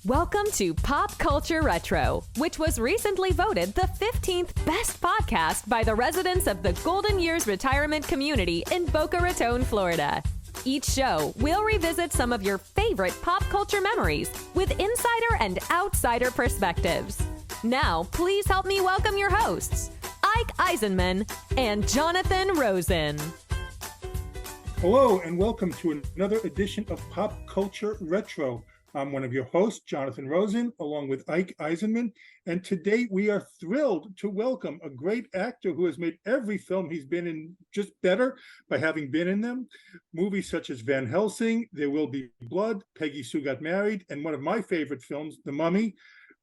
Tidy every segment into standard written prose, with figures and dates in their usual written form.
Welcome to Pop Culture Retro, which was recently voted the 15th best podcast by the residents of the Golden Years Retirement Community in Boca Raton, Florida. Each show, we'll revisit some of your favorite pop culture memories with insider and outsider perspectives. Now, please help me welcome your hosts, Ike Eisenmann and Jonathan Rosen. Hello, and welcome to another edition of Pop Culture Retro. I'm one of your hosts, Jonathan Rosen, along with Ike Eisenmann, and today we are thrilled to welcome a great actor who has made every film he's been in just better by having been in them. Movies such as Van Helsing, There Will Be Blood, Peggy Sue Got Married, and one of my favorite films, The Mummy.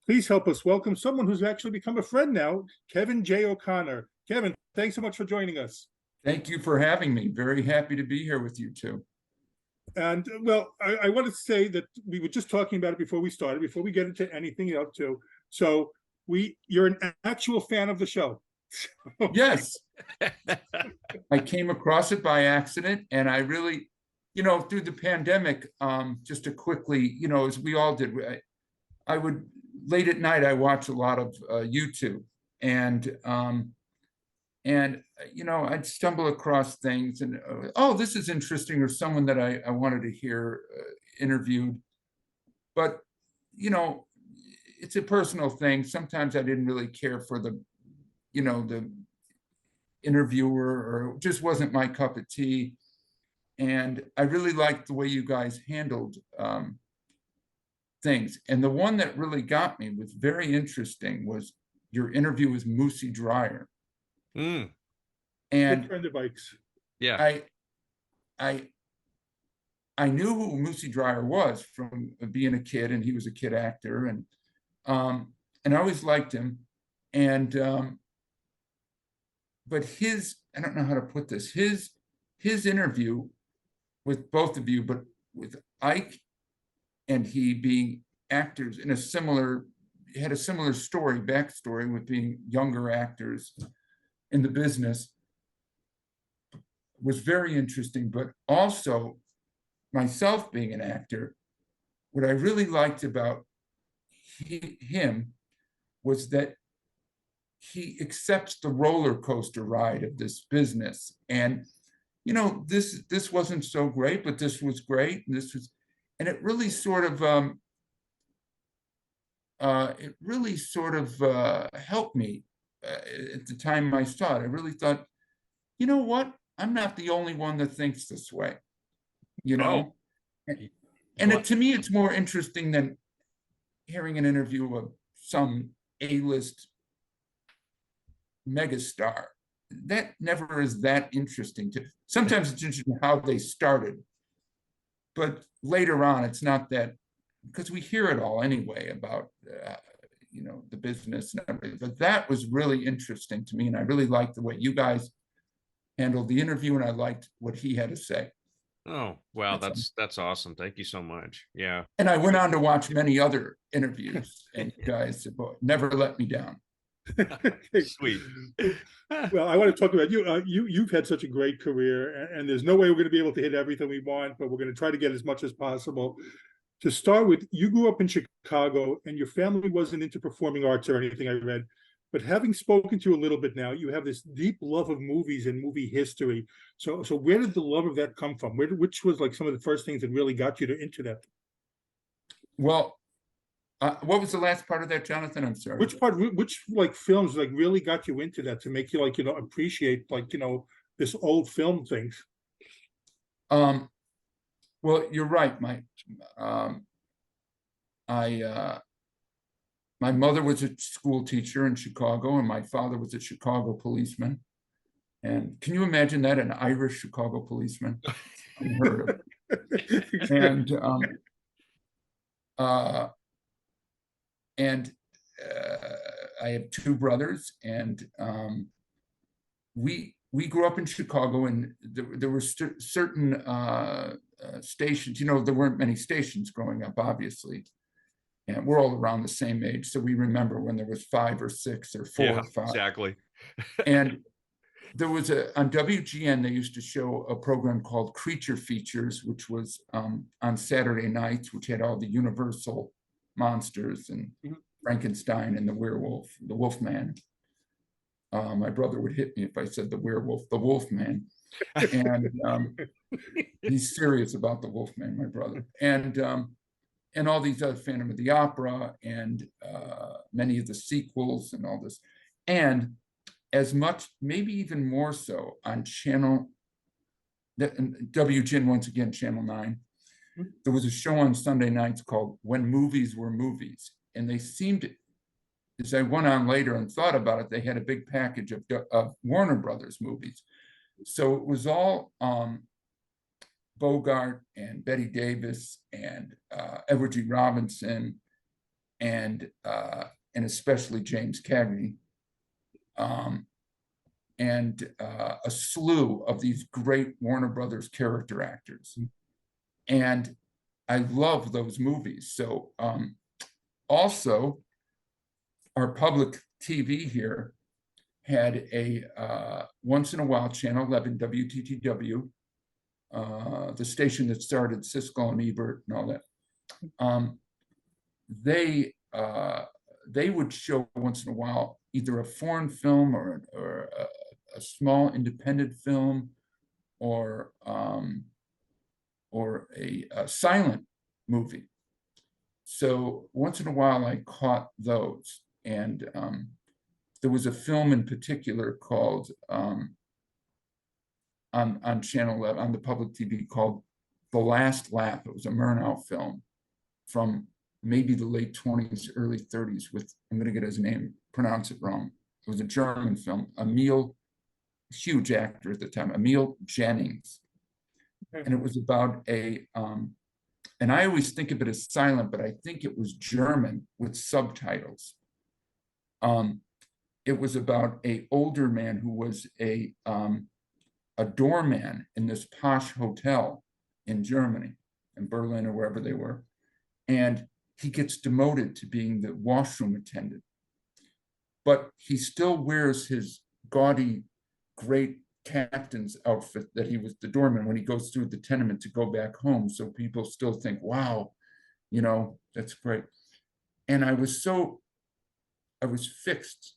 Please help us welcome someone who's actually become a friend now, Kevin J. O'Connor. Kevin, thanks so much for joining us. Thank you for having me. Very happy to be here with you two. And well, I want to say that we were just talking about it before we started, before we get into anything else too. So you're an actual fan of the show. Yes. I came across it by accident, and I really, through the pandemic, just to quickly, as we all did, I would, late at night, I watch a lot of YouTube, and I'd stumble across things and, this is interesting, or someone that I wanted to hear interviewed. But, it's a personal thing. Sometimes I didn't really care for the interviewer, or it just wasn't my cup of tea. And I really liked the way you guys handled things. And the one that really got me, was very interesting, was your interview with Moosey Dryer. And good friend of Ike's. Yeah, I knew who Moosey Dryer was from being a kid, and he was a kid actor, and I always liked him. And but I don't know how to put this, his interview with both of you, but with Ike and he being actors in had a similar backstory with being younger actors in the business, was very interesting. But also, myself being an actor, what I really liked about him was that he accepts the roller coaster ride of this business. And this wasn't so great, but this was great, and it really sort of helped me at the time I saw it. I really thought, you know what? I'm not the only one that thinks this way, And to me, it's more interesting than hearing an interview of some A-list megastar. That never is that interesting. Sometimes it's interesting how they started, but later on, it's not that, because we hear it all anyway about the business and everything. But that was really interesting to me, and I really liked the way you guys handled the interview, and I liked what he had to say. Oh, wow, that's awesome. Thank you so much. Yeah. And I went on to watch many other interviews, and you guys never let me down. Sweet. Well, I want to talk about you. You've had such a great career, and there's no way we're going to be able to hit everything we want, but we're going to try to get as much as possible. To start with, you grew up in Chicago, and your family wasn't into performing arts or anything, I read. But having spoken to you a little bit now, you have this deep love of movies and movie history. So where did the love of that come from? Which was like some of the first things that really got you into that? Well, what was the last part of that, Jonathan? I'm sorry. Which films really got you into that, to make you appreciate this old film things? Well, you're right. My mother was a school teacher in Chicago, and my father was a Chicago policeman. And can you imagine that, an Irish Chicago policeman? Unheard of. And I have two brothers, and we grew up in Chicago, and there were certain stations. There weren't many stations growing up, obviously. And we're all around the same age, so we remember when there was 5 or 6 or 4 or 5. Exactly. And there was on WGN, they used to show a program called Creature Features, which was on Saturday nights, which had all the Universal monsters and Frankenstein and the werewolf, the Wolfman. My brother would hit me if I said the werewolf, the Wolfman. And he's serious about the Wolfman, my brother. And all these other Phantom of the Opera and many of the sequels and all this. And as much, maybe even more so on channel, WGN, once again, Channel 9, there was a show on Sunday nights called When Movies Were Movies. And they seemed, as I went on later and thought about it, they had a big package of Warner Brothers movies. So it was all Bogart and Betty Davis and Edward G. Robinson and especially James Cagney, and a slew of these great Warner Brothers character actors. And I love those movies. So also, our public TV here had a once in a while, Channel 11, WTTW, the station that started Siskel and Ebert and all that. They would show once in a while either a foreign film or a small independent film or a silent movie. So once in a while I caught those, and there was a film in particular called on Channel 11, on the public TV, called The Last Lap. It was a Murnau film from maybe the late 20s, early 30s with, I'm going to get his name, pronounce it wrong. It was a German film. Emil, huge actor at the time, Emil Jennings. And it was about and I always think of it as silent, but I think it was German with subtitles. It was about an older man who was a doorman in this posh hotel in Germany, in Berlin or wherever they were. And he gets demoted to being the washroom attendant. But he still wears his gaudy, great captain's outfit that he was the doorman when he goes through the tenement to go back home. So people still think, wow, you know, that's great. And I was fixed.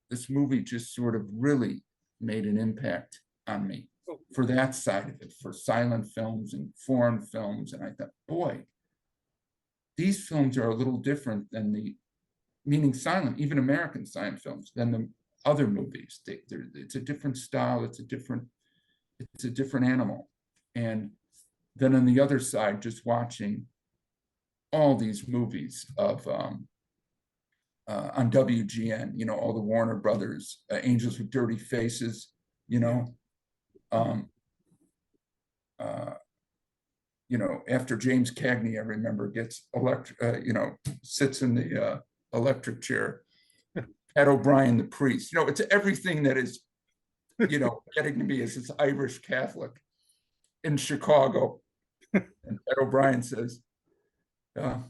This movie just sort of really made an impact on me for that side of it, for silent films and foreign films. And I thought, boy, these films are a little different than meaning silent, even American silent films, than the other movies. It's a different style. It's a different animal. And then on the other side, just watching all these movies of on WGN, you know, all the Warner Brothers, Angels with Dirty Faces, you know, after James Cagney, I remember, gets sits in the electric chair. Pat O'Brien, the priest, you know, it's everything that is, you know, getting to me as this Irish Catholic in Chicago. And Pat O'Brien says, there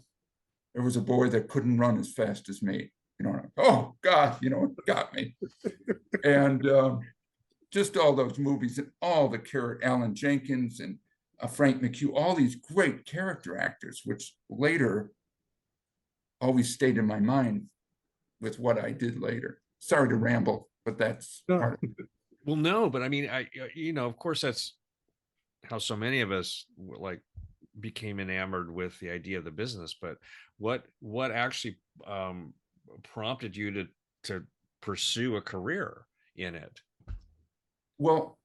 was a boy that couldn't run as fast as me. You know, oh God, you know, it got me. And just all those movies and all the Alan Jenkins and Frank McHugh, all these great character actors, which later always stayed in my mind with what I did later. Sorry to ramble, but that's part of it. Well, no, but I mean, of course, that's how so many of us like became enamored with the idea of the business. But what actually prompted you to pursue a career in it? Well,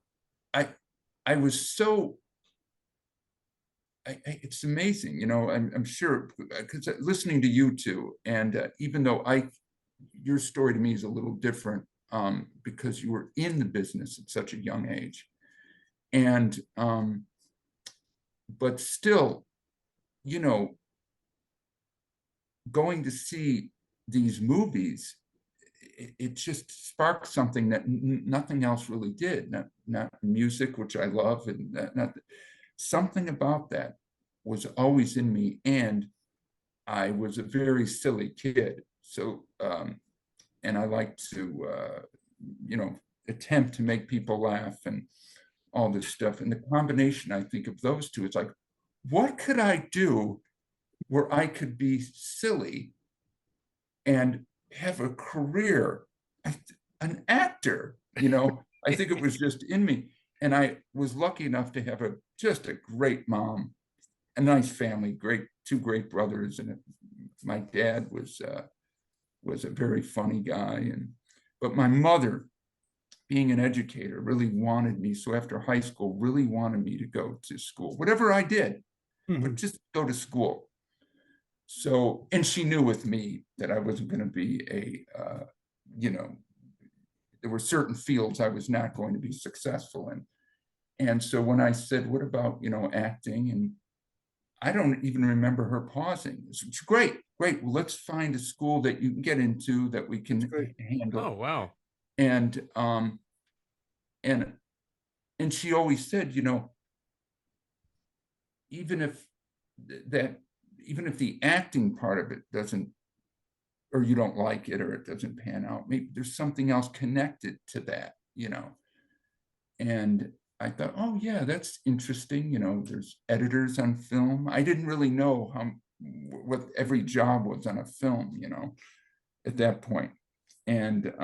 I was so. It's amazing, you know. I'm sure, because listening to you two, and even though your story to me is a little different, because you were in the business at such a young age, and but still, you know, going to see these movies, it just sparked something that nothing else really did. Not music, which I love, and not something about that was always in me. And I was a very silly kid, so and I like to attempt to make people laugh and all this stuff. And the combination, I think, of those two, it's like, what could I do where I could be silly and have a career, an actor, I think it was just in me. And I was lucky enough to have just a great mom, a nice family, two great brothers. And my dad was a very funny guy. But my mother, being an educator, really wanted me. So after high school, really wanted me to go to school, whatever I did, but just go to school. So, and she knew with me that I wasn't going to be there were certain fields I was not going to be successful in. And so when I said, what about, acting? And I don't even remember her pausing. It's great. Well, let's find a school that you can get into that we can handle. Oh, wow. And she always said, even if the acting part of it doesn't, or you don't like it, or it doesn't pan out, maybe there's something else connected to that, And I thought, oh yeah, that's interesting. There's editors on film. I didn't really know what every job was on a film, at that point. And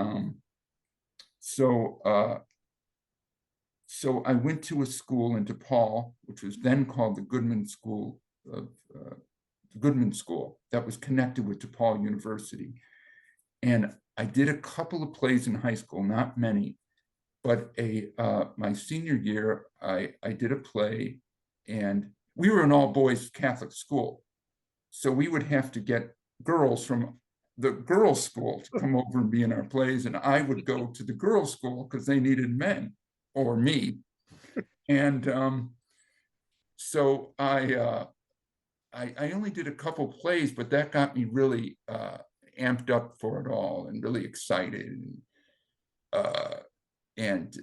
so I went to a school in DePaul, which was then called the Goodman School that was connected with DePaul University. And I did a couple of plays in high school, not many, but my senior year, I did a play, and we were an all boys Catholic school. So we would have to get girls from the girls' school to come over and be in our plays. And I would go to the girls' school because they needed men, or me. And so I only did a couple plays, but that got me really amped up for it all and really excited. And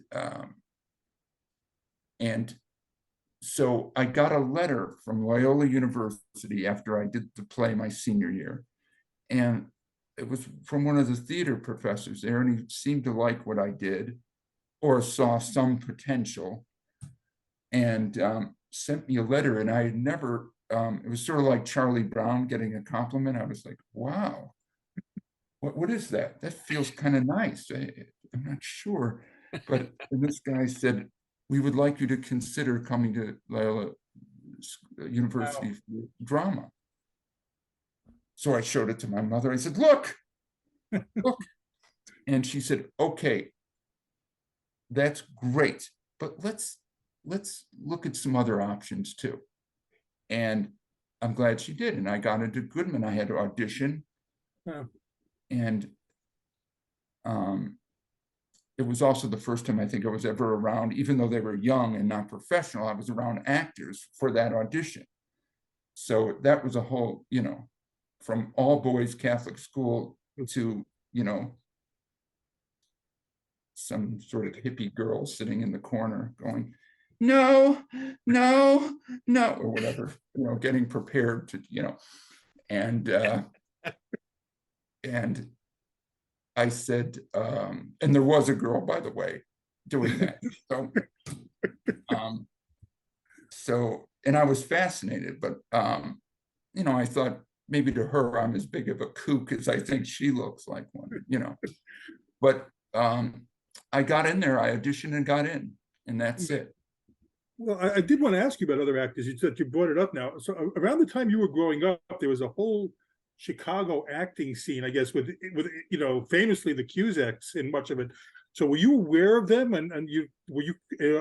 so I got a letter from Loyola University after I did the play my senior year. And it was from one of the theater professors there, and he seemed to like what I did or saw some potential, and sent me a letter. And I had never, it was sort of like Charlie Brown getting a compliment. I was like, wow, what is that? That feels kind of nice. I'm not sure. But this guy said, we would like you to consider coming to Loyola University for drama. So I showed it to my mother. I said, look. And she said, okay, that's great, but let's look at some other options too. And I'm glad she did. And I got into Goodman. I had to audition. And it was also the first time I think I was ever around, even though they were young and not professional, I was around actors for that audition. So that was a whole, from all boys Catholic school to, some sort of hippie girl sitting in the corner going, no, or whatever, getting prepared to, and I said, and there was a girl, by the way, doing that. So, and I was fascinated, but, I thought maybe to her, I'm as big of a kook as I think she looks like one, but I got in there, I auditioned and got in, and that's it. Well, I did want to ask you about other actors. You said you brought it up now. So around the time you were growing up, there was a whole Chicago acting scene, I guess, with famously the Cusacks in much of it. So were you aware of them, and were you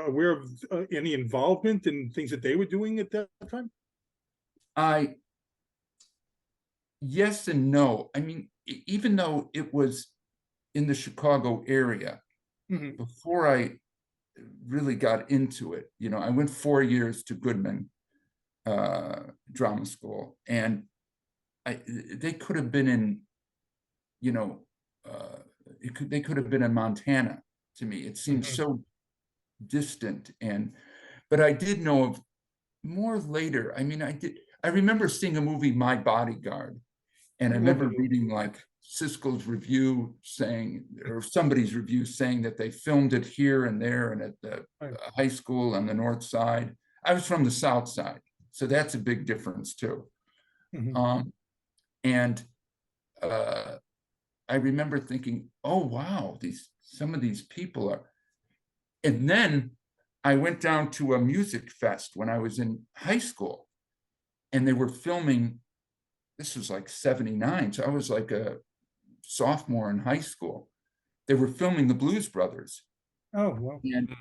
aware of any involvement in things that they were doing at that time? Yes and no. I mean, even though it was in the Chicago area, before I really got into it, I went 4 years to Goodman drama school, and they could have been in, they could have been in Montana to me. It seemed so distant, but I did know of more later. I mean, I remember seeing a movie, My Bodyguard, and I remember reading like Siskel's review saying, or somebody's review saying that they filmed it here and there and at the high school on the north side. I was from the south side, so that's a big difference too. Um, and I remember thinking, oh, wow, some of these people are. And then I went down to a music fest when I was in high school, and they were filming. This was like 79, so I was like a sophomore in high school. They were filming the Blues Brothers. Oh, wow. And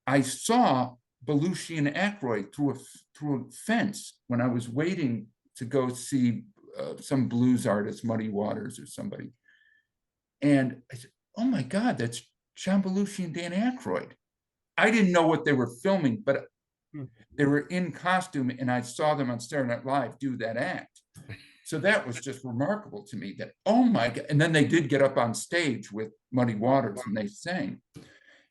I saw Belushi and Aykroyd through a fence when I was waiting to go see some blues artist, Muddy Waters or somebody. And I said, oh my God, that's John Belushi and Dan Aykroyd. I didn't know what they were filming, but they were in costume, and I saw them on Saturday Night Live do that act. So that was just remarkable to me that, oh my God. And then they did get up on stage with Muddy Waters and they sang.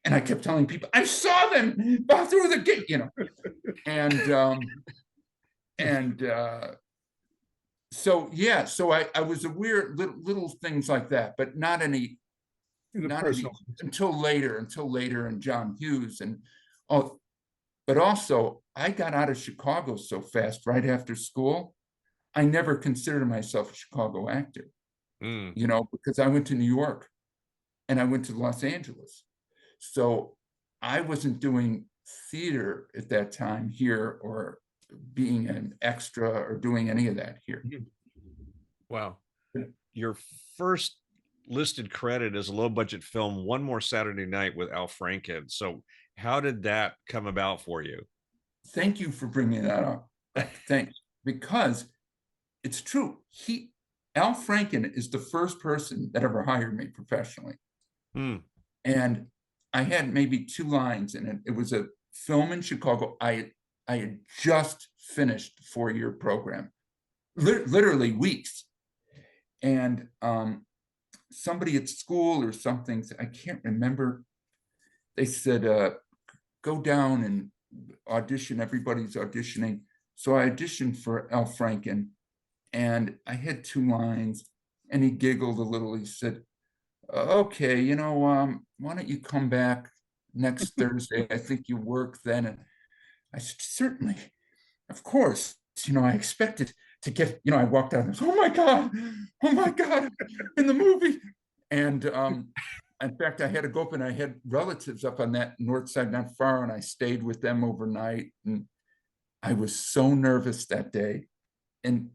And I kept telling people, I saw them through the gate, you know. So yeah, so I was aware little things like that, but not any until later, and John Hughes and all. But also, I got out of Chicago so fast right after school. I never considered myself a Chicago actor, you know, because I went to New York and I went to Los Angeles. So I wasn't doing theater at that time here, or being an extra, or doing any of that here. Wow. Your first listed credit is a low budget film, One More Saturday Night with Al Franken. So how did that come about for you? Thank you for bringing that up. Thanks. Because it's true. Al Franken is the first person that ever hired me professionally. And I had maybe 2 lines in it. It was a film in Chicago. I had just finished a 4-year program, literally weeks. And somebody at school or something, I can't remember, they said, go down and audition. Everybody's auditioning. So I auditioned for Al Franken, and I had 2 lines, and he giggled a little. He said, okay, you know, why don't you come back next Thursday? I think you work then. And I said, certainly, of course. You know, I expected to get, you know, I walked out and said, oh my God, in the movie. And in fact, I had to go up, and I had relatives up on that north side, not far, and I stayed with them overnight. And I was so nervous that day. And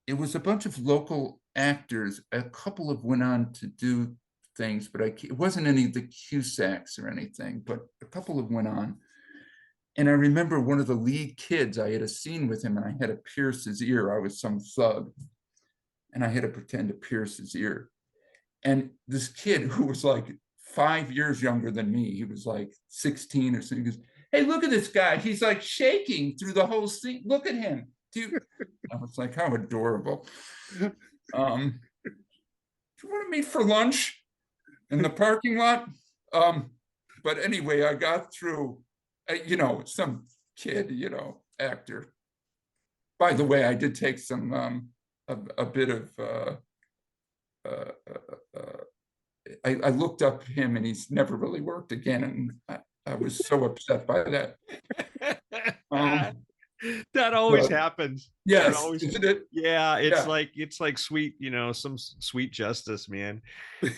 it was a bunch of local actors. A couple of went on to do things, but it wasn't any of the Cusacks or anything, but a couple of went on. And I remember one of the lead kids, I had a scene with him, and I had to pierce his ear. I was some thug, and I had to pretend to pierce his ear. And this kid, who was like 5 years younger than me, he was like 16 or something, he goes, hey, look at this guy. He's like shaking through the whole scene. Look at him. I was like, how adorable. Do you want to meet for lunch in the parking lot? But anyway, I got through, you know, some kid, you know, actor. By the way, I did take some, a bit of, I looked up him, and he's never really worked again. And I was so upset by that. That always happens. Yes, always, isn't it? Yeah, it's like sweet, you know, some sweet justice, man.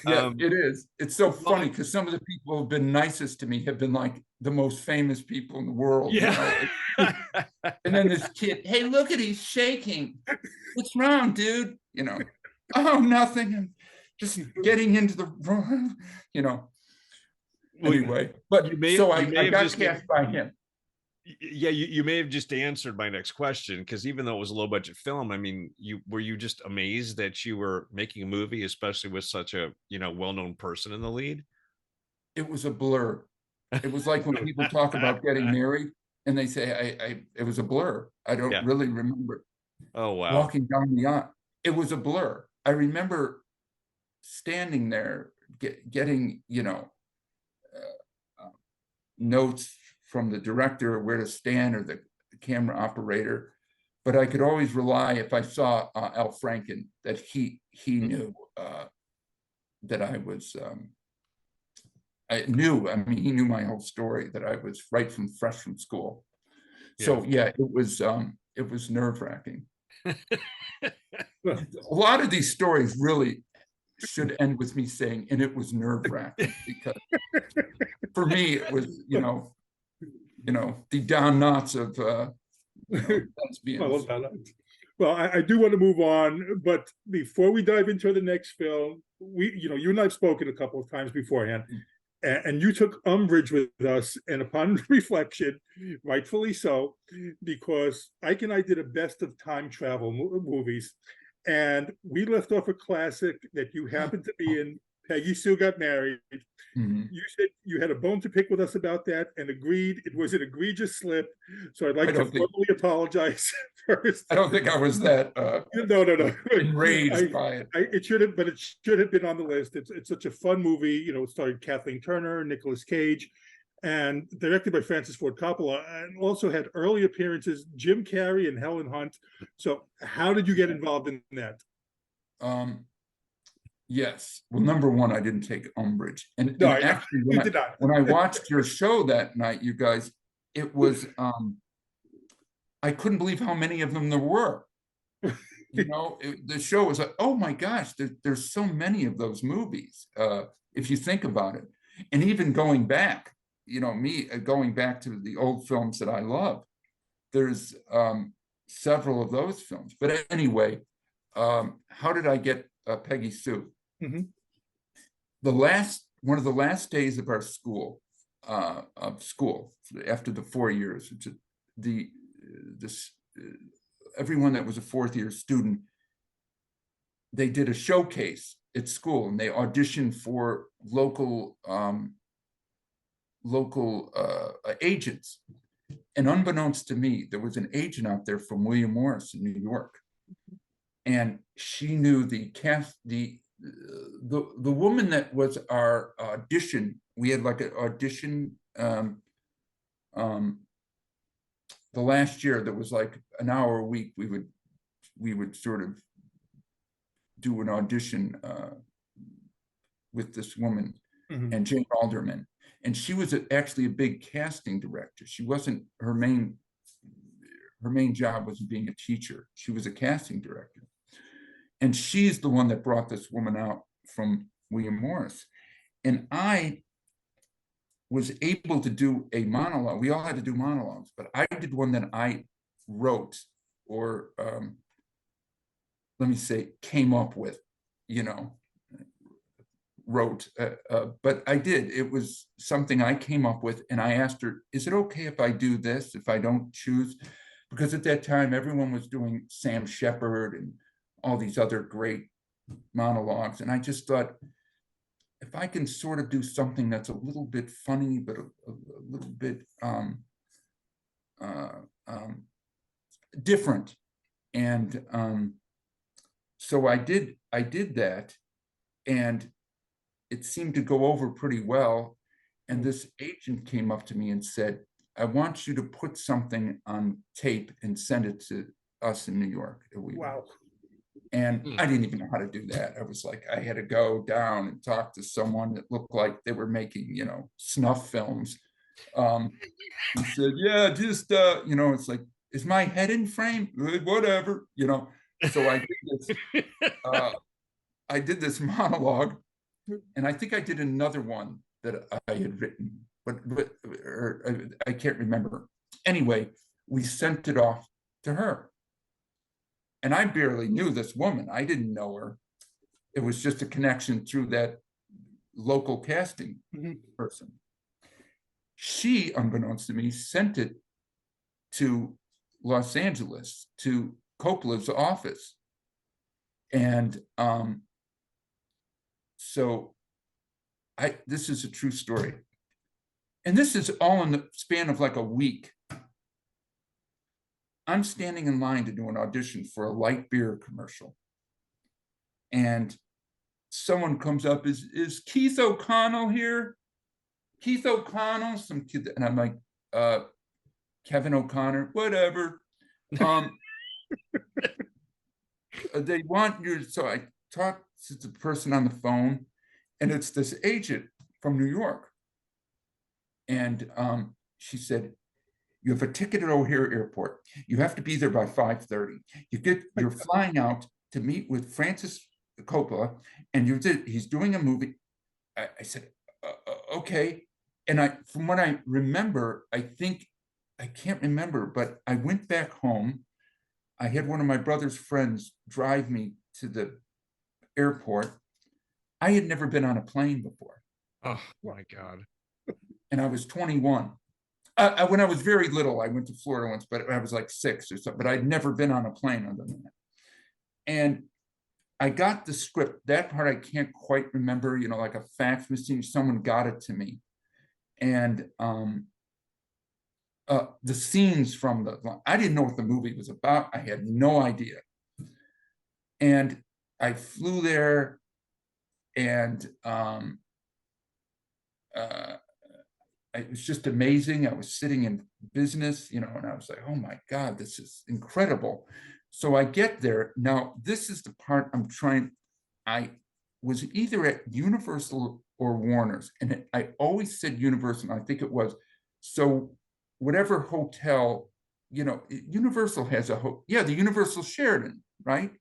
Yeah, it is. It's so funny because some of the people who have been nicest to me have been like the most famous people in the world. Yeah. You know? And then this kid, hey, look at, he's shaking. What's wrong, dude? You know, oh, nothing. I'm just getting into the, you know. Anyway, but I got cast by him. Yeah, you may have just answered my next question, because even though it was a low budget film, I mean, were you just amazed that you were making a movie, especially with such a, you know, well-known person in the lead? It was a blur. It was like when people talk about getting married and they say, it was a blur. I don't really remember. Oh, wow. Walking down the aisle. It was a blur. I remember standing there getting, you know, notes from the director where to stand, or the camera operator, but I could always rely, if I saw Al Franken, that he knew that I was. I mean, he knew my whole story, that I was fresh from school. So yeah, it was nerve-wracking. Well, A lot of these stories really should end with me saying, and it was nerve-wracking, because for me it was, the Don Knotts of lesbians. Well, I do want to move on, but before we dive into the next film, you and I have spoken a couple of times beforehand, and you took umbrage with us, and upon reflection, rightfully so, because Ike and I did a best of time travel movies, and we left off a classic that you happened to be in, Peggy Sue Got Married. Mm-hmm. You said you had a bone to pick with us about that and agreed it was an egregious slip. So I'd like to formally apologize first. I don't think I was that no. enraged by it. It should have, but it should have been on the list. It's such a fun movie. It starred Kathleen Turner, Nicolas Cage, and directed by Francis Ford Coppola, and also had early appearances Jim Carrey and Helen Hunt. So how did you get involved in that? Yes. Well, number one, I didn't take umbrage. And actually, when I watched your show that night, you guys, it was, I couldn't believe how many of them there were. The show was like, oh my gosh, there's so many of those movies, if you think about it. And even going back, me going back to the old films that I love, there's several of those films. But anyway, how did I get Peggy Sue? Mm-hmm. One of the last days of our school, after the 4 years, everyone that was a fourth year student, they did a showcase at school, and they auditioned for local agents. And unbeknownst to me, there was an agent out there from William Morris in New York, and she knew the woman that was our audition. We had like an audition the last year that was like an hour a week. We would sort of do an audition with this woman, mm-hmm. and Jane Alderman, and she was actually a big casting director. She wasn't, her main job wasn't being a teacher. She was a casting director. And she's the one that brought this woman out from William Morris. And I was able to do a monologue. We all had to do monologues, but I did one that I wrote, or let me say, came up with, wrote. But I did. It was something I came up with, and I asked her, is it okay if I do this, if I don't choose? Because at that time, everyone was doing Sam Shepard and all these other great monologues. And I just thought, if I can sort of do something that's a little bit funny, but a little bit different. And so I did that, and it seemed to go over pretty well. And this agent came up to me and said, I want you to put something on tape and send it to us in New York. Wow. And I didn't even know how to do that. I was like, I had to go down and talk to someone that looked like they were making, snuff films. He said, yeah, just, it's like, is my head in frame? Whatever, So I did this monologue, and I think I did another one that I had written, but I can't remember. Anyway, we sent it off to her. And I barely knew this woman. I didn't know her. It was just a connection through that local casting person. She, unbeknownst to me, sent it to Los Angeles, to Coppola's office. And so this is a true story. And this is all in the span of like a week. I'm standing in line to do an audition for a light beer commercial. And someone comes up, is Keith O'Connell here? Keith O'Connell, some kid, and I'm like, Kevin O'Connor, whatever. They want you, so I talked to the person on the phone, and it's this agent from New York. And she said, You have a ticket at O'Hare Airport. You have to be there by 5:30. You're flying out to meet with Francis Coppola, and he's doing a movie. I said, okay. And from what I remember, I can't remember, but I went back home. I had one of my brother's friends drive me to the airport. I had never been on a plane before. Oh my God. And I was 21. When I was very little, I went to Florida once, but I was like 6 or something, but I'd never been on a plane other than that. And I got the script. That part I can't quite remember, like a fax machine, someone got it to me. And the scenes from I didn't know what the movie was about. I had no idea. And I flew there, and it was just amazing. I was sitting in business, and I was like, oh my God, this is incredible. So I get there. Now, this is the part I was either at Universal or Warner's, and I always said Universal, and I think it was. So whatever hotel, Universal has the Universal Sheraton, right?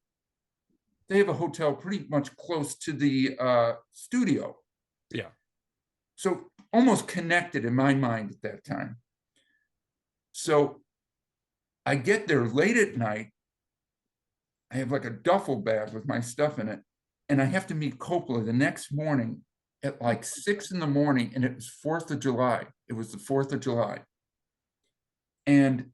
They have a hotel pretty much close to the studio. Yeah. So almost connected in my mind at that time. So I get there late at night. I have like a duffel bag with my stuff in it. And I have to meet Coppola the next morning at like 6 in the morning. And it was 4th of July. It was the 4th of July. And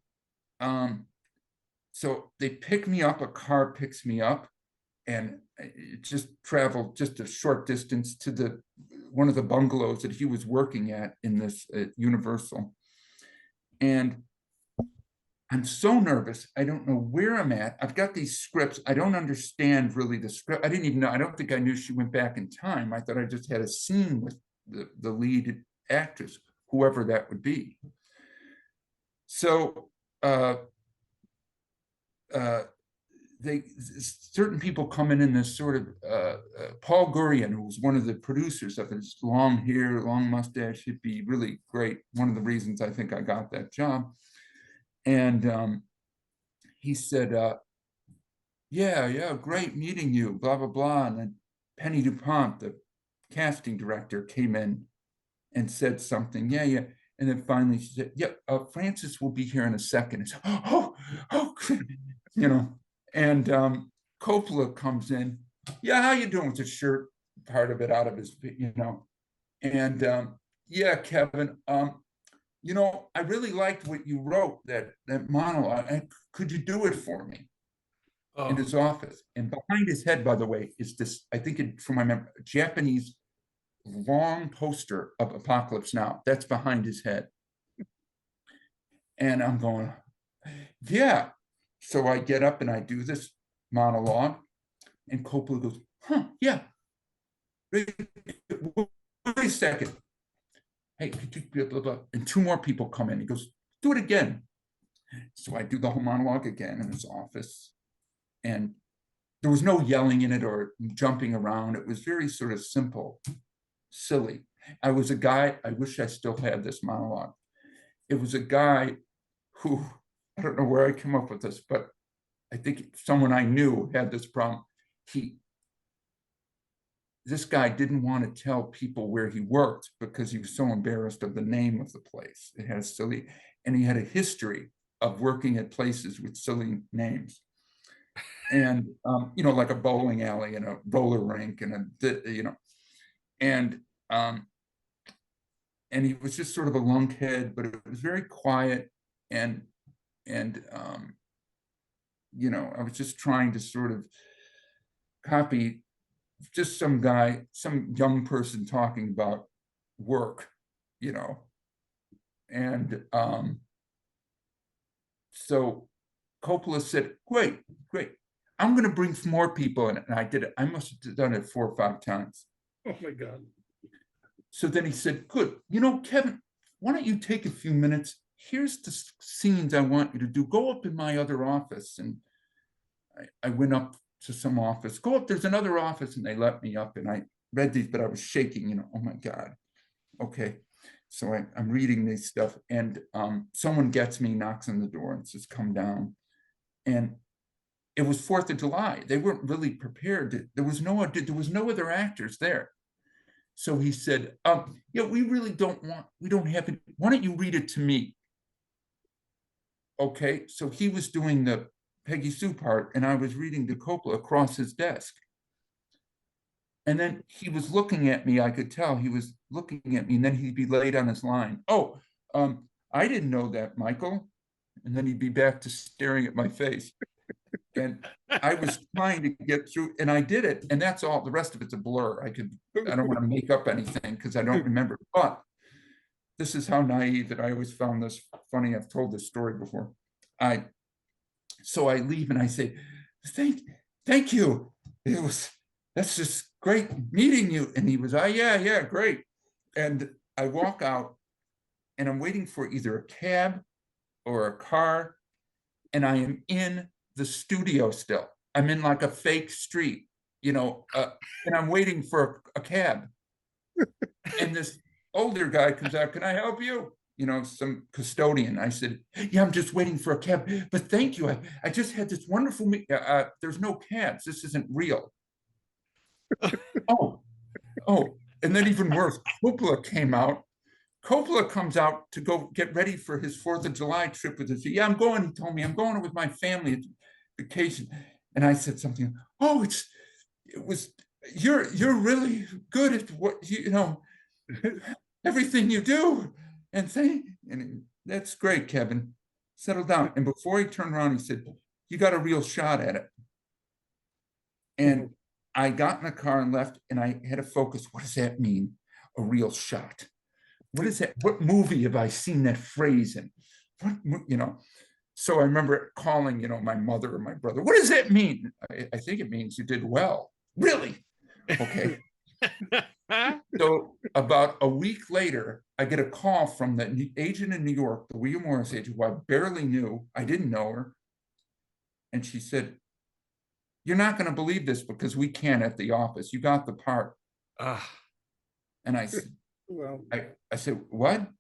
so they pick me up, a car picks me up, and it just traveled just a short distance to one of the bungalows that he was working at in this Universal. And I'm so nervous. I don't know where I'm at. I've got these scripts. I don't understand really the script. I didn't even know. I don't think I knew she went back in time. I thought I just had a scene with the lead actress, whoever that would be. So certain people come in this sort of Paul Gurian, who was one of the producers of his long hair, long mustache, hippie, really great. One of the reasons I think I got that job. And he said, yeah, great meeting you, blah, blah, blah. And then Penny DuPont, the casting director, came in and said something. Yeah. And then finally she said, Francis will be here in a second. Said, oh, and Coppola comes in. Yeah, how you doing with the shirt part of it out of his, and yeah, Kevin, I really liked what you wrote, that monologue. Could you do it for me? In his office? And behind his head, by the way, is this, I think from my memory, Japanese long poster of Apocalypse Now. That's behind his head. And I'm going, yeah. So I get up and I do this monologue, and Coppola goes, yeah. Wait a second. Hey, could you blah, blah, blah. And 2 more people come in. He goes, do it again. So I do the whole monologue again in his office. And there was no yelling in it or jumping around. It was very sort of simple, silly. I was a guy, I wish I still had this monologue. It was a guy who, I don't know where I came up with this, but I think someone I knew had this problem. This guy didn't want to tell people where he worked because he was so embarrassed of the name of the place. It had silly, and he had a history of working at places with silly names. And, like a bowling alley and a roller rink and and he was just sort of a lunkhead, but it was very quiet. And I was just trying to sort of copy just some guy, some young person talking about work, and so Coppola said, great, I'm going to bring some more people in. And I did it. I must have done it 4 or 5 times. Oh my God. So then he said, good, Kevin, why don't you take a few minutes? Here's the scenes I want you to do. Go up in my other office. And I went up to some office. Go up, there's another office. And they let me up, and I read these, but I was shaking, oh my God. Okay. So I'm reading this stuff, and someone gets me, knocks on the door, and says, "Come down." And it was 4th of July. They weren't really prepared. There was no other actors there. So he said, "Yeah, we don't have it. Why don't you read it to me?" Okay, so he was doing the Peggy Sue part, and I was reading to Coppola across his desk. And then he was looking at me. I could tell he was looking at me, and then he'd be late on his line. "Oh, I didn't know that, Michael." And then he'd be back to staring at my face. And I was trying to get through, and I did it. And that's all. The rest of it's a blur. I don't want to make up anything because I don't remember. But this is how naive that I always found this funny. I've told this story before. So I leave and I say, thank you. That's just great meeting you. And he was, yeah, great. And I walk out, and I'm waiting for either a cab or a car, and I am in the studio still. I'm in like a fake street, and I'm waiting for a cab. And this older guy comes out, "Can I help you?" Some custodian. I said, "Yeah, I'm just waiting for a cab, but thank you. I just had this wonderful meeting. There's no cabs. This isn't real." Oh, and then even worse, Coppola came out. Coppola comes out to go get ready for his 4th of July trip with us. "Yeah, I'm going," he told me. "I'm going with my family. It's vacation." And I said something, "Oh, you're really good at what, everything you do. And that's great, Kevin. Settle down." And before he turned around, he said, "You got a real shot at it." And I got in the car and left, and I had to focus. What does that mean? A real shot. What is that? What movie have I seen that phrase in? So I remember calling, my mother or my brother. "What does that mean?" I think it means you did well. "Really?" Okay. So about a week later, I get a call from the agent in New York, the William Morris agent, who I barely knew. I didn't know her. And she said, "You're not going to believe this because we can't at the office. You got the part." And I said, Well, I said, "What?"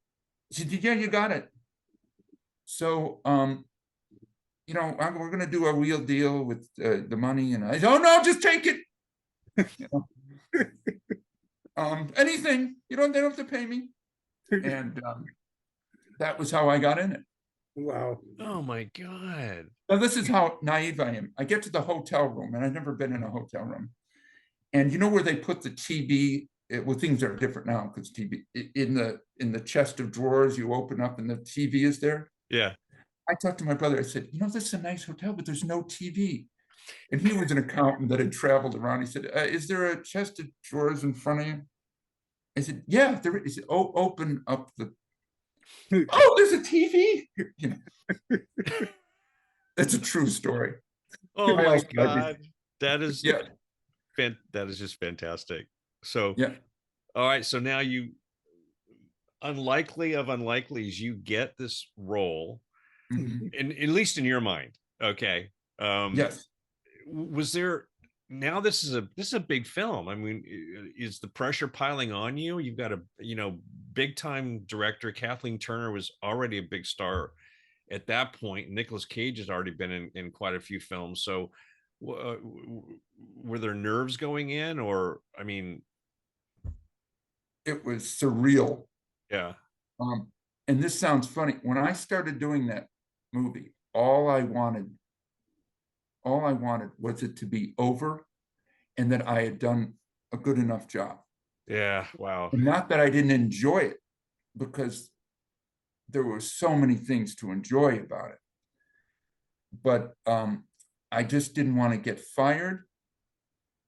She said, "Yeah, you got it." So, we're going to do a real deal with the money. And I said, "Oh, no, just take it. Anything. They don't have to pay me." And that was how I got in it. wow. Oh my God. Now, this is how naive I am. I get to the hotel room, and I've never been in a hotel room. And you know where they put the TV? Well, things are different now because TV in the chest of drawers you open up and the TV is there. Yeah. I talked to my brother. I said, "This is a nice hotel, but there's no TV." And he was an accountant that had traveled around. He said, "Is there a chest of drawers in front of you?" I said, "Yeah, there is." He said, "Oh, open up the." "Oh, there's a TV." It's a true story. Oh my God. That is just fantastic. So, yeah. All right. So now unlikely of unlikelies, you get this role, and at least in your mind. Okay. Yes. Was there, now this is a big film. I mean, is the pressure piling on you? You've got a, big time director. Kathleen Turner was already a big star at that point. Nicolas Cage has already been in quite a few films. So were there nerves going in, or, I mean, it was surreal. Yeah. And this sounds funny. When I started doing that movie, all I wanted was it to be over and that I had done a good enough job. Yeah. Wow. And not that I didn't enjoy it, because there were so many things to enjoy about it. But I just didn't want to get fired.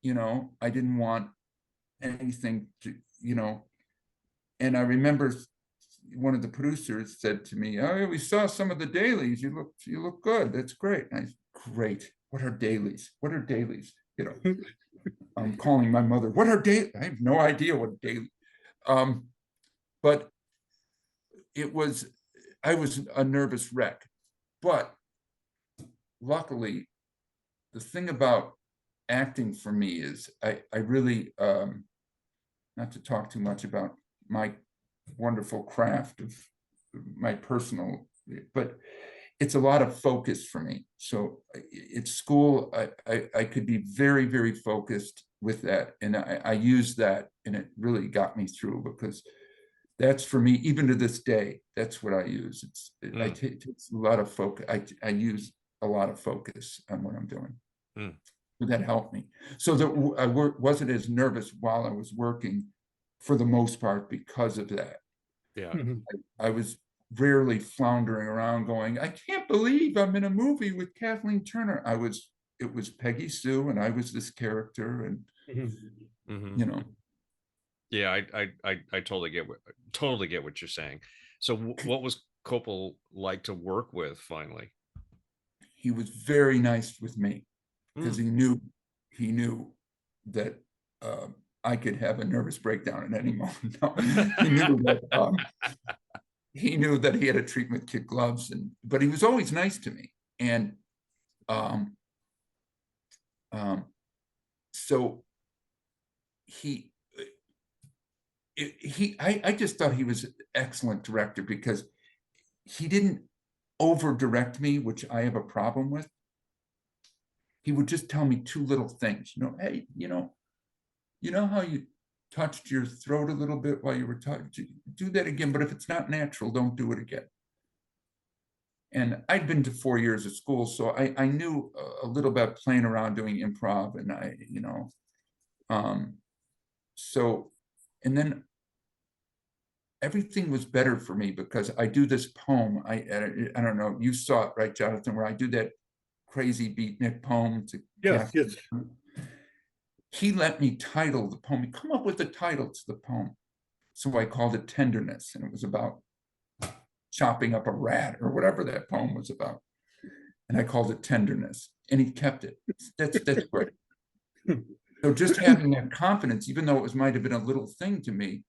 I didn't want anything to, and I remember one of the producers said to me, "Oh, we saw some of the dailies. You look good. That's great." And I said, "Great. What are dailies? What are dailies?" I'm calling my mother. "What are dailies?" I have no idea what dailies. But I was a nervous wreck. But luckily, the thing about acting for me is I really, not to talk too much about my wonderful craft of my personal, but it's a lot of focus for me. So at school, I could be very, very focused with that. And I use that, and it really got me through, because that's for me, even to this day, that's what I use. It takes a lot of focus. I use a lot of focus on what I'm doing. So that helped me. So that I wasn't as nervous while I was working, for the most part, because of that. Yeah. I was rarely floundering around going, I can't believe I'm in a movie with Kathleen Turner. It was Peggy Sue, and I was this character, and you know. Yeah, I totally get what you're saying. So what was Copel like to work with finally? He was very nice with me, because he knew that I could have a nervous breakdown at any moment. No, he knew that he had to treat me with kid gloves, but he was always nice to me. And so I just thought he was an excellent director, because he didn't over direct me, which I have a problem with. He would just tell me two little things, hey, you know how you touched your throat a little bit while you were talking, do that again, but if it's not natural, don't do it again. And I'd been to 4 years of school, so I knew a little about playing around doing improv, and and then everything was better for me, because I do this poem. I don't know, you saw it, right, Jonathan, where I do that crazy beatnik poem to yes. He let me title the poem. He come up with the title to the poem. So I called it Tenderness, and it was about chopping up a rat, or whatever that poem was about. And I called it Tenderness, and he kept it. That's great. So just having that confidence, even though it might have been a little thing to me,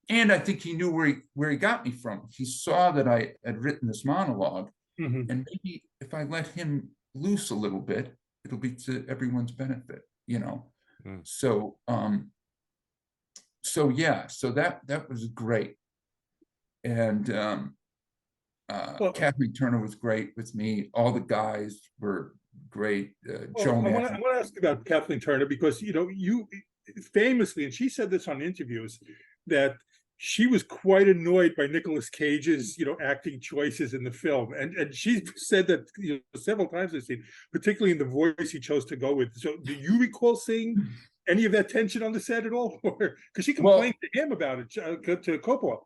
and I think he knew where he got me from. He saw that I had written this monologue, and maybe if I let him loose a little bit, it'll be to everyone's benefit, So that was great. And Kathleen Turner was great with me. All the guys were great. I want to ask about Kathleen Turner, because you famously, and she said this on interviews, that she was quite annoyed by Nicolas Cage's acting choices in the film, and she said that several times I've seen, particularly in the voice he chose to go with. So do you recall seeing any of that tension on the set at all, or because she complained to him about it, to Coppola?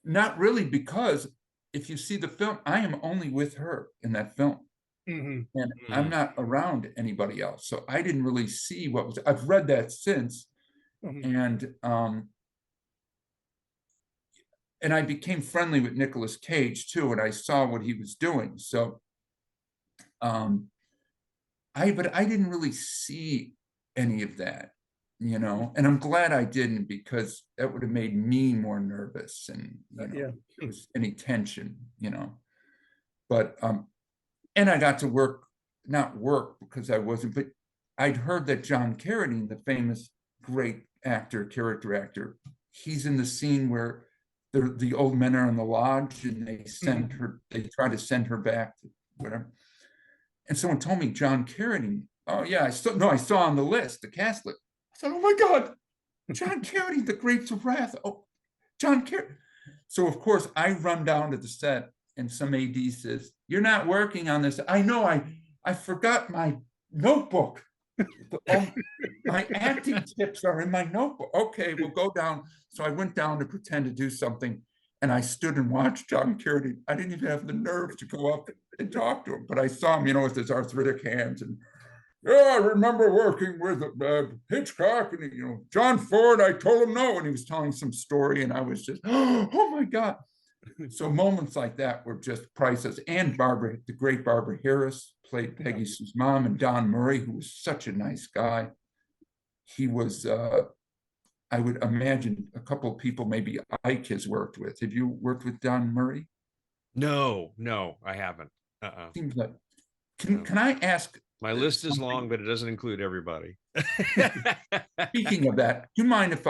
Not really, because if you see the film, I am only with her in that film. And I'm not around anybody else, so I didn't really see what was. I've read that since, and I became friendly with Nicolas Cage too, and I saw what he was doing. So, but I didn't really see any of that, and I'm glad I didn't, because that would have made me more nervous, and there was any tension, But and I got to not work because I wasn't, but I'd heard that John Carradine, the famous great actor, character actor, he's in the scene where the old men are in the lodge, and they try to send her back to whatever. And someone told me John Carradine. Oh yeah, I saw on the list, the cast list. I said, oh my God, John Carradine, the Grapes of Wrath. Oh, John Carradine. So of course I run down to the set, and some AD says, you're not working on this. I know, I forgot my notebook. My acting tips are in my notebook. Okay, we'll go down. So I went down to pretend to do something, and I stood and watched John Carradine. I didn't even have the nerve to go up and talk to him, but I saw him, with his arthritic hands, and I remember working with Hitchcock, and John Ford. I told him no, and he was telling some story, and I was just, oh my God. So moments like that were just priceless. And the great Barbara Harris played Peggy Sue's mom, and Don Murray, who was such a nice guy. He was, I would imagine, a couple of people maybe Ike has worked with. Have you worked with Don Murray? No, I haven't. Seems like. Can I ask? My list is long, but it doesn't include everybody. Speaking of that, do you mind if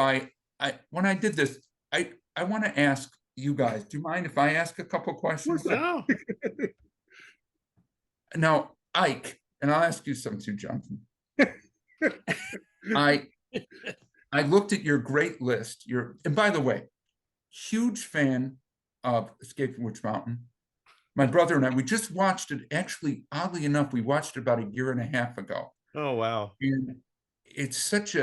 when I did this, I I want to ask you guys, do you mind if I ask a couple questions? No. Now, Ike, and I'll ask you some too, Jonathan. I looked at your great list. And by the way, huge fan of Escape from Witch Mountain. My brother and I, we just watched it. Actually, oddly enough, we watched it about a year and a half ago. Oh, wow. And it's such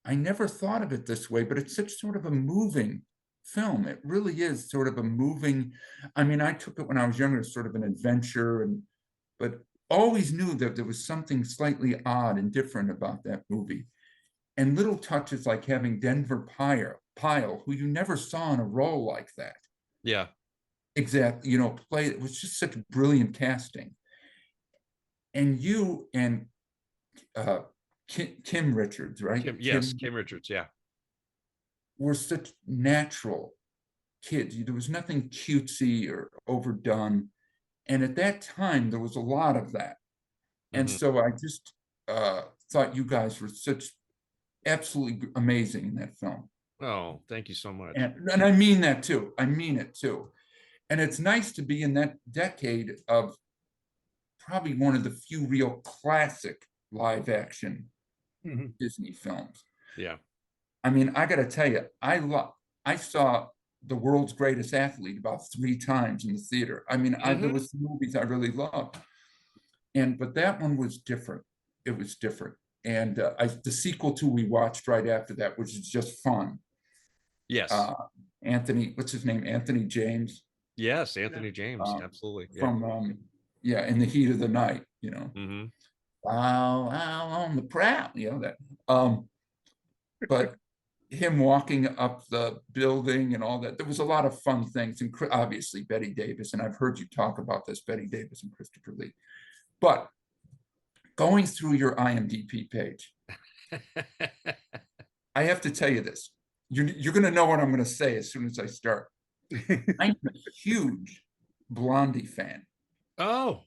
I never thought of it this way, but it's such sort of a moving film. It really is sort of a moving. I mean, I took it when I was younger as sort of an adventure, but always knew that there was something slightly odd and different about that movie. And little touches like having Denver Pyle, who you never saw in a role like that. Yeah. Exactly. Play. It was just such brilliant casting. And you and Kim Richards, right? Kim Richards, yeah. Were such natural kids. There was nothing cutesy or overdone. And at that time, there was a lot of that. And so I just thought you guys were such absolutely amazing in that film. Oh, thank you so much. And I mean that too. I mean it too. And it's nice to be in that decade of probably one of the few real classic live action Disney films. Yeah. I mean, I got to tell you, I saw The World's Greatest Athlete about 3 times in the theater. I mean, there was movies I really loved, but that one was different. It was different, and the sequel to we watched right after that, which is just fun. Yes. Anthony, what's his name? Anthony James. Yes, Anthony James, absolutely. Yeah. From In the Heat of the Night, Out on the prowl, that. But him walking up the building and all that, there was a lot of fun things, and obviously Bette Davis, and I've heard you talk about this, Bette Davis and Christopher Lee. But going through your IMDb page, I have to tell you this. You're going to know what I'm going to say as soon as I start. I'm a huge Blondie fan. Oh.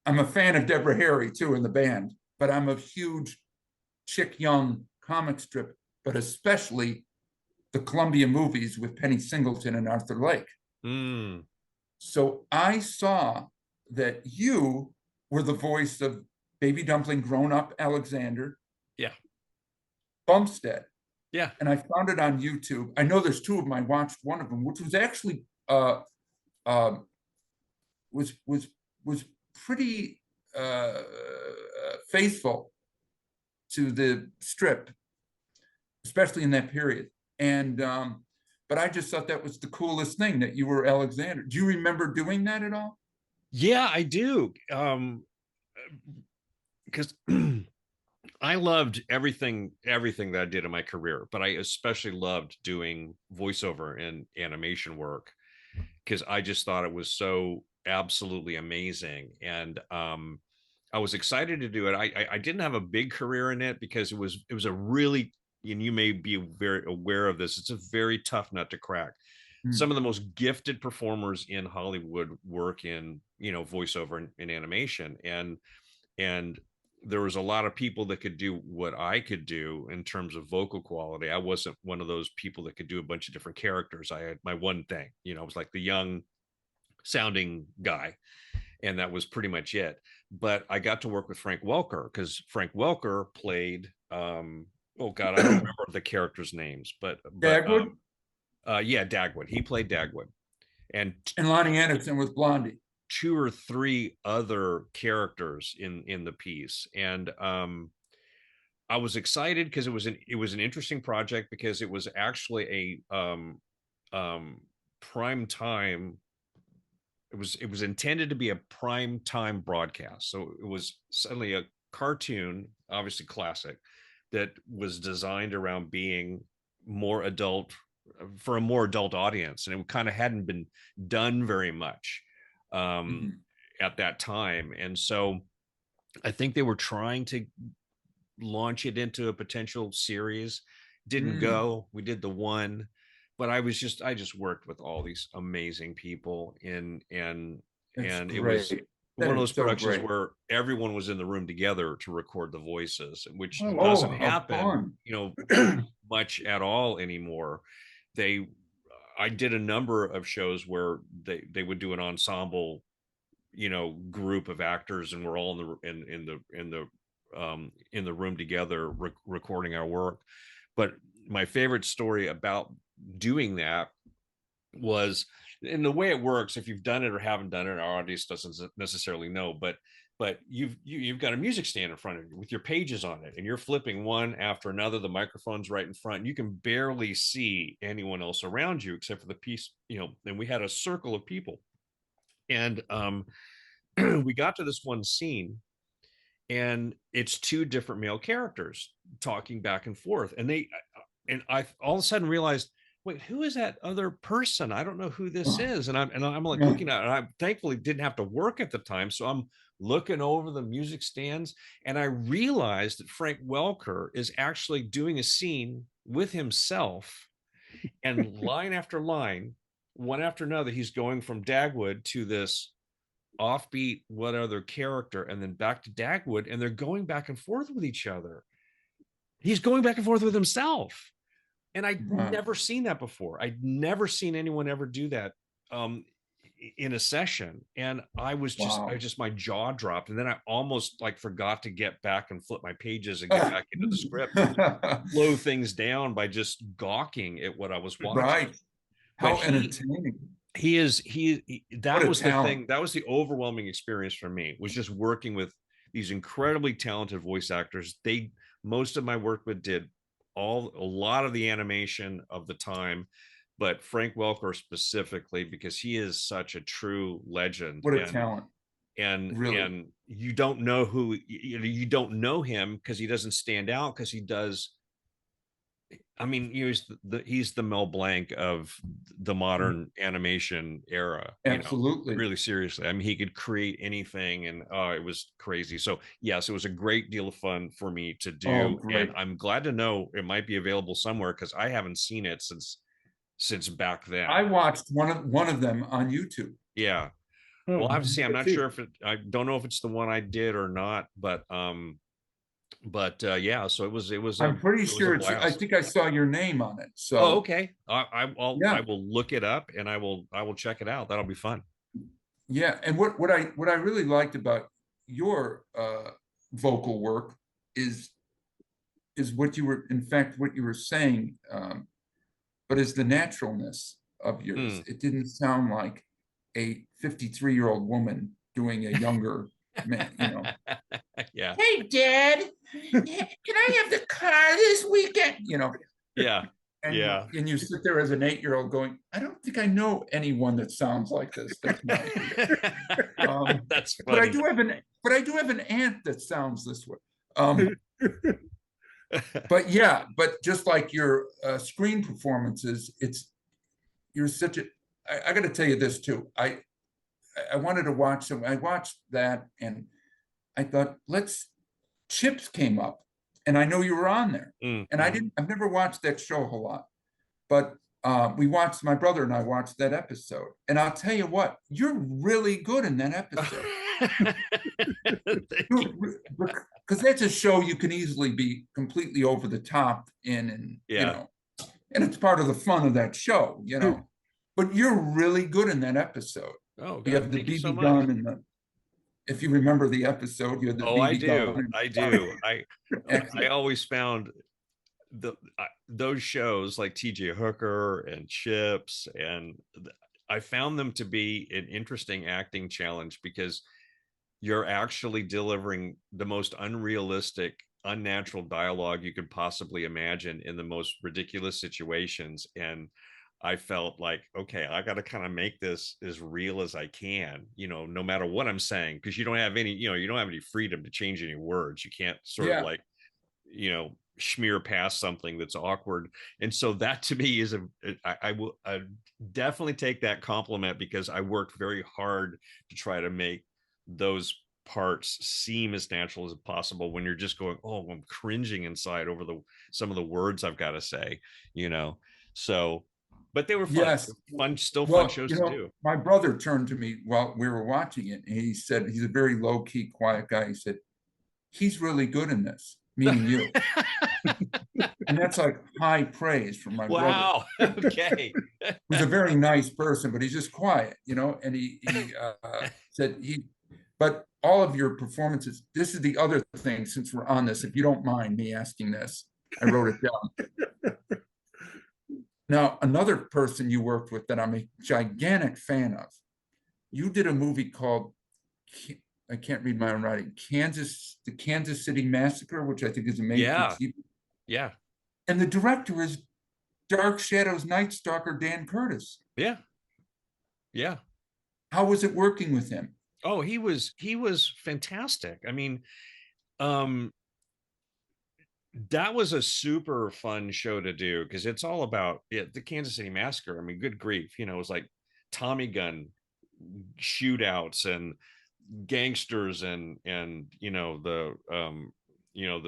I'm a fan of Deborah Harry, too, in the band, but I'm a huge Chick Young comic strip, but especially the Columbia movies with Penny Singleton and Arthur Lake. So I saw that you were the voice of Baby Dumpling grown-up Alexander. Yeah. Bumstead. Yeah. And I found it on YouTube. I know there's 2 of them. I watched one of them, which was actually was pretty faithful to the strip, especially in that period. And but I just thought that was the coolest thing, that you were Alexander. Do you remember doing that at all? Yeah, I do. Because I loved everything that I did in my career, but I especially loved doing voiceover and animation work, because I just thought it was so absolutely amazing. And I was excited to do it. I didn't have a big career in it because it was a really, and you may be very aware of this, it's a very tough nut to crack. Some of the most gifted performers in Hollywood work in, voiceover and animation. And there was a lot of people that could do what I could do in terms of vocal quality. I wasn't one of those people that could do a bunch of different characters. I had my one thing, I was like the young sounding guy, and that was pretty much it. But I got to work with Frank Welker, because Frank Welker played oh God, I don't remember the characters' names, but Dagwood? Dagwood. He played Dagwood. And Lonnie Anderson was Blondie. 2 or 3 other characters in the piece. And I was excited because it was an interesting project, because it was actually a prime time. It was intended to be a prime time broadcast. So it was suddenly a cartoon, obviously classic, that was designed around being more adult, for a more adult audience. And it kind of hadn't been done very much at that time. And so I think they were trying to launch it into a potential series. Didn't go. We did the one, but I just worked with all these amazing people and That's it great. That one of is those so productions great. where everyone was in the room together to record the voices, which Oh, doesn't how happen, fun. much at all anymore. They, I did a number of shows where they would do an ensemble, group of actors, and we're all in the room together recording our work. But my favorite story about doing that was, in the way it works, if you've done it or haven't done it, our audience doesn't necessarily know, but you've got a music stand in front of you with your pages on it, and you're flipping one after another. The microphone's right in front, and you can barely see anyone else around you except for the piece, and we had a circle of people. And we got to this one scene, and it's two different male characters talking back and forth, and I all of a sudden realized, wait, who is that other person? I don't know who this is. And I'm like looking at it, and I thankfully didn't have to work at the time, so I'm looking over the music stands, and I realized that Frank Welker is actually doing a scene with himself, and line after line, one after another, he's going from Dagwood to this offbeat what other character, and then back to Dagwood, and they're going back and forth with each other. He's going back and forth with himself, and I'd never seen that before. I'd never seen anyone ever do that in a session, and I just my jaw dropped, and then I almost like forgot to get back and flip my pages and get back into the script and slow things down by just gawking at what I was watching. Right. How entertaining. That was the thing. That was the overwhelming experience for me, was just working with these incredibly talented voice actors. Most of my work with did a lot of the animation of the time, but Frank Welker specifically, because he is such a true legend. What a talent. And really. And you don't know you don't know him because he doesn't stand out, because he does. I mean, he's the Mel Blanc of the modern animation era. Absolutely. Really seriously. I mean, he could create anything, and it was crazy. So yes, it was a great deal of fun for me to do. And I'm glad to know it might be available somewhere, because I haven't seen it since back then. I watched one of them on YouTube. Yeah. Well, I have to see. I'm not sure I don't know if it's the one I did or not, but yeah, so it was I'm pretty sure I think I saw your name on it. So okay. I will look it up, and I will check it out. That'll be fun. Yeah. And what I really liked about your vocal work is what you were saying, but is the naturalness of yours. It didn't sound like a 53-year-old woman doing a younger man, Yeah. Hey, Dad, can I have the car this weekend? Yeah. And, yeah. And you sit there as an 8-year-old going, I don't think I know anyone that sounds like this. That's my That's funny. But I do have an aunt that sounds this way. But just like your screen performances, you're such a. I got to tell you this too. I wanted to watch some. I watched that, and I thought, Chips came up, and I know you were on there, and I've never watched that show a whole lot, but my brother and I watched that episode, and I'll tell you what, you're really good in that episode. Because that's a show you can easily be completely over the top in, and and it's part of the fun of that show, But you're really good in that episode. Oh, God, you have the BB so gun, and if you remember the episode, you had the BB gun. I do. I always found those shows like T.J. Hooker and Chips, and I found them to be an interesting acting challenge, because you're actually delivering the most unrealistic, unnatural dialogue you could possibly imagine in the most ridiculous situations. And I felt like, okay, I got to kind of make this as real as I can, no matter what I'm saying, because you don't have any freedom to change any words. You can't sort of like, smear past something that's awkward. And so that to me is I will definitely take that compliment, because I worked very hard to try to make those parts seem as natural as possible, when you're just going, oh, I'm cringing inside over some of the words I've got to say, so but they were fun. Yes. Still fun Well, shows you to know, do. my brother turned to me while we were watching it, and he said, he's a very low-key, quiet guy. He said, he's really good in this, meaning you. And that's like high praise from my brother. Wow. Okay. Who's a very nice person, but he's just quiet, you know. And he said but all of your performances. This is the other thing, since we're on this, if you don't mind me asking this, I wrote it down. Now, another person you worked with that I'm a gigantic fan of. You did a movie called, I can't read my own writing, the Kansas City Massacre, which I think is amazing. Yeah. Yeah. And the director is Dark Shadows Night Stalker Dan Curtis. Yeah. Yeah. How was it working with him? Oh, he was fantastic. I mean, that was a super fun show to do, because it's all about the Kansas City Massacre. I mean, good grief, you know, it was like Tommy gun shootouts and gangsters and you know you know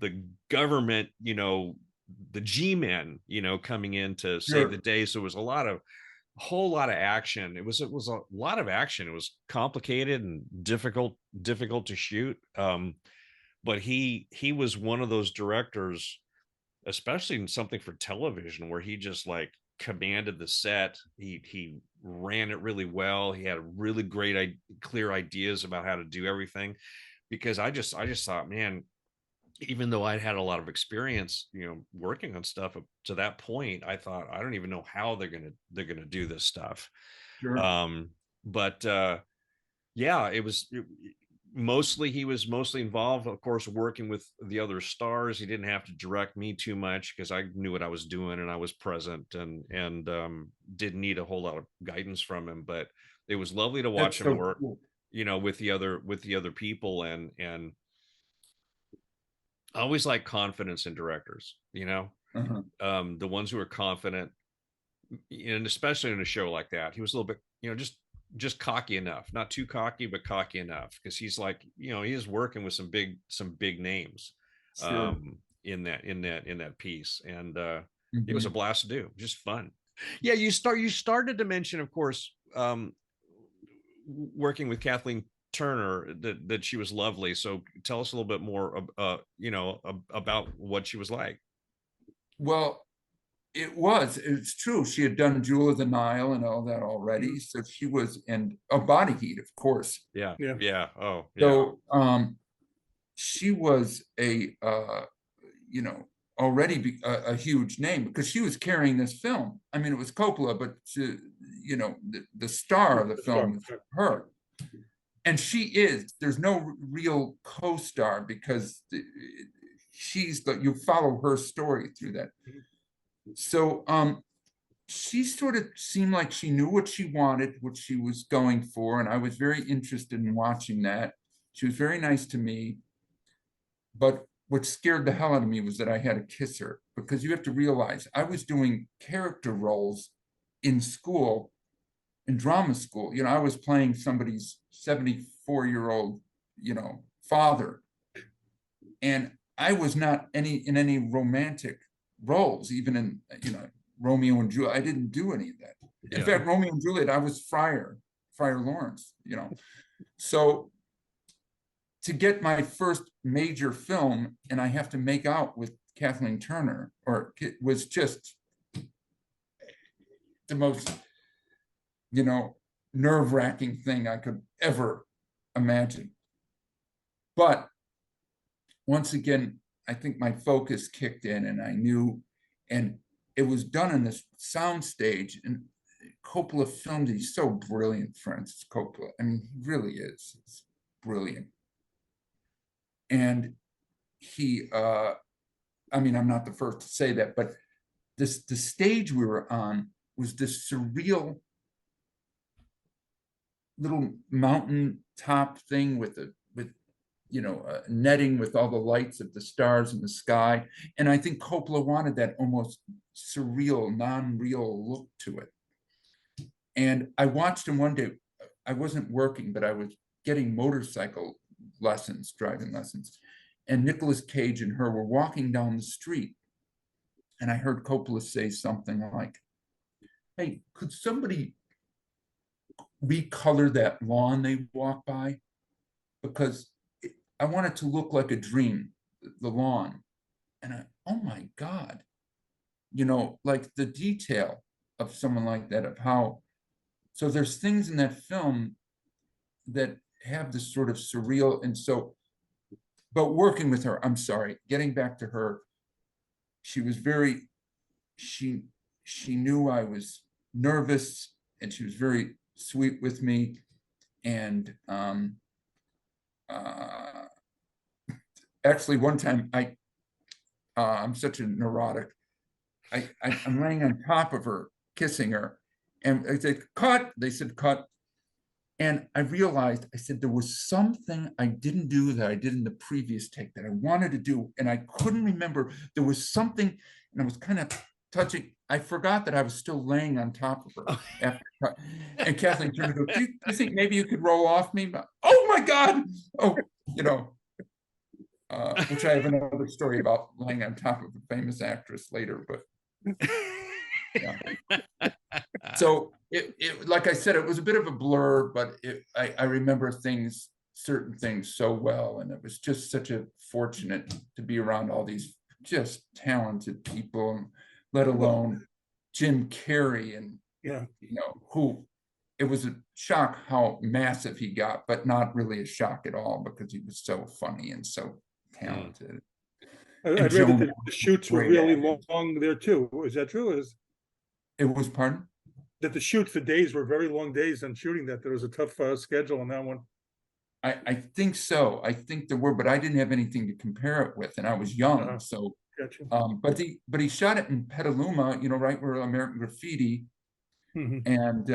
the government, you know, the G-men, you know, coming in to save the day. So it was a whole lot of action. It was a lot of action. It was complicated and difficult to shoot. But he was one of those directors, especially in something for television, where he just like commanded the set. He ran it really well. He had really great, clear ideas about how to do everything. Because I just thought, man, even though I'd had a lot of experience, you know, working on stuff up to that point, I thought, I don't even know how they're gonna do this stuff. Sure. But yeah, he was mostly involved, of course, working with the other stars. He didn't have to direct me too much, because I knew what I was doing and I was present, and didn't need a whole lot of guidance from him. But it was lovely to watch him work, cool. you know, with the other people, and I always like confidence in directors, you know. The ones who are confident, and especially in a show like that. He was a little bit, you know, just cocky enough, not too cocky, but cocky enough, because he's like, you know, he is working with some big names. Sure. In that piece, and it was a Mhm. blast to do, just fun. Yeah, you started to mention, of course, working with Kathleen Turner, that she was lovely. So tell us a little bit more, you know, about what she was like. Well, it's true. She had done Jewel of the Nile and all that already. So she was, and Body Heat, of course. Yeah. Yeah. Yeah. Oh, yeah. So she was you know, already a huge name, because she was carrying this film. I mean, it was Coppola, but you know, the star of the film was her. And there's no real co-star, because you follow her story through that. So she sort of seemed like she knew what she wanted, what she was going for, and I was very interested in watching that. She was very nice to me, but what scared the hell out of me was that I had to kiss her, because you have to realize I was doing character roles in school, in drama school. You know, I was playing somebody's 74-year-old, you know, father, and I was not in any romantic roles, even in, you know, Romeo and Juliet. I didn't do any of that. In fact, Romeo and Juliet, I was Friar Lawrence, you know. So to get my first major film, and I have to make out with Kathleen Turner, or it was just the most, you know, nerve-wracking thing I could ever imagine. But once again, I think my focus kicked in, and I knew, and it was done in this sound stage. And Coppola filmed, he's so brilliant, Francis Coppola. I mean, he really is. It's brilliant. And he, I mean, I'm not the first to say that, but the stage we were on was this surreal little mountain top thing with you know, netting with all the lights of the stars in the sky. And I think Coppola wanted that almost surreal, non-real look to it. And I watched him one day. I wasn't working, but I was getting motorcycle lessons, driving lessons. And Nicolas Cage and her were walking down the street. and I heard Coppola say something like, "Hey, could somebody recolor that lawn they walk by? Because I want it to look like a dream, the lawn." And oh my God, like the detail of someone like that, of how, so there's things in that film that have this sort of surreal, and so, but working with her, I'm sorry, getting back to her, she was very, she knew I was nervous, and she was very sweet with me. And actually one time I'm such a neurotic, I'm laying on top of her, kissing her, and I said, "Cut." They said, "Cut." And I realized, I said, there was something I didn't do that I did in the previous take that I wanted to do, and I couldn't remember. There was something, and I was kind of touching. I forgot that I was still laying on top of her after cut. And Kathleen turned to go, do you think maybe you could roll off me? Oh my God. Oh, which I have another story about laying on top of a famous actress later, but yeah. So it like I said, it was a bit of a blur, but I remember certain things so well, and it was just such a fortunate to be around all these just talented people, let alone Jim Carrey, and who, it was a shock how massive he got, but not really a shock at all, because he was so funny and so talented. I read that the shoots were really long there too. Is that true? It was, pardon? That the shoots, the days were very long days on shooting that. There was a tough schedule on that one. I think so. I think there were, but I didn't have anything to compare it with, and I was young. So, gotcha. But he shot it in Petaluma, right where American Graffiti. Mm-hmm. And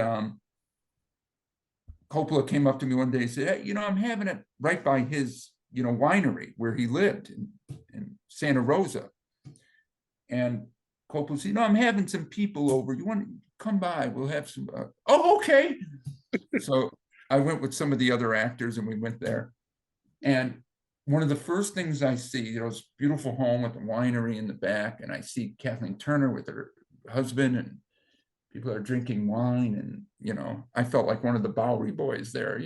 Coppola came up to me one day and said, "Hey, I'm having it right by his, winery where he lived in Santa Rosa." And Coppola said, "I'm having some people over. You want to come by? We'll have some." Oh, okay. So I went with some of the other actors, and we went there. And one of the first things I see, this beautiful home with the winery in the back, and I see Kathleen Turner with her husband, and people are drinking wine, and I felt like one of the Bowery boys there.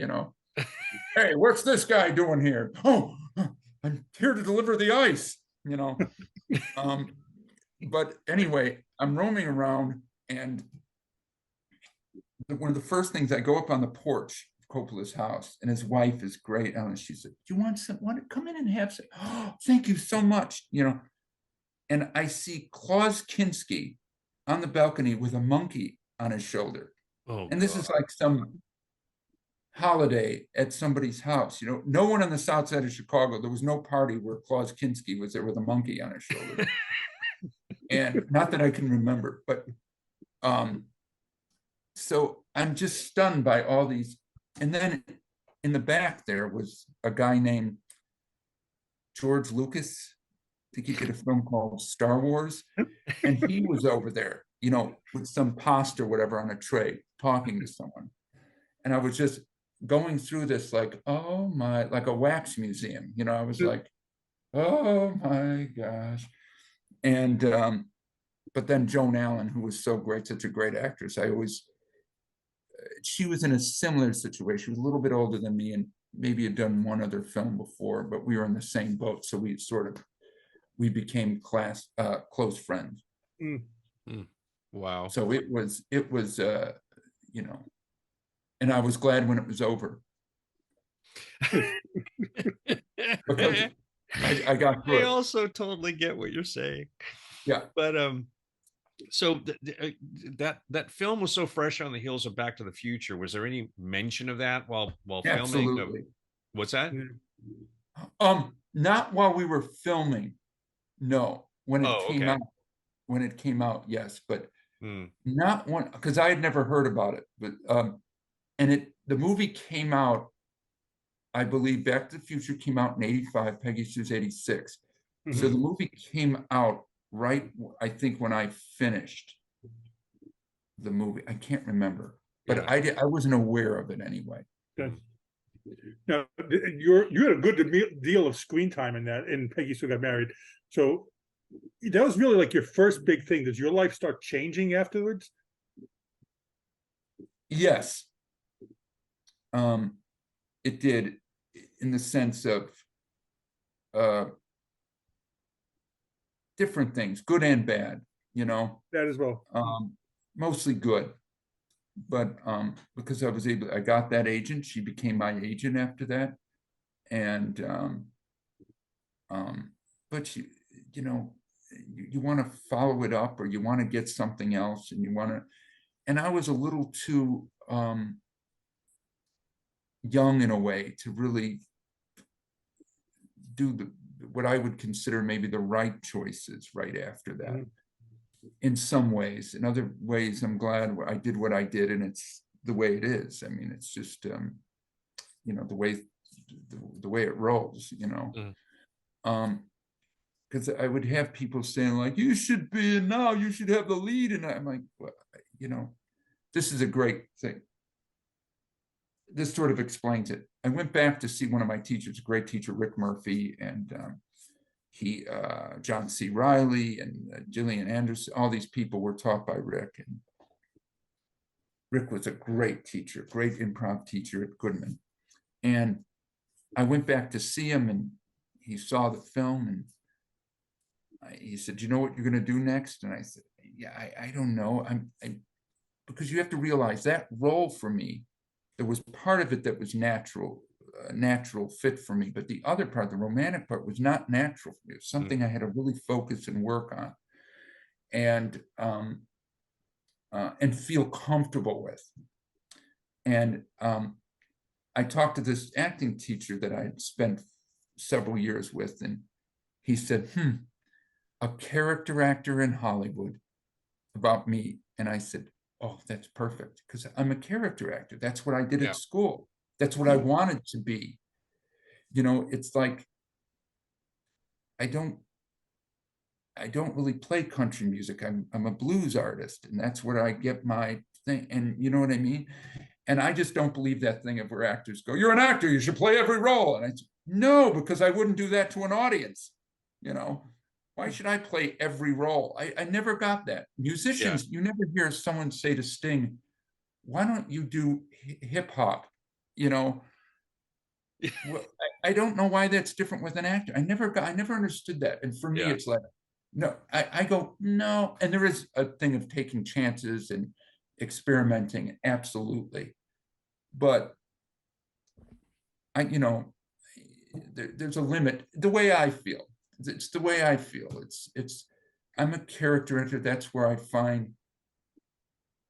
"Hey, what's this guy doing here?" "Oh, I'm here to deliver the ice." But anyway, I'm roaming around, and one of the first things, I go up on the porch of Coppola's house, and his wife is great. And she said, "Do you want to come in and have some?" "Oh, thank you so much." And I see Klaus Kinski on the balcony with a monkey on his shoulder. Oh, and this God. is like some holiday at somebody's house. No one on the south side of Chicago, there was no party where Klaus Kinski was there with a monkey on his shoulder. And not that I can remember, but so I'm just stunned by all these. And then in the back there was a guy named George Lucas. I think he did a film called Star Wars, and he was over there, with some pasta or whatever on a tray, talking to someone. And I was just going through this like, oh my, like a wax museum. I was like, oh my gosh. And but then Joan Allen, who was so great, such a great actress, she was in a similar situation. She was a little bit older than me, and maybe had done one other film before, but we were in the same boat, so we became close friends. Wow. So it was and I was glad when it was over. Because I got through I it. also totally get what you're saying. Yeah. But so that film was so fresh on the heels of Back to the Future. Was there any mention of that while filming? Absolutely. What's that? Not while we were filming. No. When it came out, yes, but not one, because I had never heard about it. But and the movie came out, I believe Back to the Future came out in 85, Peggy Sue's 86. Mm-hmm. So the movie came out right, I think, when I finished the movie. I can't remember, but I wasn't aware of it anyway. Okay. Now, you had a good deal of screen time in Peggy Sue Got Married. So that was really like your first big thing. Did your life start changing afterwards? Yes, it did, in the sense of uh, different things, good and bad, That as well. mostly good. But because I got that agent, she became my agent after that. And, but you want to follow it up, or you want to get something else, and I was a little too young in a way to really do what I would consider maybe the right choices right after that. Mm-hmm. In some ways. In other ways, I'm glad I did what I did, and it's the way it is. I mean, it's just the way it rolls, because I would have people saying like, you should be in now, you should have the lead, and I'm like, well, this is a great thing. This sort of explains it. I went back to see one of my teachers, a great teacher, Rick Murphy, and John C. Riley and Gillian Anderson, all these people were taught by Rick. And Rick was a great teacher, great improv teacher at Goodman. And I went back to see him, and he saw the film, and he said, you know what you're going to do next? And I said, yeah, I don't know. Because you have to realize that role for me, there was part of it that was natural fit for me, but the other part, the romantic part, was not natural for me. It was something I had to really focus and work on, and feel comfortable with. And I talked to this acting teacher that I had spent several years with, and he said, a character actor in Hollywood, about me. And I said, oh, that's perfect, because I'm a character actor. That's what I did at school. That's what I wanted to be. It's like, I don't really play country music. I'm a blues artist, and that's where I get my thing. And you know what I mean? And I just don't believe that thing of where actors go, you're an actor, you should play every role. And I said, no, because I wouldn't do that to an audience. Why should I play every role? I never got that. Musicians, you never hear someone say to Sting, why don't you do hip hop? Well, I don't know why that's different with an actor. I never understood that. And for me, it's like, no, I go, no. And there is a thing of taking chances and experimenting, absolutely. But there's a limit. The way I feel, it's the way I feel. I'm a character actor. That's where I find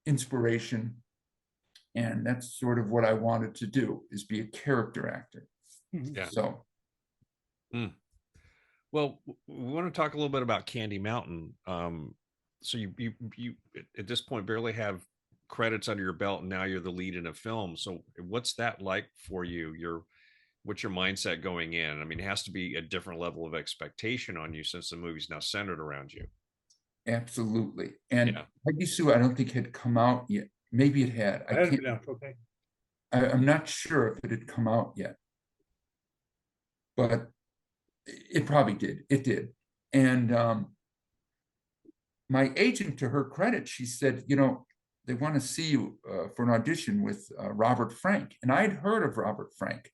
inspiration. And that's sort of what I wanted to do, is be a character actor. Yeah. So. Well, we want to talk a little bit about Candy Mountain. So you at this point barely have credits under your belt, and now you're the lead in a film. So what's that like for you? What's your mindset going in? I mean, it has to be a different level of expectation on you, since the movie's now centered around you. Absolutely. And Peggy Sue, I don't think had come out yet. Maybe it had. Okay. I'm not sure if it had come out yet, but it probably did. It did. And my agent, to her credit, she said, they want to see you for an audition with Robert Frank. And I'd heard of Robert Frank.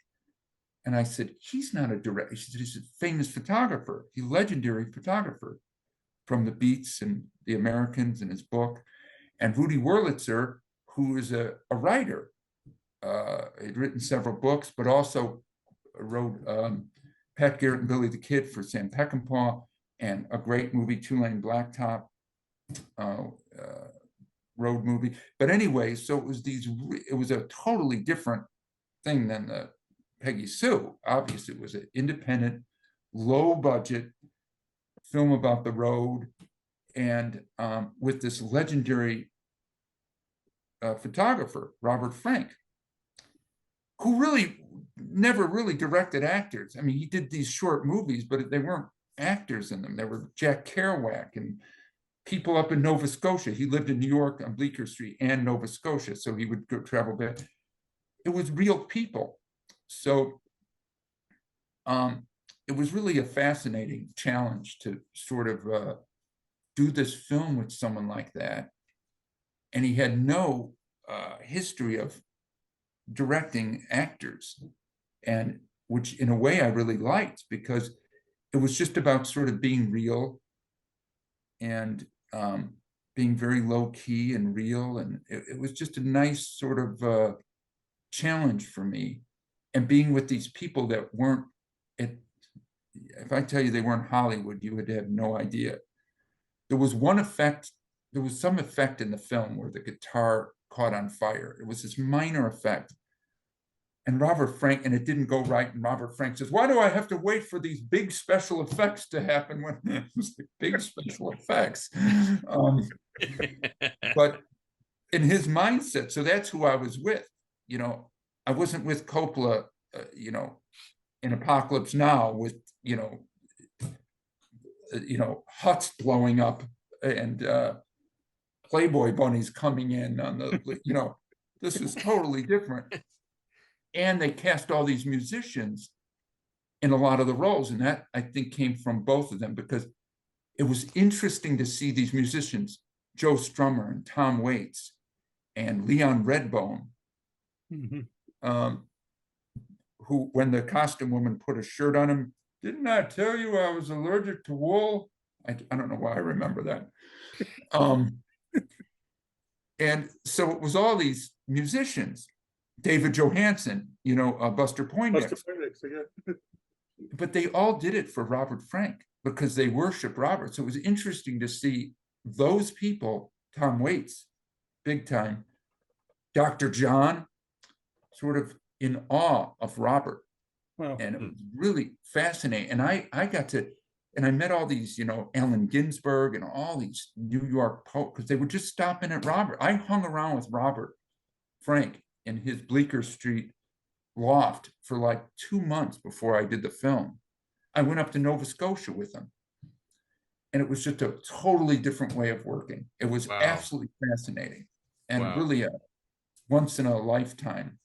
And I said, he's not a director. She said, he's a famous photographer. He's a legendary photographer from the Beats and the Americans and his book. And Rudy Wurlitzer, who is a writer, had written several books, but also wrote Pat Garrett and Billy the Kid for Sam Peckinpah, and a great movie, Two-Lane Blacktop road movie. But anyway, so it was a totally different thing than the Peggy Sue. Obviously, it was an independent, low budget film about the road, and with this legendary photographer, Robert Frank, who really never really directed actors. I mean, he did these short movies, but they weren't actors in them. There were Jack Kerouac and people up in Nova Scotia. He lived in New York on Bleecker Street and Nova Scotia, so he would go travel back. It was real people. So it was really a fascinating challenge to sort of do this film with someone like that. And he had no history of directing actors, and which in a way I really liked, because it was just about sort of being real and being very low key and real. And it was just a nice sort of challenge for me. And being with these people that weren't, if I tell you they weren't Hollywood, you would have no idea. There was some effect in the film where the guitar caught on fire. It was this minor effect. And Robert Frank, and it didn't go right. And Robert Frank says, why do I have to wait for these big special effects to happen when it was like big special effects? But in his mindset, so that's who I was with. I wasn't with Coppola, in Apocalypse Now with, huts blowing up and Playboy bunnies coming in on the, this is totally different. And they cast all these musicians in a lot of the roles. And that, I think, came from both of them, because it was interesting to see these musicians, Joe Strummer and Tom Waits and Leon Redbone, who, when the costume woman put a shirt on him, didn't I tell you I was allergic to wool? I don't know why I remember that. And so it was all these musicians. David Johansen, Buster Poindexter. But they all did it for Robert Frank because they worship Robert. So it was interesting to see those people, Tom Waits, big time, Dr. John, sort of in awe of Robert. Wow. And it was really fascinating. And I got to, and I met all these, Allen Ginsberg and all these New York poets, because they would just stop in at Robert. I hung around with Robert Frank in his Bleecker Street loft for like 2 months before I did the film. I went up to Nova Scotia with him. And it was just a totally different way of working. It was absolutely fascinating and really a once in a lifetime.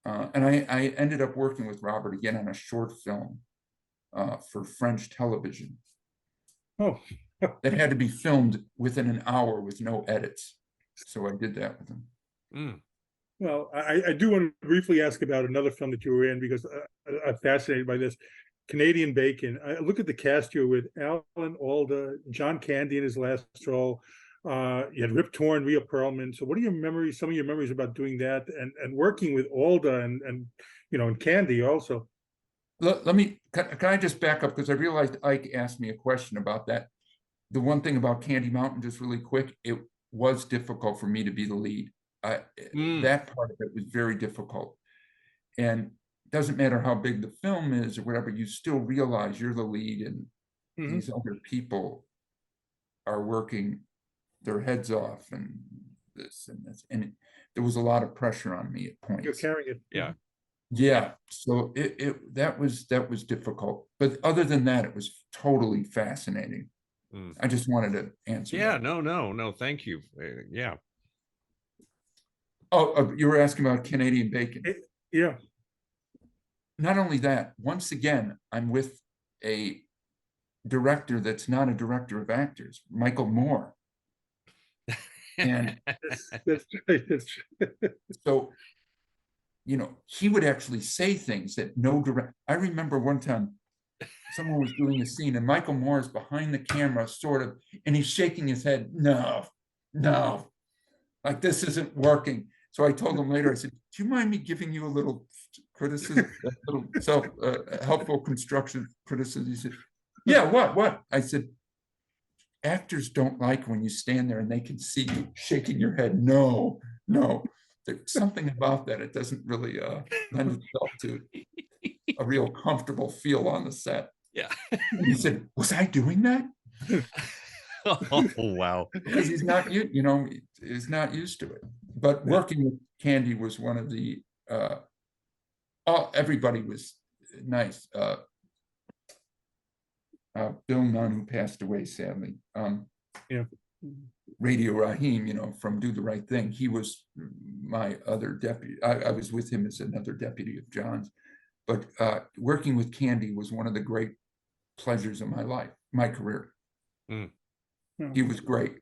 And I ended up working with Robert again on a short film for French television. That had to be filmed within an hour with no edits. So I did that with him. Well, I do want to briefly ask about another film that you were in, because I'm fascinated by this. Canadian Bacon. I look at the cast. You're with Alan Alda, John Candy in his last role. You had Rip Torn, Rhea Perlman. So what are your memories, some of your memories about doing that and working with Alda and Candy also? Can I just back up, because I realized Ike asked me a question about that. The one thing about Candy Mountain, just really quick, it was difficult for me to be the lead. That part of it was very difficult. And it doesn't matter how big the film is or whatever, you still realize you're the lead and these other people are working their heads off and this and this. And there was a lot of pressure on me at points. You're carrying it. Yeah. Yeah. So that was difficult. But other than that, it was totally fascinating. I just wanted to answer. Yeah, that. No, thank you. Yeah. Oh, you were asking about Canadian Bacon. Yeah. Not only that, once again, I'm with a director that's not a director of actors, Michael Moore. And that's so, he would actually say things that no direct. I remember one time someone was doing a scene and Michael Moore is behind the camera, sort of, and he's shaking his head. No, like this isn't working. So I told him later, I said, do you mind me giving you a little criticism, a little helpful construction criticism? He said, yeah, what? I said, actors don't like when you stand there and they can see you shaking your head. No. There's something about that. It doesn't really lend itself to a real comfortable feel on the set. Yeah. And he said, was I doing that? Oh, wow. Because he's not, he's not used to it. But working with Candy was one of the, everybody was nice. Bill Nunn, who passed away, sadly. Radio Raheem, from Do the Right Thing. He was my other deputy. I was with him as another deputy of John's. but working with Candy was one of the great pleasures of my life, my career. Mm. He was great,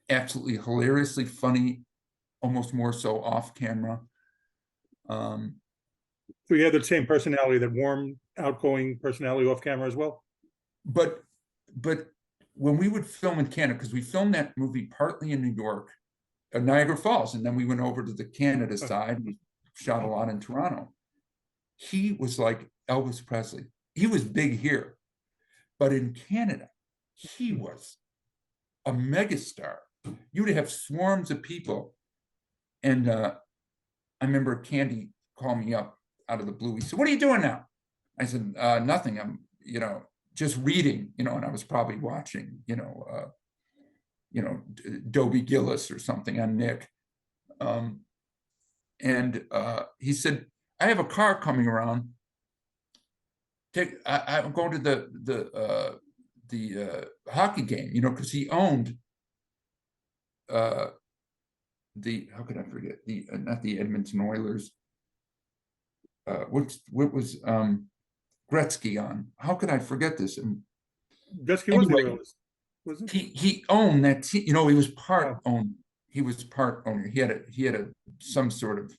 absolutely hilariously funny, almost more so off camera. So you had the same personality, that warm, outgoing personality off camera as well? But when we would film in Canada, because we filmed that movie partly in New York, Niagara Falls, and then we went over to the Canada side and we shot a lot in Toronto. He was like Elvis Presley. He was big here, but in Canada, he was a megastar. You would have swarms of people. And I remember Candy called me up out of the blue. He said, "What are you doing now?" I said, "Nothing. I'm, just reading, and I was probably watching, Dobie Gillis or something on Nick." And he said, "I have a car coming around. I'm going to the hockey game, because he owned how could I forget, not the Edmonton Oilers. What was Gretzky on? How could I forget this?" And Gretzky was the Oilers, wasn't he? He owned that team. He was part owner. He was part owner. He had some sort of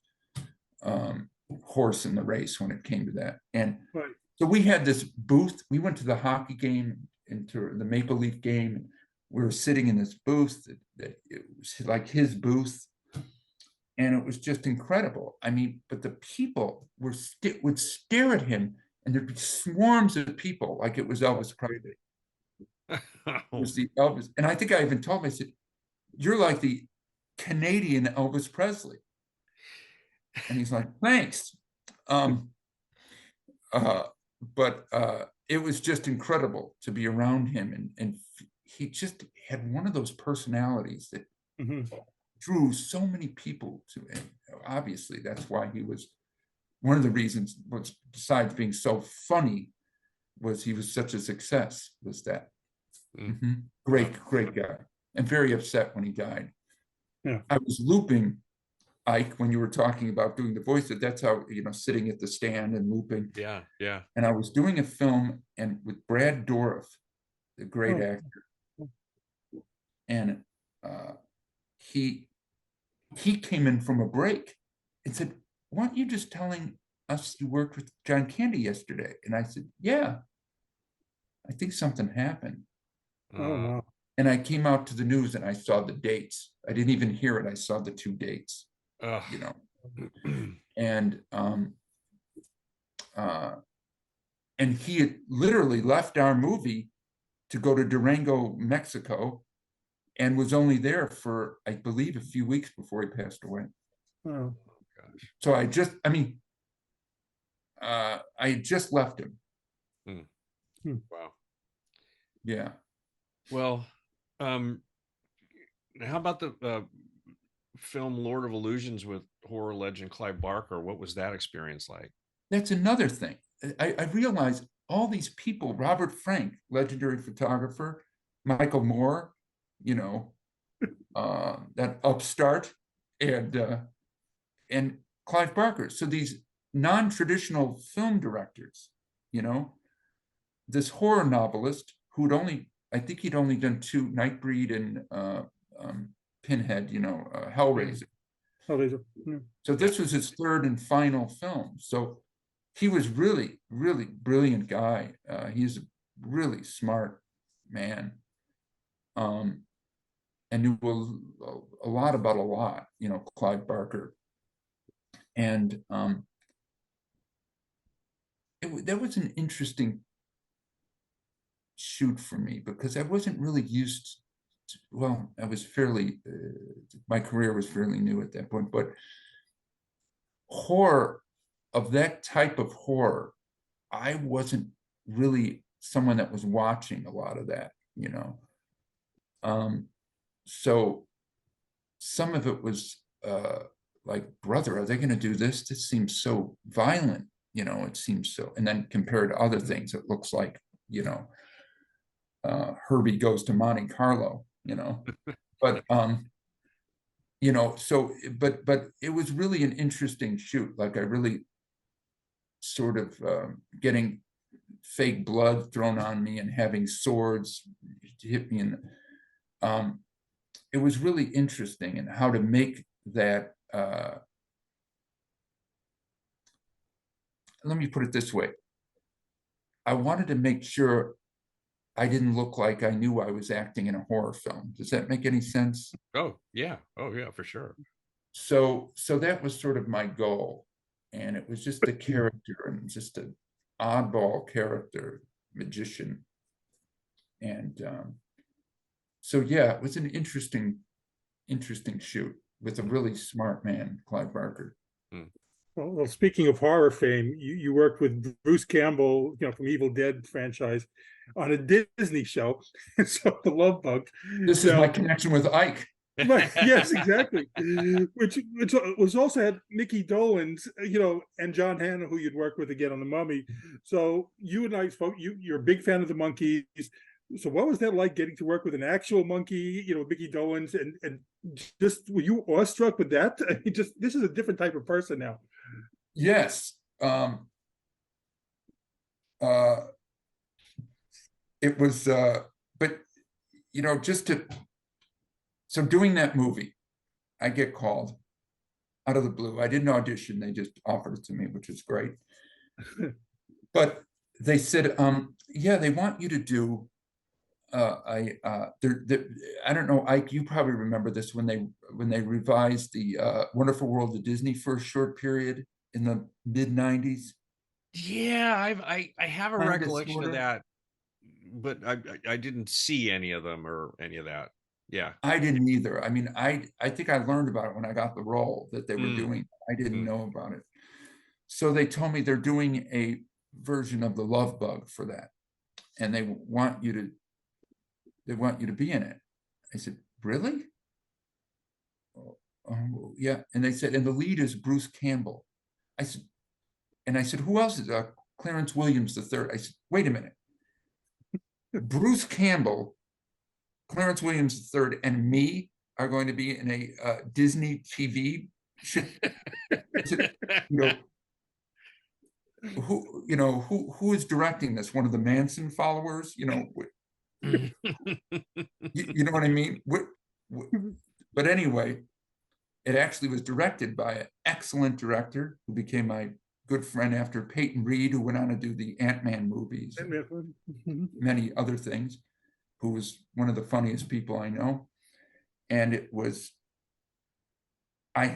horse in the race when it came to that. And Right. so we had this booth. We went to the hockey game, into the Maple Leaf game. We were sitting in this booth that it was like his booth, and it was just incredible. I mean, but the people would stare at him, and there'd be swarms of people like it was Elvis Presley. It was the Elvis, and I think I even told him, I said, "You're like the Canadian Elvis Presley," and he's like, "Thanks." But it was just incredible to be around him, and he just had one of those personalities that drew so many people to him. Obviously, that's why he was one of the reasons. Was besides being so funny, was he was such a success. Was that great guy, and very upset when he died. Yeah, I was looping, Ike, when you were talking about doing the voice. That's how, sitting at the stand and looping. Yeah. And I was doing a film and with Brad Dourif, the great actor, and he came in from a break and said, "Weren't you just telling us you worked with John Candy yesterday?" And I said, "Yeah, I think something happened." Oh, wow. And I came out to the news and I saw the dates. I didn't even hear it. I saw the 2 dates. And and he had literally left our movie to go to Durango, Mexico, and was only there for, I believe, a few weeks before he passed away. Oh, gosh. So I just left him. Wow. Yeah. Well, how about the film Lord of Illusions with horror legend Clive Barker? What was that experience like? That's another thing. I realized all these people, Robert Frank, legendary photographer, Michael Moore, that upstart, and Clive Barker. So these non-traditional film directors, this horror novelist who'd I think he'd only done 2, Nightbreed and Pinhead, Hellraiser. Hellraiser. Yeah. So this was his 3rd and final film. So he was really, really brilliant guy. He's a really smart man, and knew a lot about a lot, Clive Barker. And that was an interesting shoot for me, because I wasn't really used to, I was fairly, my career was fairly new at that point, but horror, of that type of horror, I wasn't really someone that was watching a lot of that, so some of it was like, brother, are they going to do this? This seems so violent, it seems so, and then compared to other things, it looks like, Herbie Goes to Monte Carlo, but so, but it was really an interesting shoot. Like, I really sort of getting fake blood thrown on me and having swords hit me in it was really interesting in how to make that let me put it this way. I wanted to make sure I didn't look like I knew I was acting in a horror film. Does that make any sense? Oh yeah, for sure. So that was sort of my goal, and it was just a character, and just an oddball character, magician, and so yeah, it was an interesting shoot with a really smart man, Clive Barker. Well, speaking of horror fame, you worked with Bruce Campbell, from Evil Dead franchise, on a Disney show, so The Love Bug. This is my connection with Ike. Right. Yes, exactly. Which was also had Mickey Dolenz, and John Hannah, who you'd worked with again on The Mummy. So you and I spoke. You're a big fan of the monkeys. So what was that like, getting to work with an actual monkey, Mickey Dolenz, and just were you awestruck with that? I mean, just this is a different type of person now. Yes. It was, but so doing that movie, I get called out of the blue. I didn't audition, they just offered it to me, which is great. But they said, yeah, they want you to do I don't know, Ike, you probably remember this, when they revised the Wonderful World of Disney for a short period in the mid-90s. Yeah, I have a recollection of that, but I didn't see any of them or any of that. Yeah, I didn't either. I mean, I think I learned about it when I got the role that they were doing. I didn't know about it. So they told me they're doing a version of The Love Bug for that, and they want you to be in it. I said, really? Oh, yeah. And they said, and the lead is Bruce Campbell. I said, who else is Clarence Williams III? I said, wait a minute. Bruce Campbell, Clarence Williams III, and me are going to be in a Disney TV show. Who is directing this? One of the Manson followers? You know what I mean? But anyway, it actually was directed by an excellent director who became my good friend after, Peyton Reed, who went on to do the Ant-Man movies, and many other things, who was one of the funniest people I know. And it was, I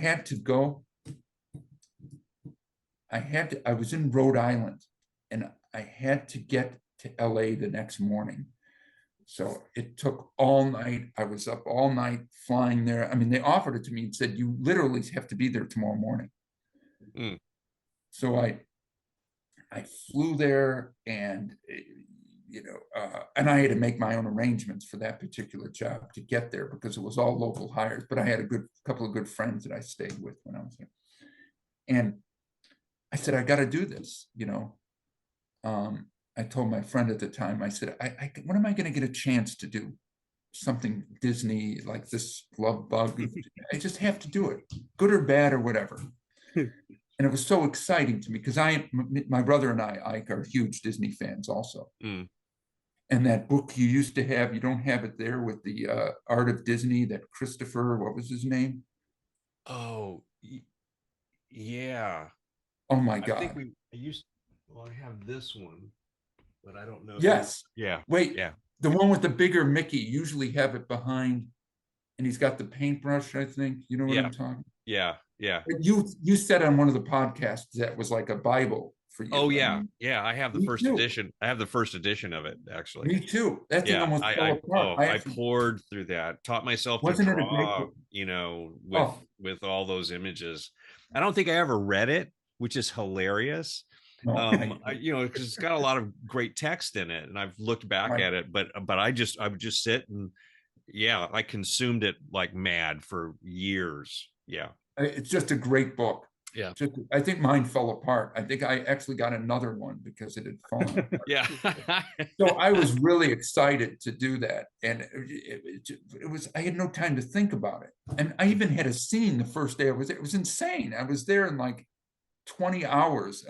was in Rhode Island, and I had to get to LA the next morning. So it took all night. I was up all night flying there. I mean, they offered it to me and said, you literally have to be there tomorrow morning. So I flew there, and and I had to make my own arrangements for that particular job to get there, because it was all local hires. But I had a couple of good friends that I stayed with when I was there. And I said, I got to do this, I told my friend at the time, I said, when am I going to get a chance to do something Disney like this Love Bug? I just have to do it, good or bad or whatever. And it was so exciting to me, because my brother and I, Ike, are huge Disney fans also. And that book you used to have, you don't have it there, with the Art of Disney, that Christopher, what was his name? Oh, yeah. Oh my God. I think I have this one, but I don't know. Yes. Yeah. Wait. Yeah. The one with the bigger Mickey, usually have it behind, and he's got the paintbrush, I think. You know what I'm talking? Yeah. Yeah. You said on one of the podcasts that was like a Bible for you. Oh yeah. Yeah. I have the first edition. I have the first edition of it, actually. Me too. That thing almost fell apart. I poured through that, taught myself to draw, with all those images. I don't think I ever read it, which is hilarious. Because it's got a lot of great text in it, and I've looked back at it, but I would just sit and I consumed it like mad for years. Yeah. It's just a great book. Yeah. I think mine fell apart. I think I actually got another one because it had fallen apart. Yeah. So I was really excited to do that. And it was, I had no time to think about it. And I even had a scene the first day I was there. It was insane. I was there in like 20 hours.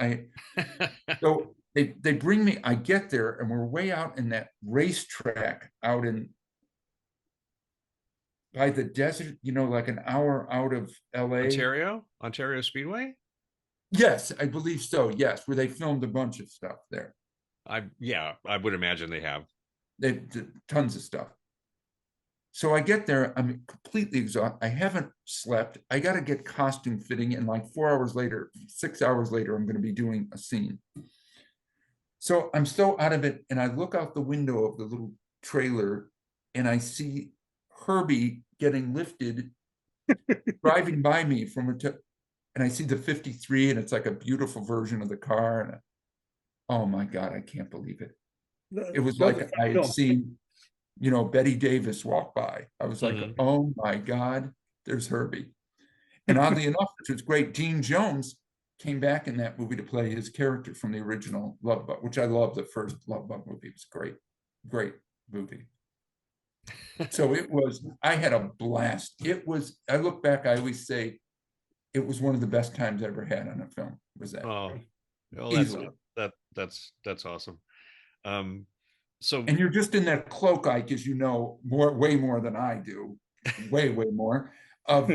So they bring me, I get there and we're way out in that racetrack out in by the desert, like an hour out of LA. Ontario Speedway. Yes, I believe so. Yes, where they filmed a bunch of stuff there. I would imagine they have. They did tons of stuff. So I get there, I'm completely exhausted. I haven't slept. I got to get costume fitting, and like 4 hours later, 6 hours later, I'm going to be doing a scene. So I'm so out of it, and I look out the window of the little trailer, and I see Herbie getting lifted, driving by me and I see the 53, and it's like a beautiful version of the car. And oh my God, I can't believe it. It was like I had seen, Betty Davis walk by. I was like, oh my God, there's Herbie. And oddly enough, which was great, Dean Jones came back in that movie to play his character from the original Love Bug, which I love. The first Love Bug movie. It was great, great movie. So I had a blast. I look back, I always say it was one of the best times I ever had on a film. Was that? Oh, easily. That's awesome. So, and you're just in that cloak, Ike, as you know, way more than I do, way more of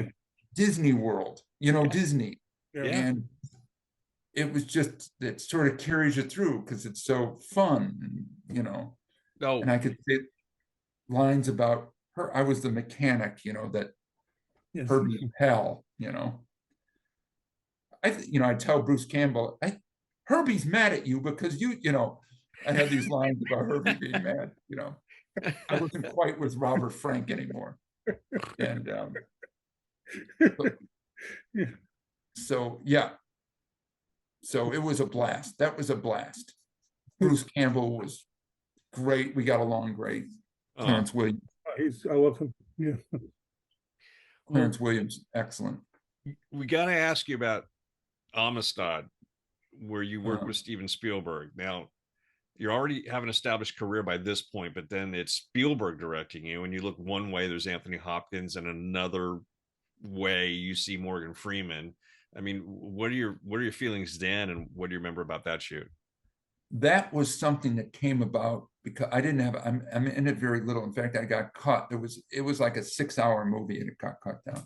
Disney World, Disney. Yeah. And it was just, it sort of carries you through because it's so fun, Oh, and I could say lines about her. I was the mechanic, that Yes. Herbie's pal, I tell Bruce Campbell, Herbie's mad at you because I had these lines about Herbie being mad, I wasn't quite with Robert Frank anymore. And so it was a blast. That was a blast. Bruce Campbell was great. We got along great. Clarence Williams. I love him. Yeah. Clarence Williams, excellent. We got to ask you about Amistad, where you work with Steven Spielberg. Now, you already have an established career by this point, but then it's Spielberg directing you, and you look one way, there's Anthony Hopkins, and another way you see Morgan Freeman. I mean, what are your feelings then, and what do you remember about that shoot? That was something that came about because I didn't have. I'm in it very little. In fact, I got cut. It was like a 6-hour movie, and it got cut down.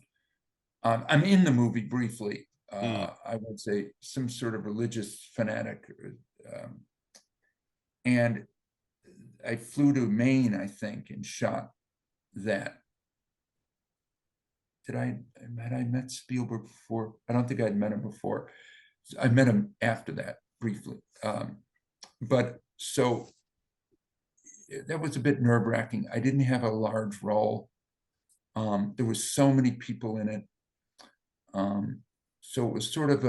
I'm in the movie briefly. I would say some sort of religious fanatic, and I flew to Maine, I think, and shot that. Had I met Spielberg before? I don't think I'd met him before. I met him after that briefly. But so that was a bit nerve-wracking. I didn't have a large role. There was so many people in it. So it was sort of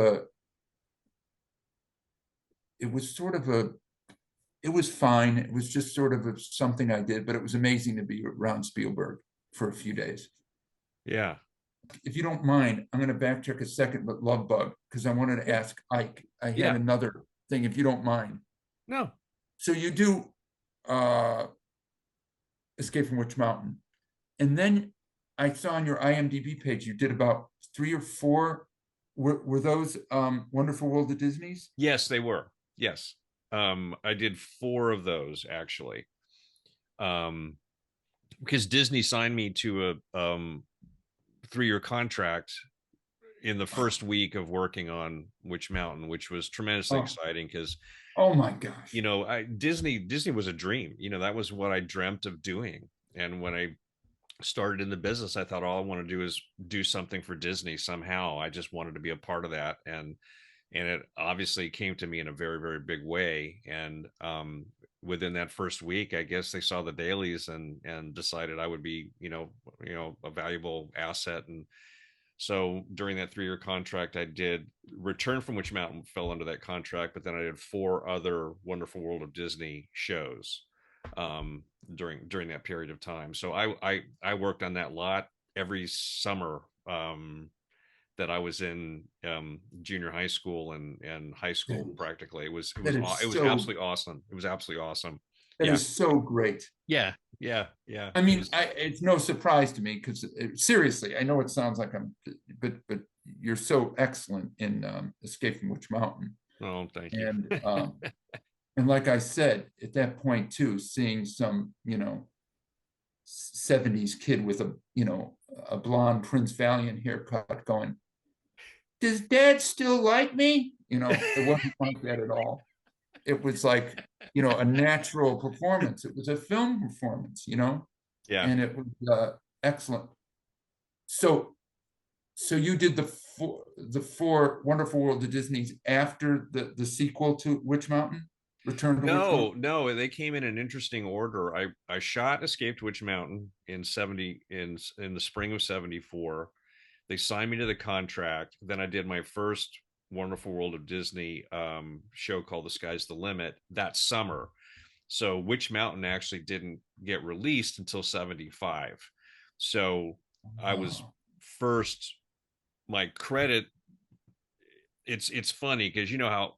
it was fine. It was just sort of something I did, but it was amazing to be around Spielberg for a few days. Yeah. If you don't mind, I'm going to backtrack a second, but Love Bug, because I wanted to ask Ike. I had another thing, if you don't mind. No. So you do Escape from Witch Mountain. And then I saw on your IMDb page, you did about 3 or 4. Were those Wonderful World of Disney's? Yes, they were. Yes. I did 4 of those, actually. Because Disney signed me to a 3-year contract in the first week of working on Witch Mountain, which was tremendously exciting because, oh my gosh, Disney was a dream. That was what I dreamt of doing. And when I started in the business, I thought all I want to do is do something for Disney somehow. I just wanted to be a part of that. And it obviously came to me in a very, very big way. And within that first week, I guess they saw the dailies and decided I would be, a valuable asset. And so during that 3-year contract, I did Return from Witch Mountain fell under that contract, but then I did 4 other Wonderful World of Disney shows during that period of time. So I worked on that lot every summer that I was in junior high school and high school practically. It was absolutely awesome. It was absolutely awesome. That is so great. Yeah. I mean, it's no surprise to me because seriously, I know it sounds like but you're so excellent in Escape from Witch Mountain. Oh, thank you. And like I said, at that point too, seeing some, 70s kid with a blonde Prince Valiant haircut going, does Dad still like me? It wasn't like that at all. It was like, a natural performance. It was a film performance, Yeah. And it was excellent. So you did the four Wonderful World of Disney's after the sequel to Witch Mountain? Return to Witch Mountain? No, they came in an interesting order. I shot Escape to Witch Mountain in the spring of 74. They signed me to the contract. Then I did my first Wonderful World of Disney show called The Sky's the Limit that summer. So Witch Mountain actually didn't get released until 75. So I was first, my credit, it's funny because you know how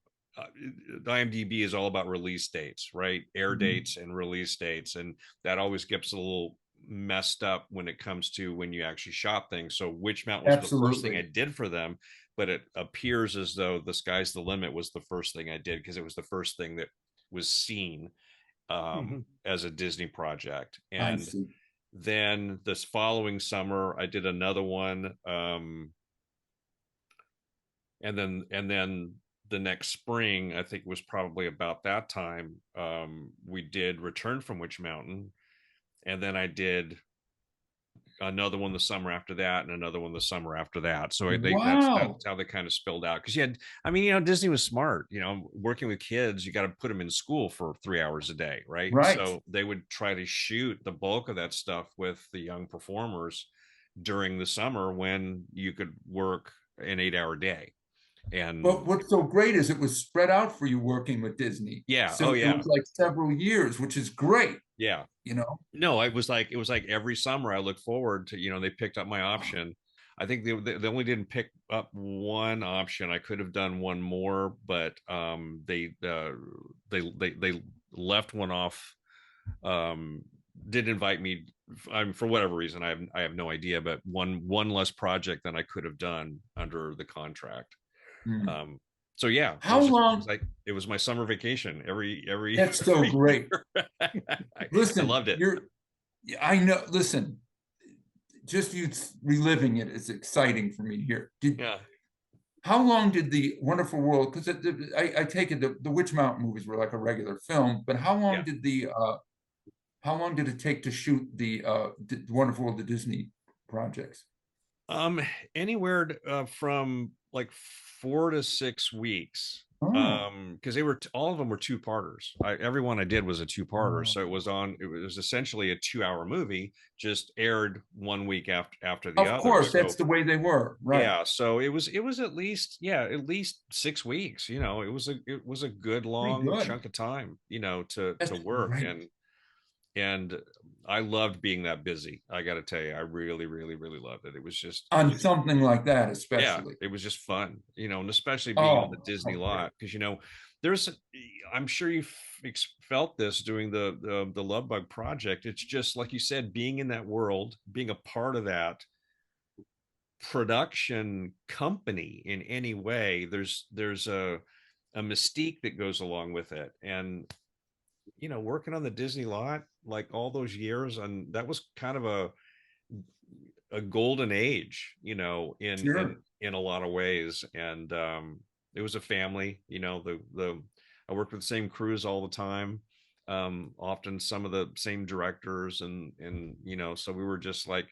the IMDb is all about release dates, right? Air dates and release dates. And that always gets a little messed up when it comes to when you actually shot things. So Witch Mountain was the first thing I did for them, but it appears as though The Sky's the Limit was the first thing I did because it was the first thing that was seen as a Disney project. And then this following summer, I did another one. And then the next spring, I think was probably about that time, we did Return from Witch Mountain. And then I did another one the summer after that and another one the summer after that. So that's how they kind of spilled out. Because Disney was smart, working with kids, you got to put them in school for 3 hours a day. Right. So they would try to shoot the bulk of that stuff with the young performers during the summer when you could work an 8-hour day. But what's so great is it was spread out for you working with Disney. Yeah. So it was like several years, which is great. Yeah. No, it was like every summer I look forward to, they picked up my option. I think they only didn't pick up one option. I could have done one more, but they left one off. Didn't invite me for whatever reason. I have no idea, but one less project than I could have done under the contract. So yeah, how long? It was my summer vacation every. That's so great. Listen, I loved it. I know. Listen, just you reliving it is exciting for me to hear. How long did the Wonderful World? Because I take it the Witch Mountain movies were like a regular film, but how long did it take to shoot the Wonderful World of Disney projects? Anywhere from like 4 to 6 weeks. Because they were all of them were two-parters. Every one I did was a two-parter. So it was essentially a 2-hour movie, just aired 1 week after the other. Of course, that's the way they were, right? Yeah. So it was at least 6 weeks. It was a good long chunk of time, to work. Great. And I loved being that busy. I got to tell you, I really, really, really loved it. It was just on something like that, especially. Yeah, it was just fun, and especially being on the Disney lot, because I'm sure you felt this doing the Love Bug project. It's just like you said, being in that world, being a part of that production company in any way. There's a mystique that goes along with it, and working on the Disney lot like all those years, and that was kind of a golden age, in a lot of ways. And it was a family, I worked with the same crews all the time, often some of the same directors, and so we were just like,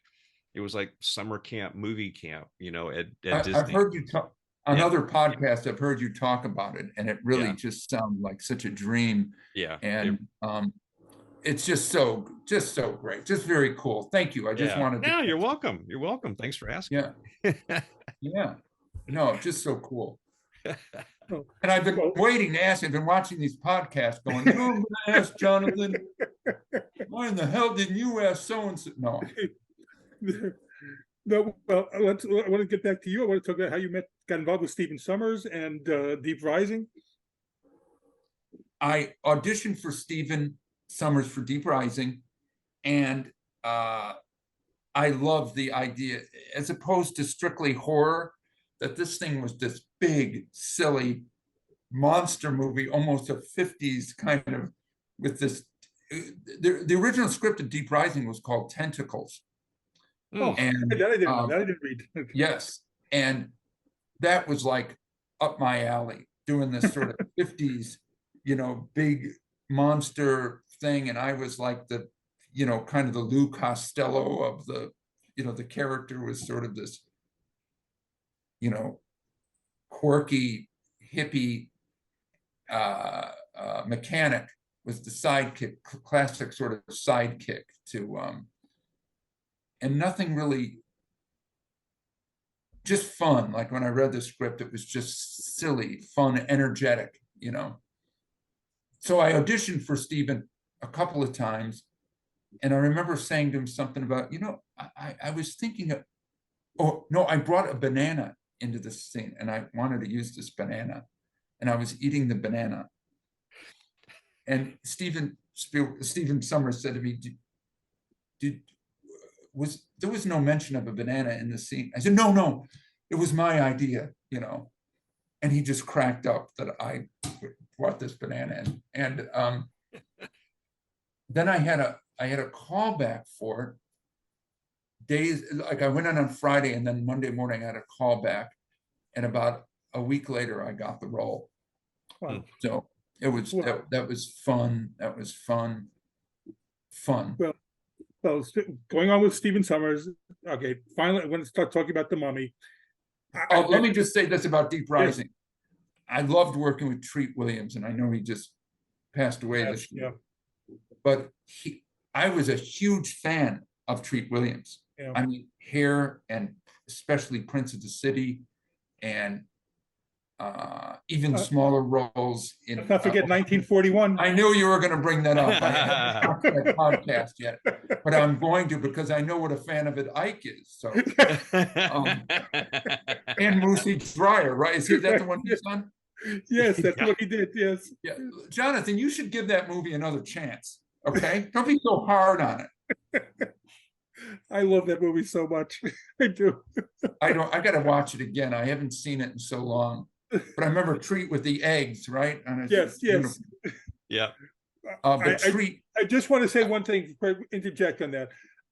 it was like summer camp, movie camp, at Disney. I've heard you talk on other podcasts. I've heard you talk about it, and it really just sounds like such a dream. Yeah. And it's just so great, just very cool. Thank you. I just wanted to. No, you're welcome. You're welcome. Thanks for asking. Yeah. No, just so cool. And I've been waiting to ask. I've been watching these podcasts going, I'm going to ask Jonathan, why in the hell didn't you ask so-and-so? No. No, well, I want to get back to you. I want to talk about how you got involved with Stephen Sommers and Deep Rising. I auditioned for Stephen Summers for Deep Rising, and I love the idea, as opposed to strictly horror, that this thing was this big, silly monster movie, almost a 50s kind of, with this. The original script of Deep Rising was called Tentacles. Oh, and that I didn't know. That I didn't read. Yes, and that was like up my alley, doing this sort of 50s, big monster thing. And I was like the, kind of the Lou Costello of the, the character was sort of this, quirky, hippie mechanic, was the sidekick, classic sort of sidekick to, and nothing really, just fun. Like when I read the script, it was just silly, fun, energetic, So I auditioned for Stephen a couple of times, and I remember saying to him something about, I was thinking of, oh no, I brought a banana into this scene, and I wanted to use this banana, and I was eating the banana, and Stephen Summers said to me, there was no mention of a banana in the scene. I said, no, it was my idea, and he just cracked up that I brought this banana in. And then I had a callback for it. Days, like I went on Friday, and then Monday morning I had a callback, and about a week later I got the role. Wow. So it was, that was fun. That was fun. Well, going on with Stephen Summers. Okay, finally, I'm going to start talking about The Mummy. Let me just say this about Deep Rising. Yes. I loved working with Treat Williams, and I know he just passed away this year. Yeah. But I was a huge fan of Treat Williams. Yeah. I mean, Hair, and especially Prince of the City, and even smaller roles in. Let's not forget 1941. I knew you were going to bring that up. I haven't watched that podcast yet, but I'm going to, because I know what a fan of it Ike is. So, and Moosey Dryer, right? Is that the one he's done? Yes, that's what he did. Yes. Yeah, Jonathan, you should give that movie another chance. Okay, don't be so hard on it. I love that movie so much. I do. I got to watch it again. I haven't seen it in so long. But I remember Treat with the eggs, right? Yes. Yeah. But Treat. I just want to say one thing, interject on that.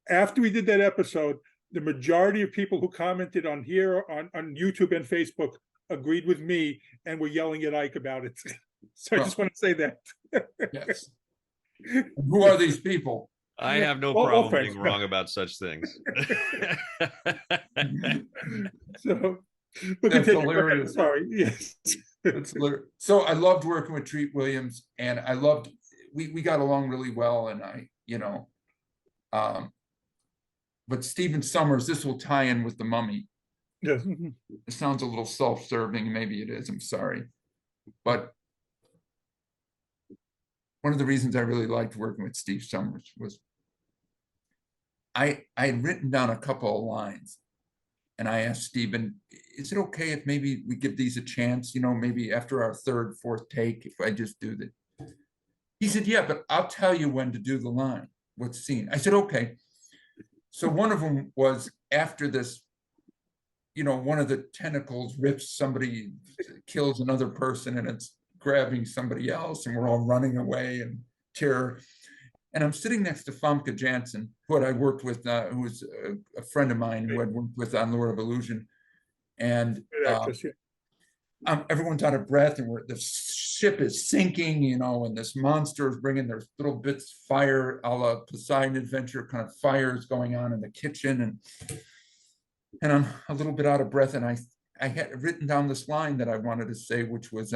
After we did that episode, the majority of people who commented on here, on YouTube and Facebook, agreed with me and were yelling at Ike about it. So I just want to say that. Yes. Who are these people? I have no problem being wrong about such things. So, that's hilarious. Sorry. Yes. So I loved working with Treat Williams, and I loved, we got along really well, and but Stephen Summers, this will tie in with The Mummy. Yes. It sounds a little self-serving, maybe it is, I'm sorry. But one of the reasons I really liked working with Steve Summers was I had written down a couple of lines, and I asked Stephen, is it okay if maybe we give these a chance, maybe after our third, fourth take, if I just do that? He said, yeah, but I'll tell you when to do the line, what scene. I said, okay. So one of them was after this, one of the tentacles rips somebody, kills another person, and it's grabbing somebody else, and we're all running away in terror. And I'm sitting next to Famke Janssen, who I worked with, who was a friend of mine who I'd worked with on Lord of Illusion. And everyone's out of breath, and the ship is sinking, and this monster is bringing their little bits of fire, a la Poseidon Adventure, kind of fires going on in the kitchen. And I'm a little bit out of breath, and I had written down this line that I wanted to say, which was,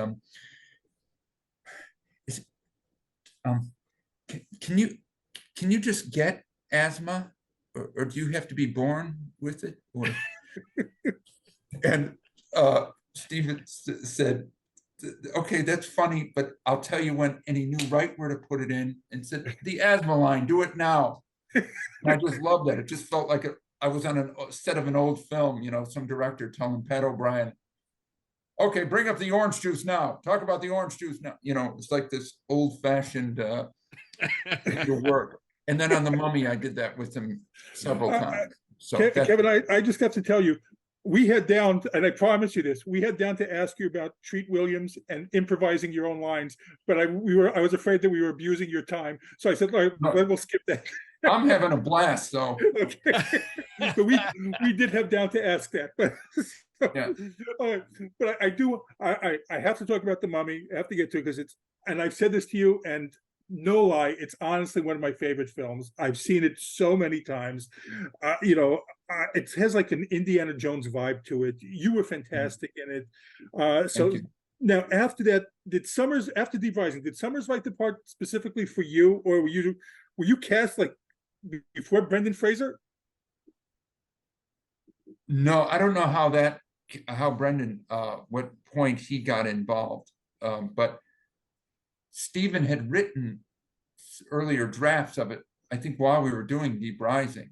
can you just get asthma, or do you have to be born with it? And Stephen said, okay, that's funny, but I'll tell you when. And he knew right where to put it in, and said, the asthma line, do it now. And I just loved that. It just felt like I was on a set of an old film, some director telling Pat O'Brien, okay, bring up the orange juice now. Talk about the orange juice now. It's like this old-fashioned your work. And then on The Mummy, I did that with him several times. So Kevin, I just have to tell you, we had down, and I promise you this, we had down to ask you about Treat Williams and improvising your own lines, but I was afraid that we were abusing your time, so I said, all right, No. we'll skip that. I'm having a blast, though. Okay. So we did have down to ask that, but Yeah. but I have to talk about The Mummy. I have to get to it because it's, and I've said this to you, and no lie, it's honestly one of my favorite films. I've seen it so many times. It has like an Indiana Jones vibe to it. You were fantastic in it. So now after that, after Deep Rising, did Summers write the part specifically for you, or were you cast like before Brendan Fraser? No, I don't know how Brendan, what point he got involved. But Stephen had written earlier drafts of it, I think, while we were doing Deep Rising.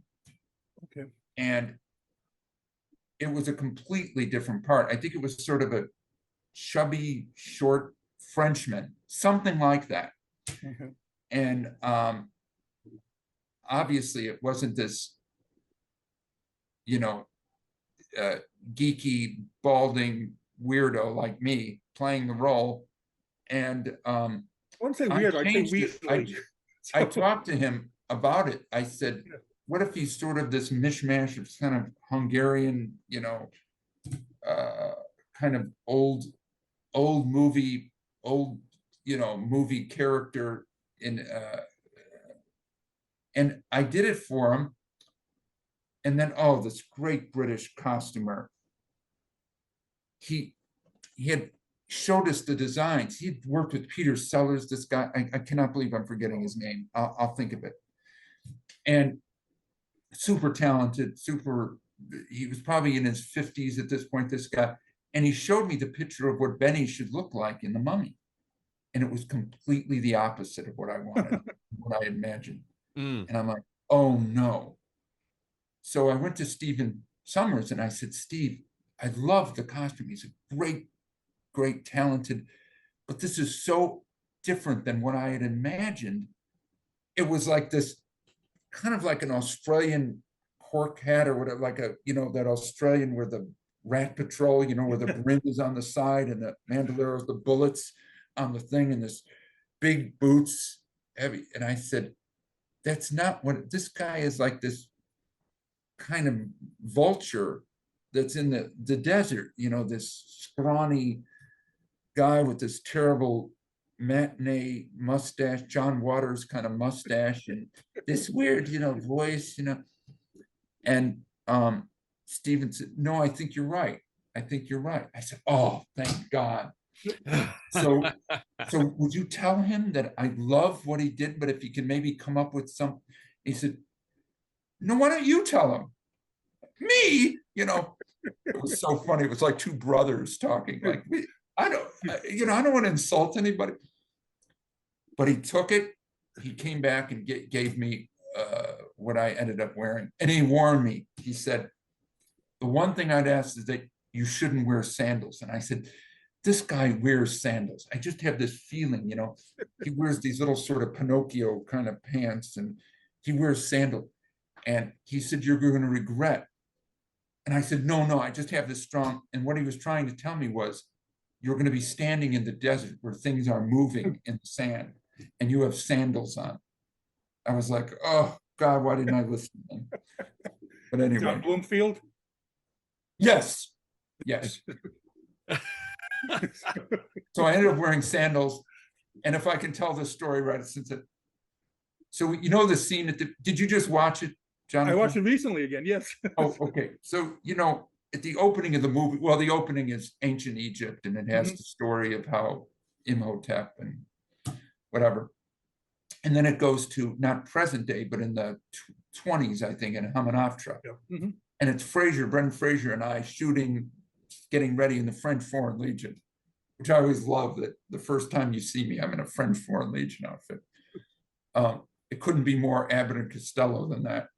Okay. And it was a completely different part. I think it was sort of a chubby, short Frenchman, something like that. Mm-hmm. And obviously it wasn't this, geeky, balding weirdo like me playing the role. And I wouldn't say weird, I'd say weird. I talked to him about it. I said, what if he's sort of this mishmash of kind of Hungarian, kind of old movie, movie character and I did it for him. And then, this great British costumer, he had showed us the designs. He had worked with Peter Sellers, this guy, I cannot believe I'm forgetting his name. I'll think of it. And super talented, he was probably in his 50s at this point, this guy. And he showed me the picture of what Beni should look like in The Mummy. And it was completely the opposite of what I wanted, what I imagined. And I'm like, oh no. So I went to Stephen Summers and I said, Steve, I love the costume. He's a great, talented, but this is so different than what I had imagined. It was like this, kind of like an Australian cork hat or whatever, like that Australian where the rat patrol, where the brim is on the side and the bandoliers, the bullets on the thing, and this big boots, heavy. And I said, that's not what this guy is, like this kind of vulture that's in the desert, this scrawny guy with this terrible matinee mustache, John Waters kind of mustache, and this weird, voice, and Stephen said, no, I think you're right. I think you're right. I said, oh, thank God. So would you tell him that I love what he did, but if he can maybe come up with some, he said, no, why don't you tell him? Me, it was so funny. It was like two brothers talking, like, I don't want to insult anybody, but he took it. He came back and gave me what I ended up wearing. And he warned me. He said, the one thing I'd ask is that you shouldn't wear sandals. And I said, this guy wears sandals. I just have this feeling, he wears these little sort of Pinocchio kind of pants and he wears sandals. And he said, you're going to regret. And I said, no, I just have this strong. And what he was trying to tell me was, you're going to be standing in the desert where things are moving in the sand and you have sandals on. I was like, oh God, why didn't I listen to him? But anyway. John Bloomfield? Yes. So I ended up wearing sandals. And if I can tell this story right, so the scene did you just watch it, Jonathan? I watched it recently again, yes. Oh, okay. So, at the opening of the movie, well, the opening is ancient Egypt, and it has the story of how Imhotep and whatever. And then it goes to not present day, but in the 20s, I think, in Hamunaptra. Yeah. Mm-hmm. And it's Brendan Fraser and I getting ready in the French Foreign Legion, which I always love, that the first time you see me, I'm in a French Foreign Legion outfit. It couldn't be more Abbott and Costello than that.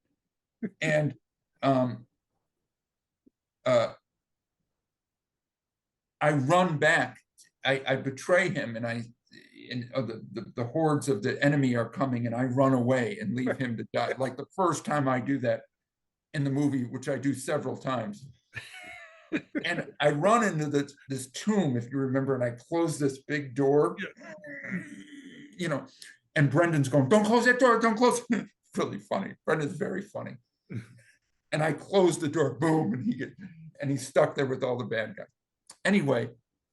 And I run back, I betray him, and and the hordes of the enemy are coming, and I run away and leave him to die. Like the first time I do that in the movie, which I do several times. And I run into this tomb, if you remember, and I close this big door, you know, and Brendan's going, don't close that door, don't close. Really funny. Brendan's very funny. And I close the door, boom, and he's stuck there with all the bad guys. Anyway,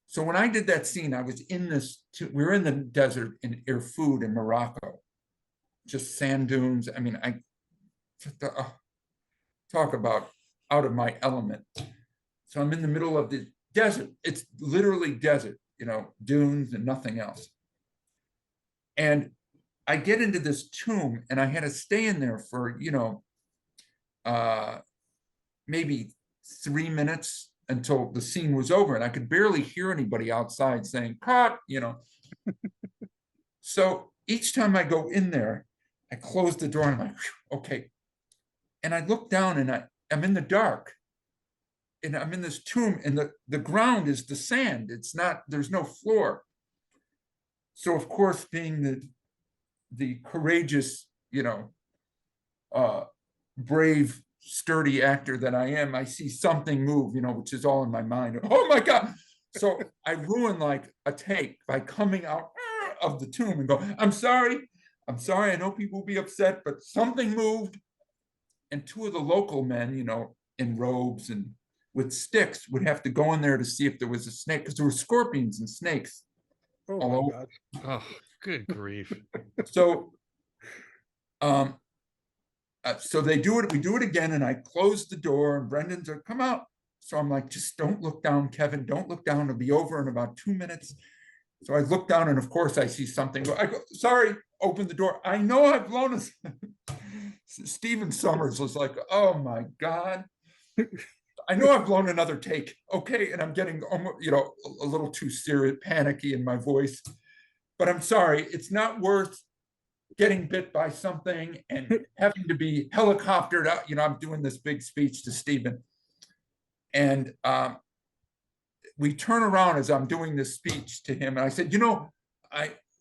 so when I did that scene, I was in we were in the desert in Irfoud in Morocco, just sand dunes. I mean, talk about out of my element. So I'm in the middle of the desert. It's literally desert, you know, dunes and nothing else. And I get into this tomb, and I had to stay in there for, you know, maybe 3 minutes until the scene was over, and I could barely hear anybody outside saying, cut, you know. So each time I go in there, I close the door and I'm like, okay. And I look down and I'm in the dark, and I'm in this tomb, and the ground is the sand. It's not, there's no floor. So of course, being the courageous, you know, brave, sturdy actor that I am, I see something move, you know, which is all in my mind. Oh my God. So I ruin like a take by coming out of the tomb and go, I'm sorry. I know people will be upset, but something moved. And two of the local men, you know, in robes and with sticks would have to go in there to see if there was a snake, because there were scorpions and snakes. Oh all my over. God. Oh, good grief. So, so they do it, we do it again, and I close the door, and Brendan's like, come out. So I'm like, just don't look down, Kevin, don't look down, it'll be over in about 2 minutes. So I look down, and of course I see something. I go, sorry, open the door. I know I've blown us. Stephen Summers was like, oh my God. I know I've blown another take. Okay, and I'm getting, you know, a little too serious, panicky in my voice. But I'm sorry, it's not worth getting bit by something and having to be helicoptered out. You know, I'm doing this big speech to Stephen. And we turn around as I'm doing this speech to him. And I said, you know,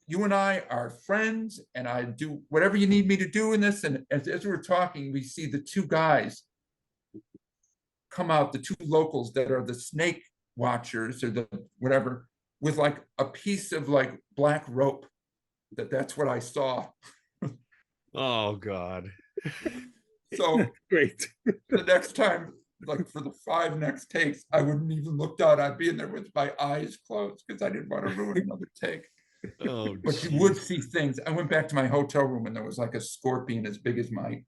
you and I are friends, and I do whatever you need me to do in this. And as we're talking, we see the two guys come out, the two locals that are the snake watchers or the whatever, with like a piece of like black rope. That's what I saw. Oh God. So Great. the next time, like for the 5 next takes, I wouldn't even look down. I'd be in there with my eyes closed because I didn't want to ruin another take. Oh, but geez. you would see things. I went back to my hotel room, and there was like a scorpion as big as my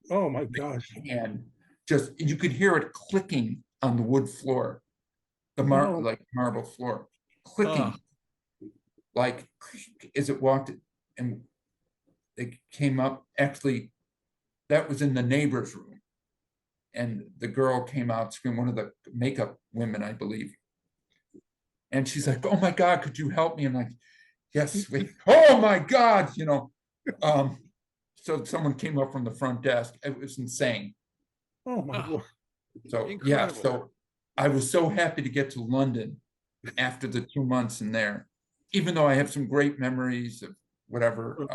Oh my gosh. hand. Just, you could hear it clicking on the wood floor, the like marble floor, clicking, like as it walked, and it came up. Actually, that was in the neighbor's room, and the girl came out screaming, one of the makeup women, I believe. And she's like, oh my God, could you help me? I'm like, yes, wait. Oh my God, you know. So someone came up from the front desk. It was insane. Oh my God. So Incredible. yeah, so I was so happy to get to London after the 2 months in there, even though I have some great memories of whatever.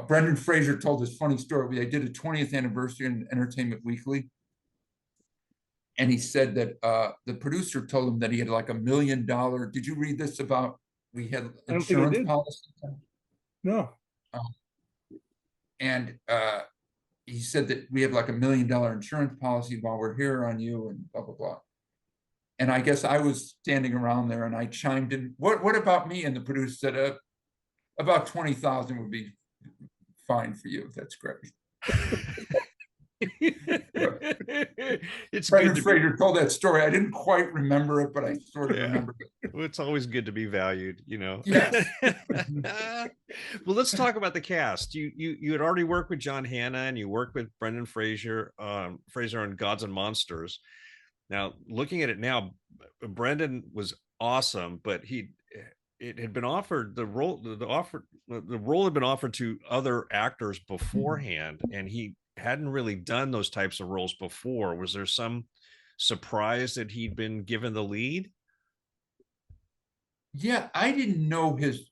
Brendan Fraser told this funny story. They did a 20th anniversary in Entertainment Weekly. And he said that the producer told him that he had like $1 million. Did you read this about, we had insurance policy? No. And he said that we have like $1 million insurance policy while we're here on you, and blah, blah, blah. And I guess I was standing around there, and I chimed in, what about me? And the producer said, about 20,000 would be fine for you. That's great. It's Brendan good. Fraser told that story. I didn't quite remember it, but I sort of remembered it. Well, it's always good to be valued, you know. Yes. Well, let's talk about the cast. You had already worked with John Hannah, and you worked with Brendan Fraser on Gods and Monsters. Now, looking at it now, Brendan was awesome, but it had been offered, the role had been offered to other actors beforehand, and he hadn't really done those types of roles before. Was there some surprise that he'd been given the lead? Yeah, I didn't know his,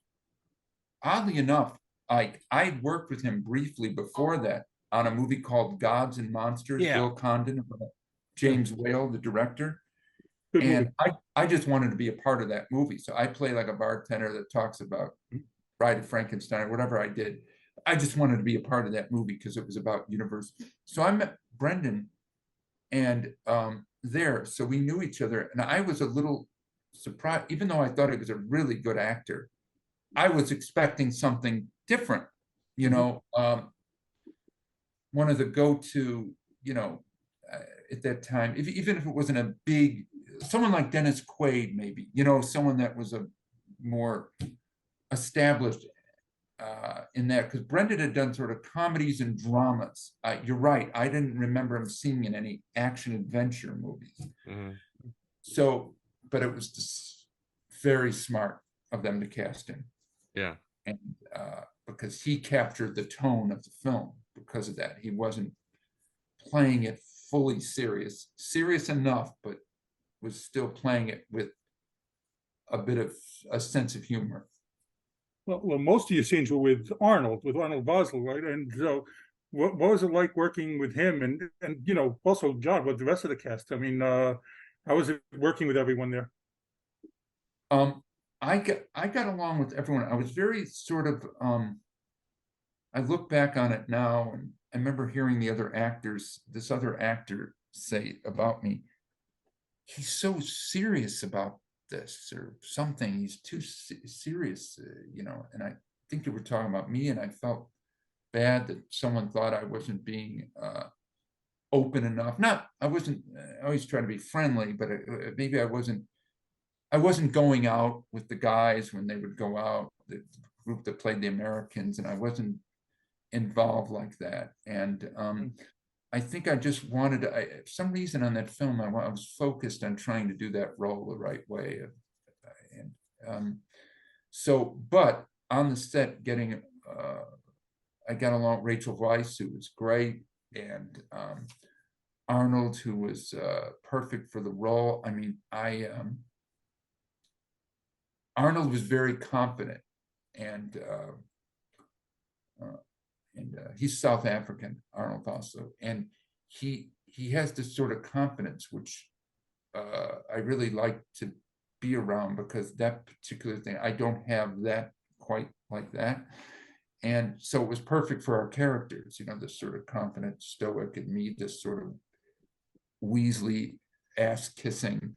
oddly enough, I'd worked with him briefly before that on a movie called Gods and Monsters, Yeah. Bill Condon, about James Whale, the director. Good movie. And I just wanted to be a part of that movie. So I play like a bartender that talks about Bride of Frankenstein, or whatever I did. I just wanted to be a part of that movie because it was about universe. So I met Brendan and there, so we knew each other. And I was a little surprised, even though I thought he was a really good actor, I was expecting something different, you know. One of the go-to, you know, at that time, even if it wasn't a big, someone like Dennis Quaid, maybe, you know, someone that was a more established in that, because Brendan had done sort of comedies and dramas. You're right, I didn't remember him seeing in any action adventure movies. So, but it was just very smart of them to cast him. Yeah. And because he captured the tone of the film because of that. He wasn't playing it fully serious enough, but was still playing it with a bit of a sense of humor. Well, most of your scenes were with Arnold Vosloo, right? And so, what was it like working with him? And you know, also John, with the rest of the cast? I mean, how was it working with everyone there? I got along with everyone. I was very sort of. I look back on it now, and I remember hearing this other actor say about me, he's so serious about this or something. He's too serious, you know. And I think they were talking about me, and I felt bad that someone thought I wasn't being open enough. I wasn't. I always try to be friendly, but maybe I wasn't going out with the guys when they would go out, the group that played the Americans, and I wasn't involved like that. And I think I just wanted to, for some reason on that film, I was focused on trying to do that role the right way. And so, but on the set, I got along with Rachel Weisz, who was great, and Arnold, who was perfect for the role. I mean, Arnold was very confident, and he's South African, Arnold also, and he has this sort of confidence, which I really like to be around, because that particular thing, I don't have that quite like that. And so it was perfect for our characters, you know, this sort of confident stoic, and me, this sort of Weasley ass kissing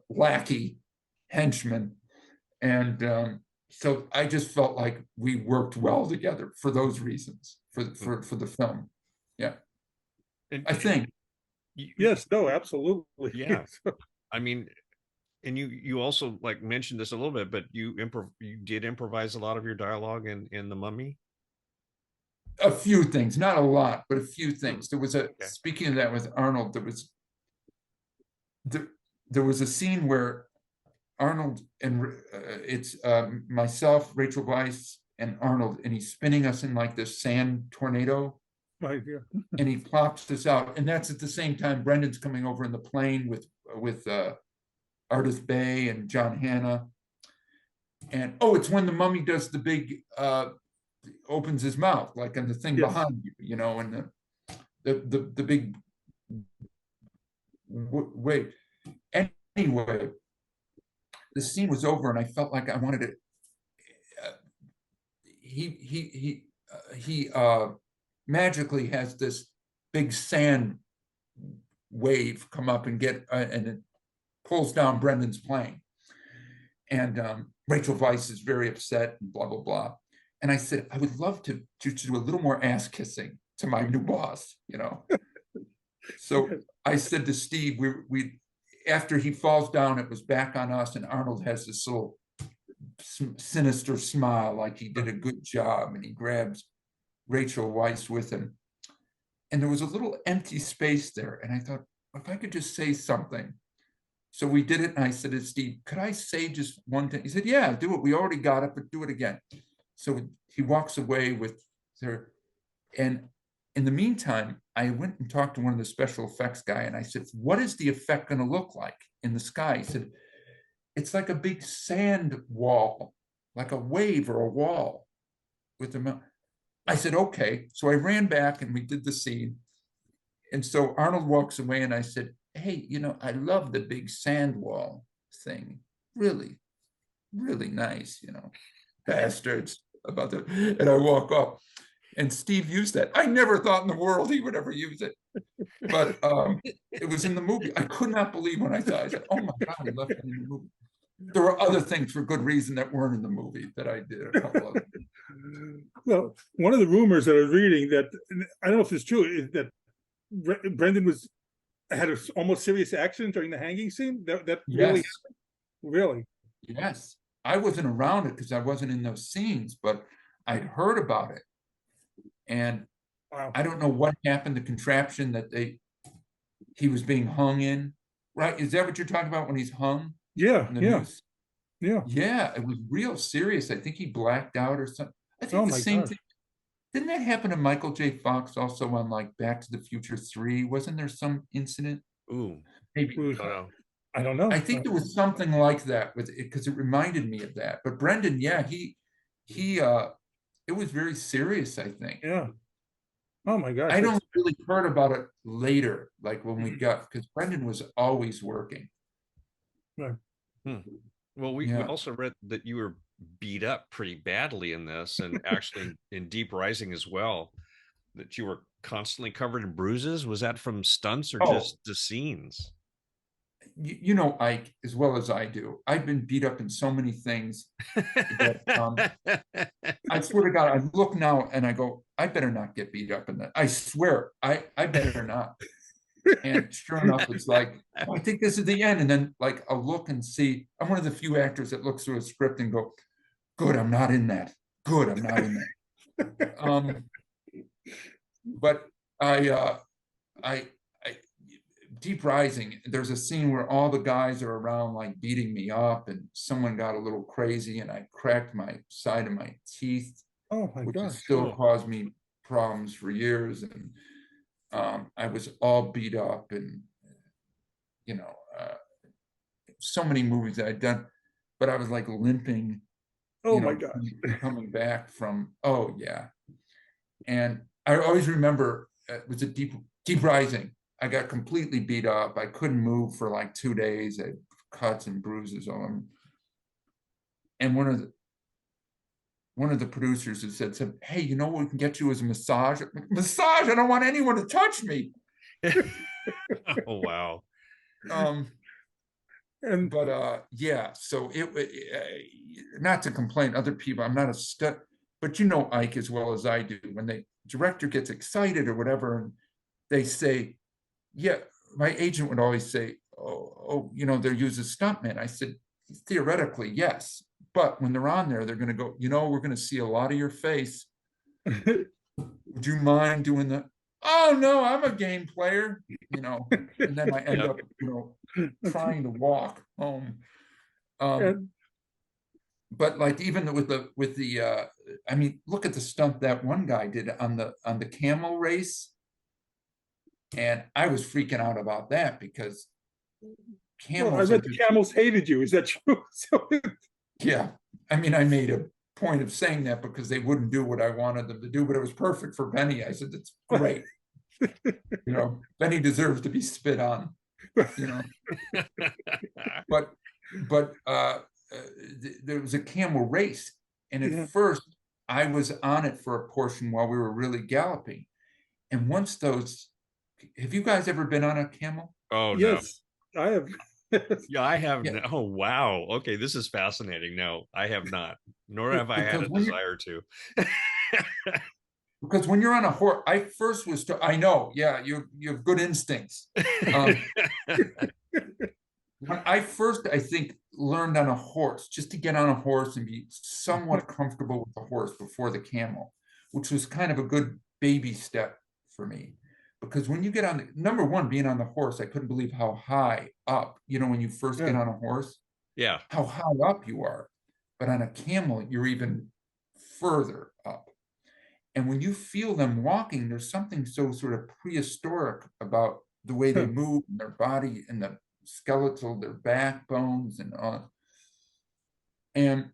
lackey henchman. And so I just felt like we worked well together for those reasons, for the film. Yeah. And I think. Yes, no, absolutely. Yeah. I mean, and you also like mentioned this a little bit, but you did improvise a lot of your dialogue in The Mummy. A few things, not a lot, but a few things. There was speaking of that with Arnold, there was a scene where Arnold and it's myself, Rachel Weisz, and Arnold, and he's spinning us in like this sand tornado. Right, yeah. And he plops us out, and that's at the same time Brendan's coming over in the plane with Ardith Bay and John Hannah. And it's when the mummy does the big opens his mouth, like on the thing behind you, you know, and the big wait. Anyway, the scene was over, and I felt like I wanted to. He magically has this big sand wave come up and and it pulls down Brendan's plane. And Rachel Weisz is very upset and blah, blah, blah. And I said, I would love to do a little more ass kissing to my new boss, you know. So I said to Steve, we after he falls down, it was back on us, and Arnold has this little sinister smile, like he did a good job, and he grabs Rachel Weisz with him. And there was a little empty space there. And I thought, if I could just say something. So we did it. And I said to Steve, could I say just one thing? He said, yeah, do it. We already got it, but do it again. So he walks away with her. And in the meantime, I went and talked to one of the special effects guy, and I said, what is the effect going to look like in the sky? He said, it's like a big sand wall, like a wave or a wall with the. I said, okay. So I ran back and we did the scene. And so Arnold walks away and I said, hey, I love the big sand wall thing. Really, really nice, bastards about the. And I walk up and Steve used that. I never thought in the world he would ever use it. But it was in the movie. I could not believe when I saw it. I said, oh my God, he left it in the movie. There were other things for good reason that weren't in the movie that I did. A couple of them. Well, one of the rumors that I was reading that, I don't know if it's true, is that Brendan had an almost serious accident during the hanging scene. That really, Yes. really. Yes. I wasn't around it because I wasn't in those scenes, but I'd heard about it. And Wow. I don't know what happened, the contraption that he was being hung in, right? Is that what you're talking about when he's hung? Yeah, in the yeah, news? yeah. Yeah, it was real serious. I think he blacked out or something. I think Oh the my same gosh. thing. Didn't that happen to Michael J. Fox also on like Back to the Future 3? Wasn't there some incident? Ooh, Maybe. Ooh, don't know. I don't know. I think there was something like that with it because it reminded me of that. But Brendan, yeah, he it was very serious, I think. Yeah. Oh my gosh. I don't really heard about it later, like when we got, because Brendan was always working. Right. Well, we Yeah. also read that you were beat up pretty badly in this, and actually in Deep Rising as well, that you were constantly covered in bruises. Was that from stunts or Oh. just the scenes? You know Ike as well as I do. I've been beat up in so many things that I swear to God, I look now and I go, I better not get beat up in that. I swear, I better not. And sure enough, it's like, oh, I think this is the end. And then like I'll look and see, I'm one of the few actors that looks through a script and go, good, I'm not in that. Good, I'm not in that. But I Deep Rising, there's a scene where all the guys are around like beating me up and someone got a little crazy and I cracked my side of my teeth, Oh my which has gosh. still caused me problems for years. And I was all beat up and, so many movies that I'd done, but I was like limping, Oh my gosh. coming back from, oh yeah. And I always remember, it was a Deep Rising. I got completely beat up. I couldn't move for like 2 days. I had cuts and bruises on them. And one of the producers had said, hey, what we can get you is a massage. Massage? I don't want anyone to touch me. Oh, wow. But yeah, so it not to complain other people, I'm not a stud, but Ike as well as I do, when the director gets excited or whatever, and they say, yeah, my agent would always say, oh, they'll use a stuntman. I said, theoretically, yes. But when they're on there, they're going to go, we're going to see a lot of your face. Would you mind doing that? Oh, no, I'm a game player, and then I end up, trying to walk home. But like even with the I mean, look at the stunt that one guy did on the camel race. And I was freaking out about that because camels. Well, I read the camels hated you. Is that true? Yeah. I mean, I made a point of saying that because they wouldn't do what I wanted them to do, but it was perfect for Beni. I said, it's great. Beni deserves to be spit on, But there was a camel race. And at first I was on it for a portion while we were really galloping. And once those, have you guys ever been on a camel? Oh, yes, no. I have. Yeah, I have. Yeah. Oh, wow. Okay, this is fascinating. No, I have not, nor have I had a desire to. Because when you're on a horse, I first was, I know, yeah, you have good instincts. When I first, I think, learned on a horse, just to get on a horse and be somewhat comfortable with the horse before the camel, which was kind of a good baby step for me. Because when you get on, number one, being on the horse, I couldn't believe how high up, when you first get on a horse, how high up you are. But on a camel, you're even further up. And when you feel them walking, there's something so sort of prehistoric about the way they move and their body and the skeletal, their backbones and all. And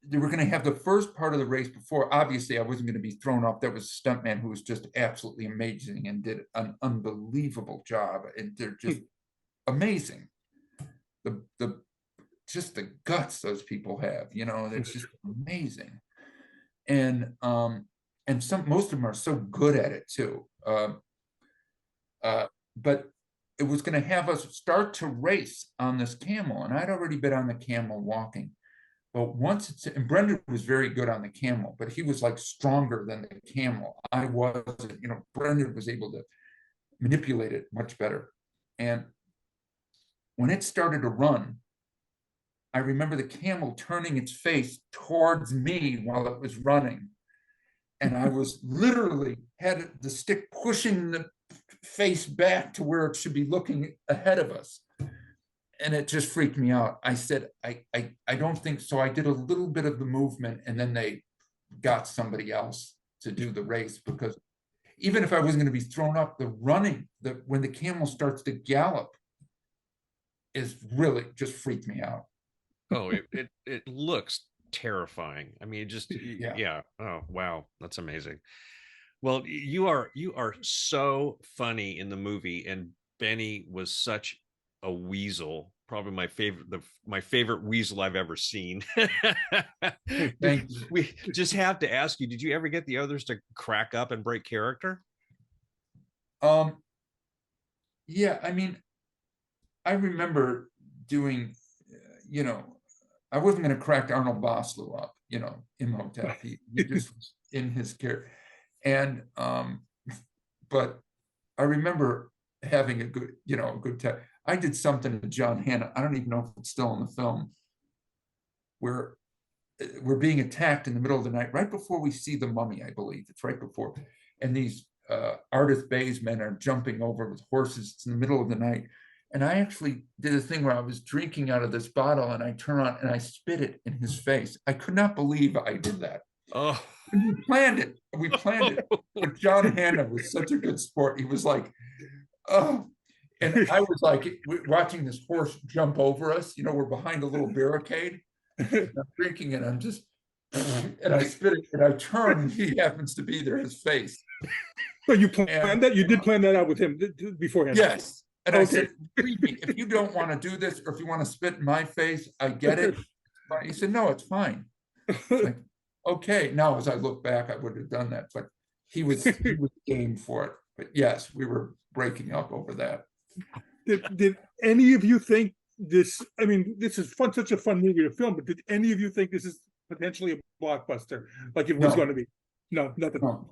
they were going to have the first part of the race before. Obviously, I wasn't going to be thrown off. That was a stuntman who was just absolutely amazing and did an unbelievable job. And they're just amazing. Just the guts those people have, it's just amazing. And most of them are so good at it too. But it was going to have us start to race on this camel, and I'd already been on the camel walking. But and Brendan was very good on the camel, but he was like stronger than the camel. I wasn't, Brendan was able to manipulate it much better. And when it started to run, I remember the camel turning its face towards me while it was running. And I was literally had the stick pushing the face back to where it should be looking ahead of us. And it just freaked me out. I said, I don't think so. I did a little bit of the movement, and then they got somebody else to do the race, because even if I wasn't going to be thrown up, the running, when the camel starts to gallop is really just freaked me out. Oh, it looks terrifying. I mean, yeah. Oh, wow. That's amazing. Well, you are so funny in the movie, and Beni was such a weasel, probably my favorite weasel I've ever seen. Thank you. We just have to ask you, did you ever get the others to crack up and break character? Yeah, I mean, I remember doing, I wasn't going to crack Arnold Vosloo up, Imhotep. He just was in his character. And, but I remember having a good time. I did something to John Hannah. I don't even know if it's still in the film, where we're being attacked in the middle of the night, right before we see the mummy, I believe. It's right before. And these Ardith Bay's men are jumping over with horses. It's in the middle of the night. And I actually did a thing where I was drinking out of this bottle, and I turn on and I spit it in his face. I could not believe I did that. Oh, and we planned it. But John Hannah was such a good sport. He was like, oh. And I was like watching this horse jump over us. We're behind a little barricade. And I'm drinking, and I'm just, and I spit it, and I turn, and he happens to be there, his face. Well, you planned that? You did plan that out with him beforehand? Yes. And I said, if you don't want to do this, or if you want to spit in my face, I get it. He said, no, it's fine. Like, okay. Now, as I look back, I would have done that, but he was game for it. But yes, we were breaking up over that. Did any of you think this? I mean, this is such a fun movie to film, but did any of you think this is potentially a blockbuster, like it was going to be? No, nothing. No.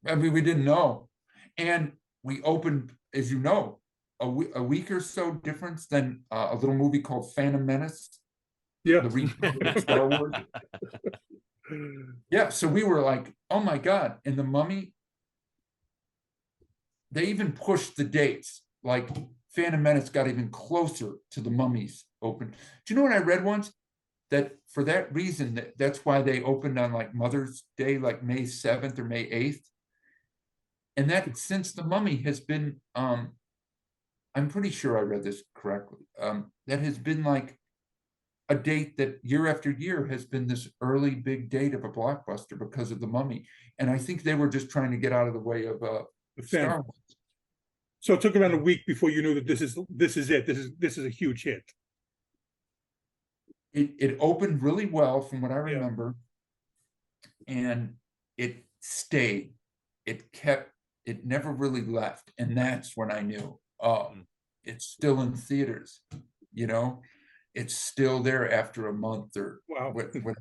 I mean, we didn't know, and we opened, as you know, a week or so difference than a little movie called Phantom Menace. Yeah, the remake of Star Wars. Yeah, so we were like, oh my God. And the Mummy, they even pushed the dates. Like Phantom Menace got even closer to the Mummy's open. Do you know what I read once? That for that reason, that's why they opened on like Mother's Day, like May 7th or May 8th. And that since the Mummy has been, I'm pretty sure I read this correctly, that has been like a date that year after year has been this early big date of a blockbuster because of the Mummy. And I think they were just trying to get out of the way of Star Wars. So it took around a week before you knew that this is it. This is a huge hit. It opened really well from what I remember, and it stayed. It never really left. And that's when I knew, it's still in theaters, it's still there after a month or whatever.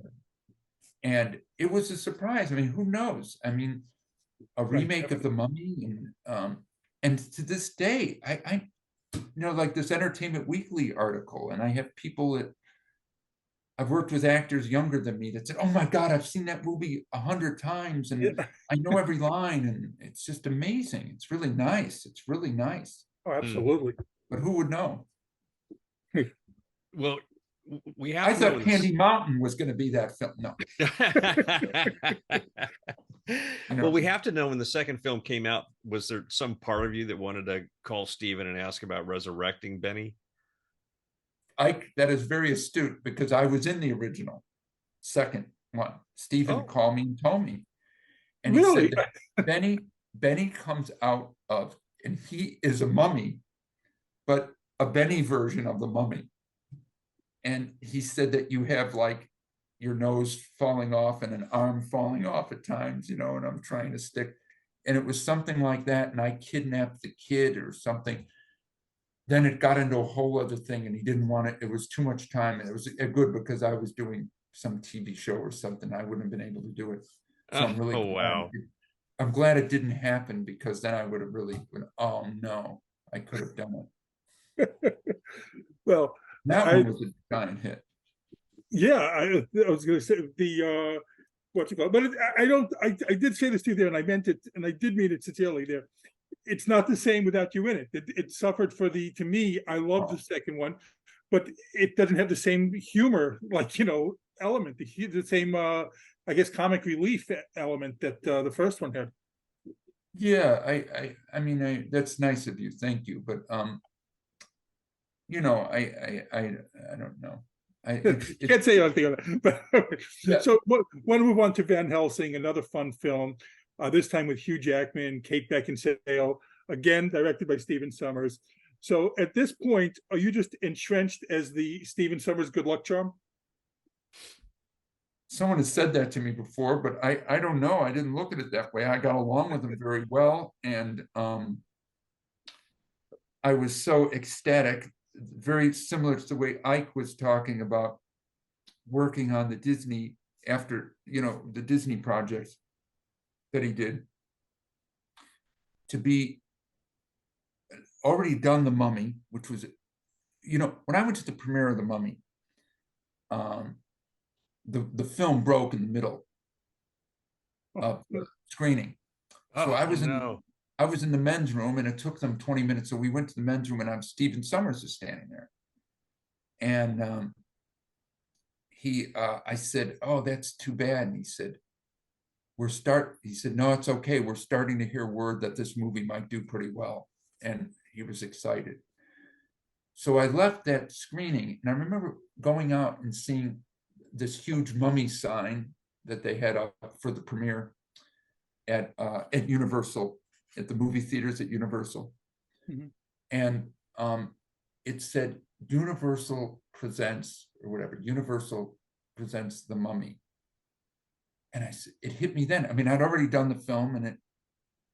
And it was a surprise. I mean, who knows? I mean, a remake of The Mummy, and to this day, I like this Entertainment Weekly article, and I have people that I've worked with actors younger than me that said, oh my God, I've seen that movie 100 times and I know every line, and it's just amazing. It's really nice. It's really nice. Oh, absolutely. But who would know? Well, we I have to know thought in Candy Mountain was going to be that film. No, well, we have to know when the second film came out, was there some part of you that wanted to call Steven and ask about resurrecting Beni? Ike, that is very astute because I was in the original second one. Stephen called me and told me, and he said that Beni comes out of, and he is a mummy, but a Beni version of the mummy. And he said that you have like your nose falling off and an arm falling off at times, and I'm trying to stick. And it was something like that. And I kidnapped the kid or something. Then it got into a whole other thing and he didn't want it. It was too much time. And it was good because I was doing some TV show or something. I wouldn't have been able to do it. So I'm really wow. I'm glad it didn't happen, because then I would have really been, oh no, I could have done it. Well, that one was a giant hit. Yeah, I was going to say the what you call it, but I did say this to you there, and I meant it, and I did mean it sincerely there. It's not the same without you in it. It suffered for to me, I love the second one, but it doesn't have the same humor, like, element, the same, I guess, comic relief element that the first one had. Yeah, I mean, that's nice of you. Thank you. But, I don't know. I can't say anything on that. But yeah. So want to move on to Van Helsing, another fun film, this time with Hugh Jackman, Kate Beckinsale, again directed by Stephen Sommers. So at this point, are you just entrenched as the Stephen Sommers good luck charm? Someone has said that to me before, but I don't know. I didn't look at it that way. I got along with him very well, and I was so ecstatic. Very similar to the way Ike was talking about working on the Disney after, the Disney projects that he did, to be already done The Mummy, which was, when I went to the premiere of The Mummy, the film broke in the middle of the screening. So I was in the men's room, and it took them 20 minutes. So we went to the men's room, and Stephen Sommers is standing there. And I said, "Oh, that's too bad." And he said, he said, "No, it's okay. We're starting to hear word that this movie might do pretty well." And he was excited. So I left that screening, and I remember going out and seeing this huge Mummy sign that they had up for the premiere at Universal, at the movie theaters at Universal. Mm-hmm. And it said Universal presents, or whatever, Universal presents The Mummy. And it hit me then. I mean, I'd already done the film, and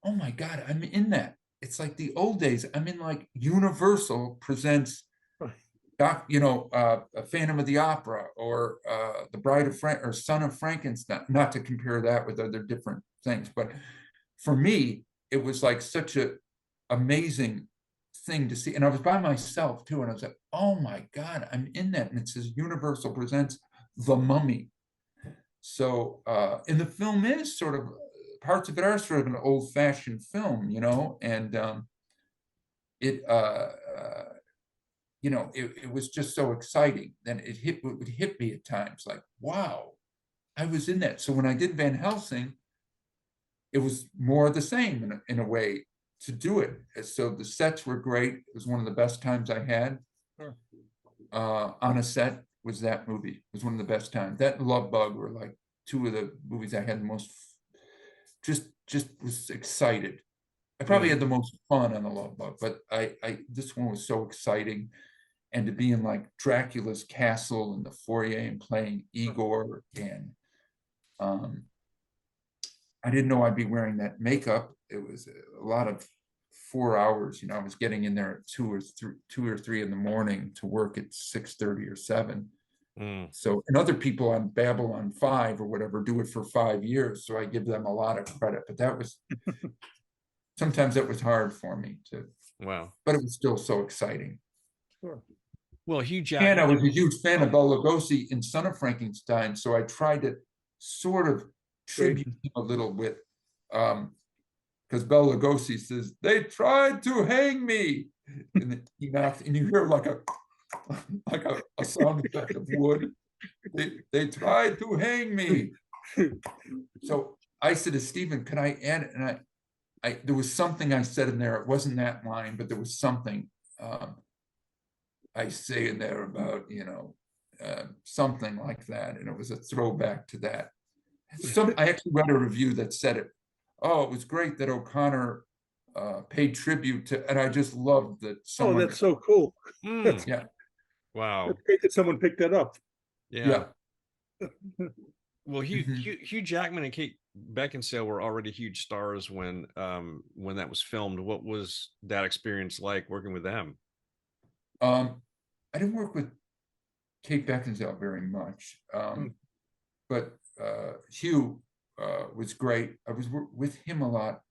oh my God, I'm in that. It's like the old days. I'm in like Universal presents, a Phantom of the Opera, or The Bride of or Son of Frankenstein. Not to compare that with other different things, but for me, it was like such a amazing thing to see. And I was by myself too, and I was like, oh my God, I'm in that. And it says Universal presents The Mummy. So, and the film is sort of, parts of it are sort of an old-fashioned film, and it was just so exciting. Then it would hit me at times like, wow, I was in that. So when I did Van Helsing, it was more of the same in a way to do it. So the sets were great. It was one of the best times I had on a set. Was that movie. It was one of the best times. That and Love Bug were like two of the movies I had the most, just was excited. I probably had the most fun on the Love Bug, but this one was so exciting. And to be in like Dracula's castle in the foyer and playing Igor, and I didn't know I'd be wearing that makeup. It was a lot of 4 hours. I was getting in there at 2 or 3 in the morning to work at 6:30 or 7. So, and other people on Babylon 5 or whatever do it for 5 years. So I give them a lot of credit, but that was, sometimes that was hard for me to, wow, but it was still so exciting. Sure. Well, Hugh Jackman. And I was a huge fan of Bela Lugosi in Son of Frankenstein. So I tried to sort of tribute him a little bit, because Bela Lugosi says, "They tried to hang me," and he knocks, and you hear like like a sound effect of wood. They tried to hang me. So I said to Stephen, "Can I add it?" And there was something I said in there. It wasn't that line, but there was something I say in there about, something like that, and it was a throwback to that. I actually read a review that said it. Oh, it was great that O'Connor paid tribute to, and I just loved that someone. Oh, that's so cool. Yeah. Wow. It's great that someone picked that up. Yeah. Well, Mhm. Hugh Jackman and Kate Beckinsale were already huge stars when that was filmed. What was that experience like working with them? I didn't work with Kate Beckinsale very much, but Hugh was great. I was with him a lot,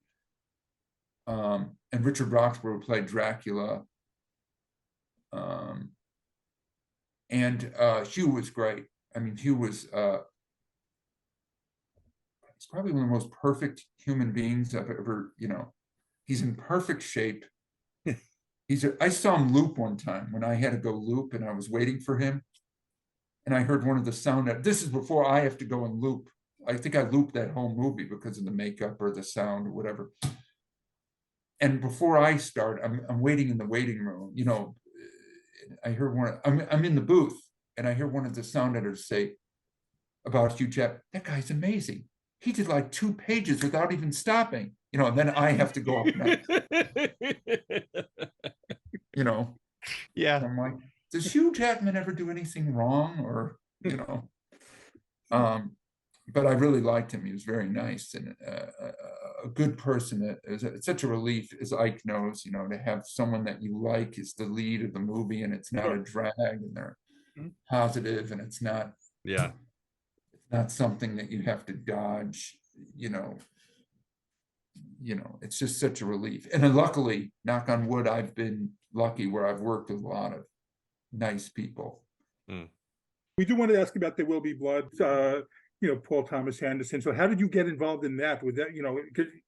and Richard Roxburgh played Dracula, and Hugh was great. I mean, Hugh was he's probably one of the most perfect human beings I've ever, he's in perfect shape. I saw him loop one time when I had to go loop and I was waiting for him. And I heard one of the sound. This is before I have to go and loop. I think I looped that whole movie because of the makeup or the sound or whatever. And before I start, I'm waiting in the waiting room. I heard I'm in the booth and I hear one of the sound editors say about Hugh Jackman, "That guy's amazing. He did like 2 pages without even stopping." And then I have to go up next. Yeah. I'm like, does Hugh Jackman ever do anything wrong? Or, but I really liked him. He was very nice and a good person. It's such a relief, as Ike knows, to have someone that you like is the lead of the movie, and it's not a drag, and they're positive, and it's not something that you have to dodge. It's just such a relief. And then luckily, knock on wood, I've been lucky where I've worked with a lot of nice people. We do want to ask about There Will Be Blood, Paul Thomas Anderson. So how did you get involved in that? With that,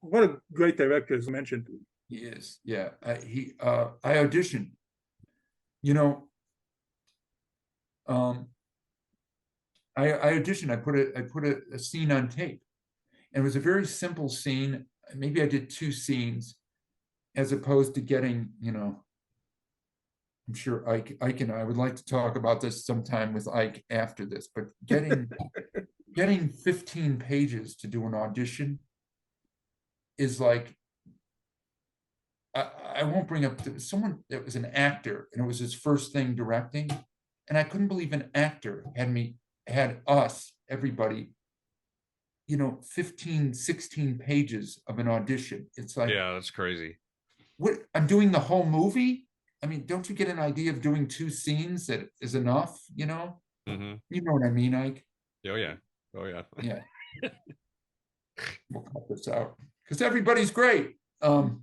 what a great director, as mentioned. He is, yeah. I auditioned. I auditioned. I put a scene on tape, and it was a very simple scene. Maybe I did 2 scenes, as opposed to getting, I'm sure Ike and I would like to talk about this sometime with Ike after this, but getting 15 pages to do an audition is like, I won't bring up someone that was an actor, and it was his first thing directing, and I couldn't believe an actor had us, everybody, 15, 16 pages of an audition. It's like, yeah, that's crazy. What, I'm doing the whole movie? I mean, don't you get an idea of doing 2 scenes that is enough, Mm-hmm. You know what I mean, Ike? Oh yeah. Yeah. We'll cut this out because everybody's great. But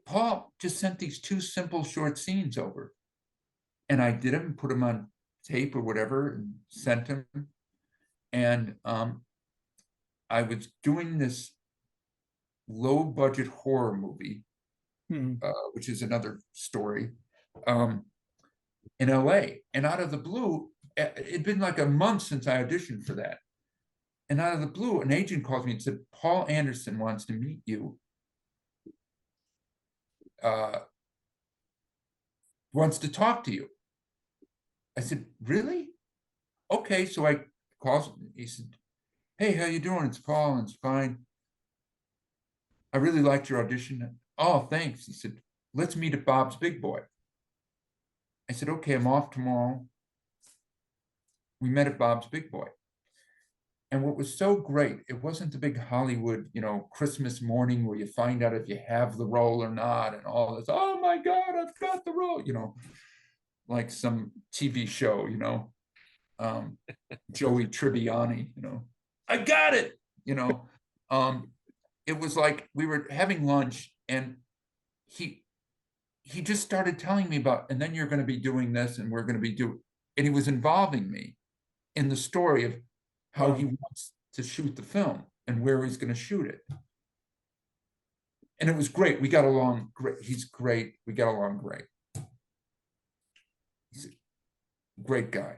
Paul just sent these 2 simple short scenes over, and I did them, put them on tape or whatever, and sent them. And I was doing this low budget horror movie, which is another story, in LA. And out of the blue, it'd been like a month since I auditioned for that. And out of the blue, an agent called me and said, "Paul Anderson wants to meet you. Wants to talk to you." I said, "Really? Okay." So I called, he said, "Hey, how you doing? It's Paul." "And it's fine. I really liked your audition." "Oh, thanks." He said, "Let's meet at Bob's Big Boy." I said, "Okay, I'm off tomorrow." We met at Bob's Big Boy. And what was so great, it wasn't the big Hollywood, Christmas morning where you find out if you have the role or not and all this, "Oh my God, I've got the role," like some TV show, Joey Tribbiani, "I got it," it was like we were having lunch and he just started telling me about, "And then you're going to be doing this and we're going to be doing," and he was involving me in the story of how he wants to shoot the film and where he's going to shoot it. and it was great. We got along great. He's great. We got along great. He's a great guy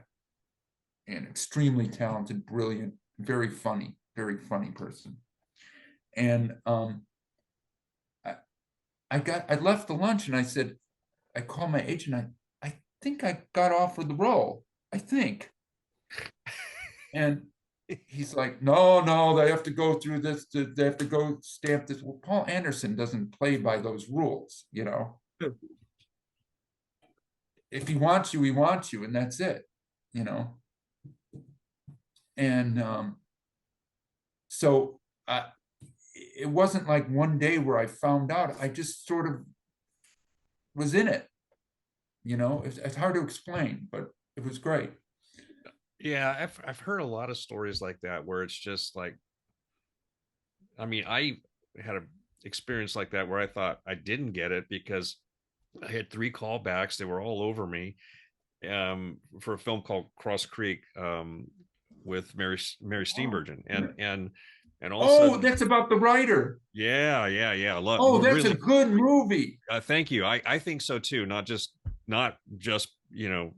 and extremely talented, brilliant, very funny person. And I left the lunch and I said, I called my agent. I think I got offered the role. I think. And he's like, no, they have to go through this. They have to go stamp this. Well, Paul Anderson doesn't play by those rules, you know. If he wants you, he wants you, and that's it, you know. And so it wasn't like one day where I found out. I just sort of was in it, you know. It's hard to explain, but it was great. Yeah, I've heard a lot of stories like that where it's just like, I mean, I had an experience like that where I thought I didn't get it because I had 3 callbacks. They were all over me for a film called Cross Creek with Mary Steenburgen, and all of a sudden, that's about the writer. Yeah. I love. Oh, that's really, a good movie. Thank you. I think so too. Not just you know.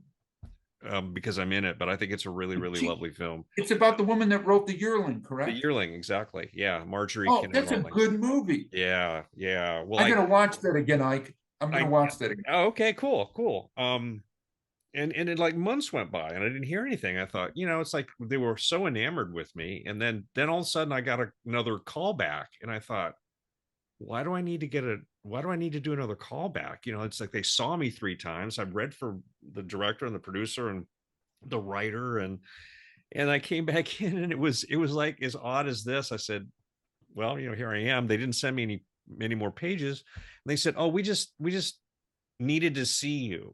Because I'm in it, but I think it's a really lovely film. It's about the woman that wrote The Yearling, correct? The Yearling, exactly. Yeah, Marjorie. Oh, that's a good movie. Yeah. Well, I'm gonna watch that again, Ike. I'm gonna watch that again. Oh, okay, cool. And it like months went by and I didn't hear anything. I thought, you know, it's like they were so enamored with me, and then all of a sudden I got another call back, and I thought, why do I need to do another callback? You know, it's like they saw me 3 times. I've read for the director and the producer and the writer, and I came back in, and it was like as odd as this. I said, well, you know, here I am. They didn't send me any more pages. And they said, oh, we just needed to see you.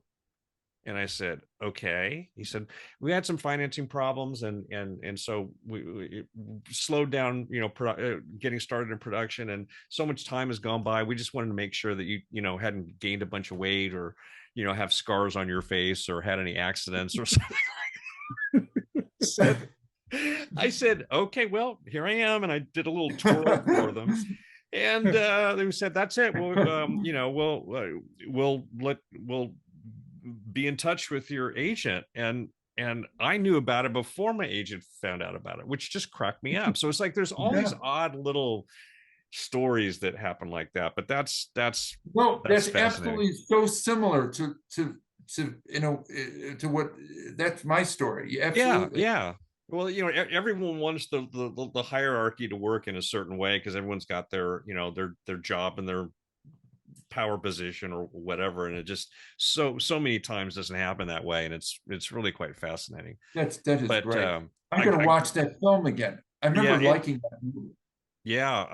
And I said, okay. He said, we had some financing problems, and so we slowed down, you know, getting started in production, and so much time has gone by. We just wanted to make sure that you know, hadn't gained a bunch of weight, or, you know, have scars on your face, or had any accidents or something like that. I said, okay, well, here I am. And I did a little tour for them. And they said, that's it. Well, you know, we'll be in touch with your agent. And I knew about it before my agent found out about it, which just cracked me up. So it's like there's all these odd little stories that happen like that. But that's absolutely so similar to you know, to what, that's my story. Absolutely. Yeah. Well, you know, everyone wants the hierarchy to work in a certain way because everyone's got their, you know, their job and their power position or whatever, and it just so many times doesn't happen that way, and it's really quite fascinating. That is great. I'm gonna watch that film again. I remember liking that movie. Yeah,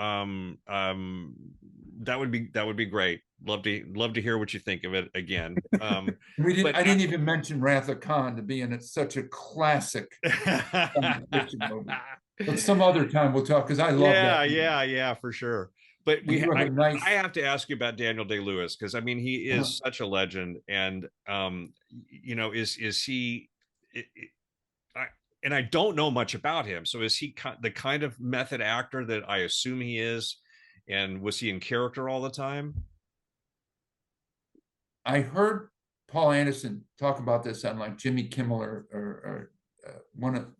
that would be great. Love to hear what you think of it again. I didn't even mention Wrath of Khan to be in it. Such a classic movie. But some other time we'll talk, because I love that movie. Yeah, for sure. But I have to ask you about Daniel Day-Lewis, because I mean, he is such a legend, and you know, is he? And I don't know much about him. So is he the kind of method actor that I assume he is? And was he in character all the time? I heard Paul Anderson talk about this on like Jimmy Kimmel or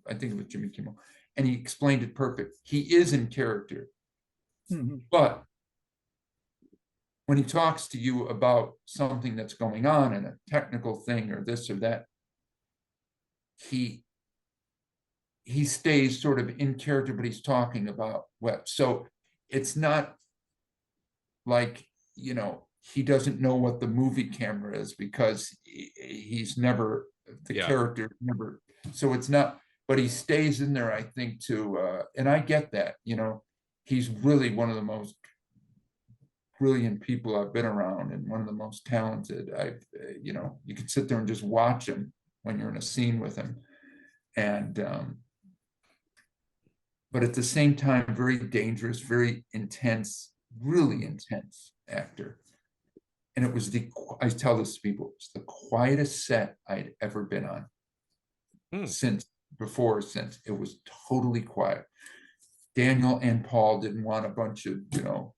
I think it was Jimmy Kimmel, and he explained it perfect. He is in character. But when he talks to you about something that's going on and a technical thing or this or that, he stays sort of in character, but he's talking about what. So it's not like, you know, he doesn't know what the movie camera is, because he's never, the character never. So it's not, but he stays in there, I think, and I get that, you know. He's really one of the most brilliant people I've been around, and one of the most talented. You know, you could sit there and just watch him when you're in a scene with him. And, but at the same time, very dangerous, very intense, really intense actor. And it was I tell this to people, it's the quietest set I'd ever been on since it was totally quiet. Daniel and Paul didn't want a bunch of, you know,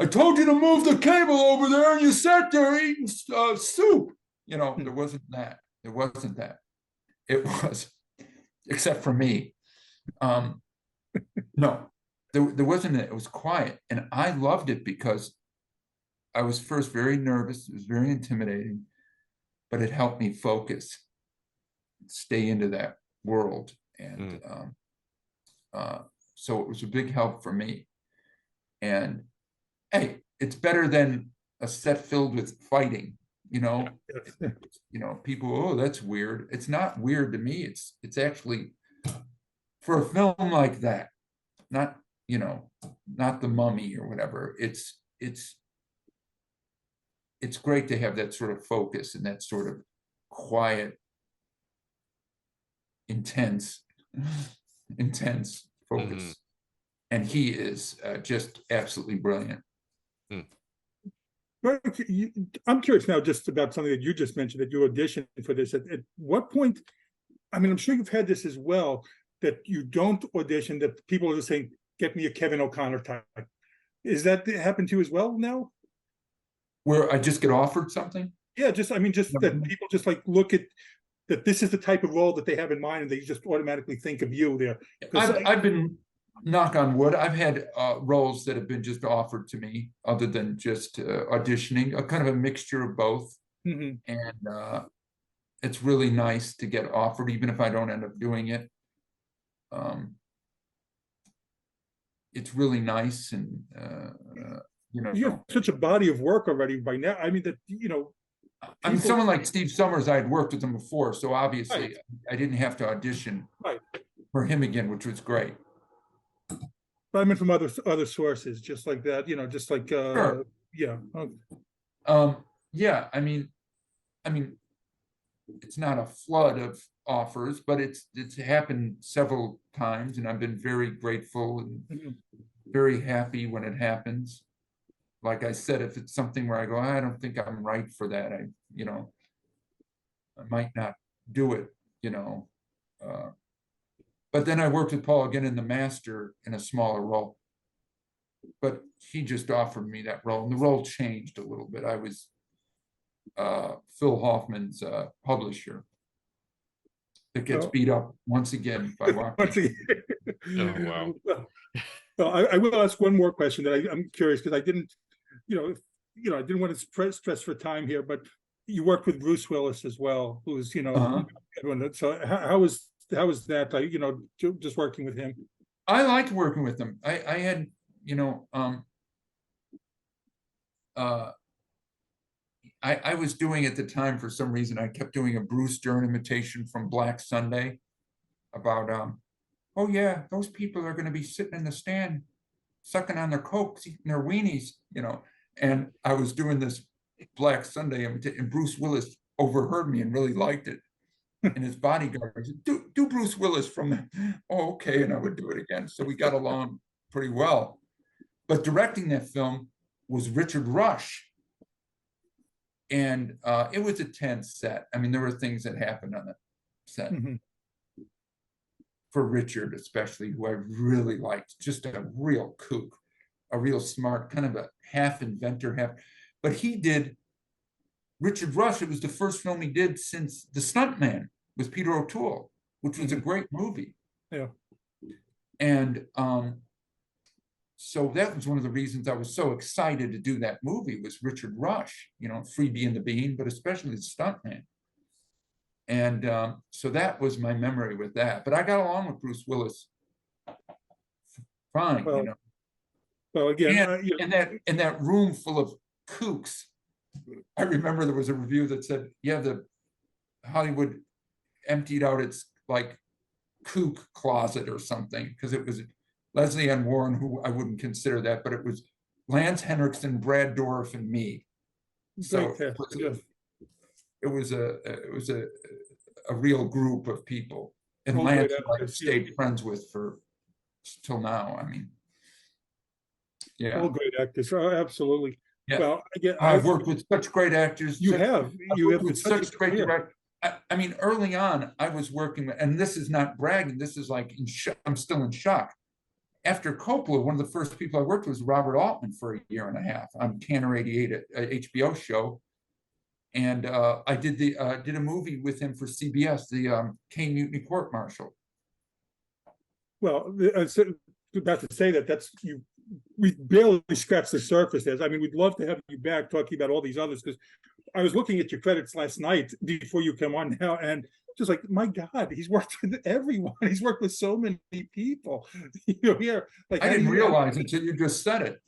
I told you to move the cable over there and you sat there eating soup. You know, there wasn't that. There wasn't that. It was, except for me. No, there wasn't it. It was quiet. And I loved it because I was first very nervous. It was very intimidating, but it helped me focus, stay into that world. And so it was a big help for me. And hey, it's better than a set filled with fighting, you know. You know, people, oh, that's weird. It's not weird to me. It's actually, for a film like that, not, you know, not The Mummy or whatever, it's great to have that sort of focus and that sort of quiet, intense focus. And he is just absolutely brilliant. I'm curious now just about something that you just mentioned, that you auditioned for this. At what point, I mean, I'm sure you've had this as well, that you don't audition, that people are just saying, get me a Kevin O'Connor type. Is that happened to you as well now? Where I just get offered something? Yeah, just, I mean, just that people just like look at that this is the type of role that they have in mind and they just automatically think of you there. I've been, knock on wood, I've had roles that have been just offered to me other than just auditioning, a kind of a mixture of both. And it's really nice to get offered, even if I don't end up doing it. It's really nice. And you know, you have such a body of work already by now. I mean, that, you know, I mean, someone like Steve Summers, I had worked with him before, so obviously right. I didn't have to audition for him again, which was great. But I mean, from other sources, just like that, you know, just like Sure. yeah. Yeah, I mean, it's not a flood of offers, but it's happened several times, and I've been very grateful and very happy when it happens. Like I said, if it's something where I go, I don't think I'm right for that, I might not do it, you know. But then I worked with Paul again in The Master in a smaller role. But he just offered me that role, and the role changed a little bit. I was Phil Hoffman's publisher. It gets beat up once again by Joaquin. Oh, wow. Well, I will ask one more question that I'm curious, because I didn't, I didn't want to stress for time here, but you worked with Bruce Willis as well, who's, everyone. So how was that? Just working with him. I liked working with him. I had, I was doing at the time, for some reason, I kept doing a Bruce Dern imitation from Black Sunday about, oh yeah, those people are going to be sitting in the stand, sucking on their cokes, eating their weenies, and I was doing this Black Sunday imitation, and Bruce Willis overheard me and really liked it. And his bodyguard said, do Bruce Willis from the, oh, okay, and I would do it again. So we got along pretty well. But directing that film was Richard Rush. And it was a tense set. I mean, there were things that happened on the set. For Richard, especially, who I really liked, just a real kook, a real smart, kind of a half inventor, half. But he did Richard Rush. It was the first film he did since The Stuntman with Peter O'Toole, which was a great movie. Yeah. And so that was one of the reasons I was so excited to do that movie, was Richard Rush, Freebie and the Bean, but especially The Stuntman. And so that was my memory with that. But I got along with Bruce Willis fine, Well, again, in that room full of kooks, I remember there was a review that said, yeah, the Hollywood emptied out its like kook closet or something, because it was Leslie Ann Warren, who I wouldn't consider that, but it was Lance Henriksen, Brad Dourif, and me. So it was a real group of people, and Lance I've stayed friends with for till now. I mean, yeah, all great actors. Oh, absolutely. Yeah. Well, again, I've worked with such great actors. You have with such great directors. I mean, early on, I was working with, and this is not bragging. This is like I'm still in shock. after Coppola, one of the first people I worked with was Robert Altman for a year and a half on Canner 88, a HBO show. And I did a movie with him for CBS, the Kane Mutiny Court Martial. Well, I was about to say we barely scratched the surface. I mean, we'd love to have you back talking about all these others, because I was looking at your credits last night before you come on now, and just like, my God, he's worked with everyone. He's worked with so many people. Here, like, I didn't realize until you just said it.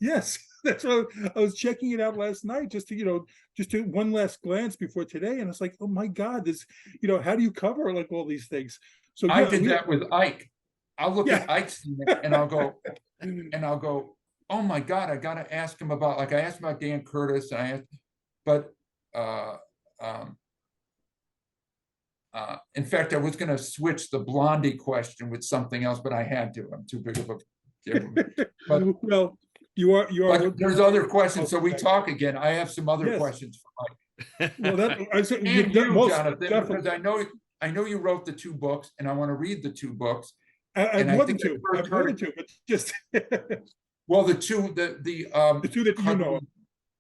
Yes, that's what I was checking it out last night, just to one last glance before today, and it's like, oh my God, this, how do you cover like all these things? So I did that with Ike. I'll look at Ike's and I'll go, oh my God, I got to ask him about, like, I asked about Dan Curtis, in fact, I was going to switch the Blondie question with something else, but I had to. I'm too big of a. But, well, you are. But there's other questions, so we talk again. I have some other questions for Mike. Well, I said, and you, Jonathan, because I know you wrote the 2 books, and I want to read the 2 books. I've wanted to, but just. Well, the two that you know,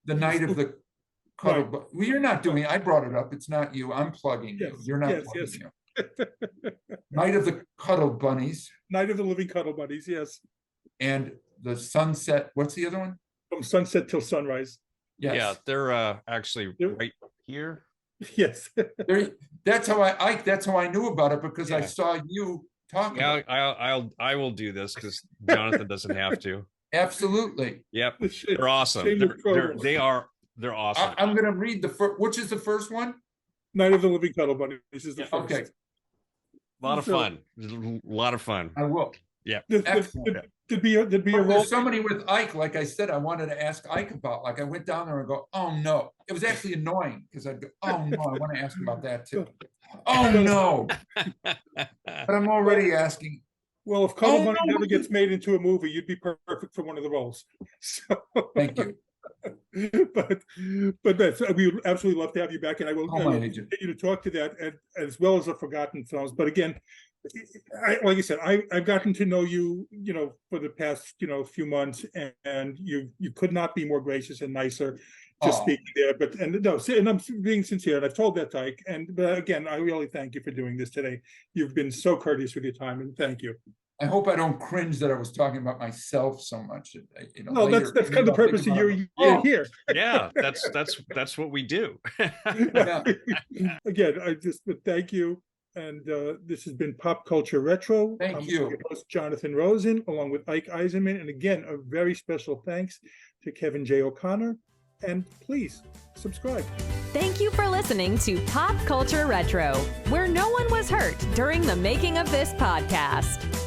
the Night of the Cuddle. Right. Well, you're not doing it. I brought it up. It's not you. I'm plugging you. You're not plugging you. Night of the Cuddle Bunnies. Night of the Living Cuddle Bunnies. Yes. And the Sunset. What's the other one? From Sunset Till Sunrise. Yes. Yeah, they're actually right here. Yes. That's how I knew about it, because I saw you talking. Yeah, I will do this because Jonathan doesn't have to. Absolutely. Yep. They're awesome. They're awesome. I'm going to read the first. Which is the first one? Night of the Living Cuddle Bunnies. This is the first. Okay. A lot of fun. A lot of fun. I will. Yeah. There'd be a role. There's somebody with Ike, like I said, I wanted to ask Ike about. Like, I went down there and go, oh no. It was actually annoying, because I'd go, oh no, I want to ask about that too. Oh no. But I'm already asking. Well, if Cuddle Bunny never gets made into a movie, you'd be perfect for one of the roles. So, thank you. But we would absolutely love to have you back, and I will continue to talk to that, as well as the forgotten films. But again, like I said, I've gotten to know you, for the past, few months, and you could not be more gracious and nicer to speak there. And I'm being sincere, and I've told that to Ike. But again, I really thank you for doing this today. You've been so courteous with your time, and thank you. I hope I don't cringe that I was talking about myself so much. No, later, that's kind of the purpose of you here. Yeah, that's what we do. Again, thank you. And this has been Pop Culture Retro. Thank you. Your host, Jonathan Rosen, along with Ike Eisenmann. And again, a very special thanks to Kevin J. O'Connor. And please subscribe. Thank you for listening to Pop Culture Retro, where no one was hurt during the making of this podcast.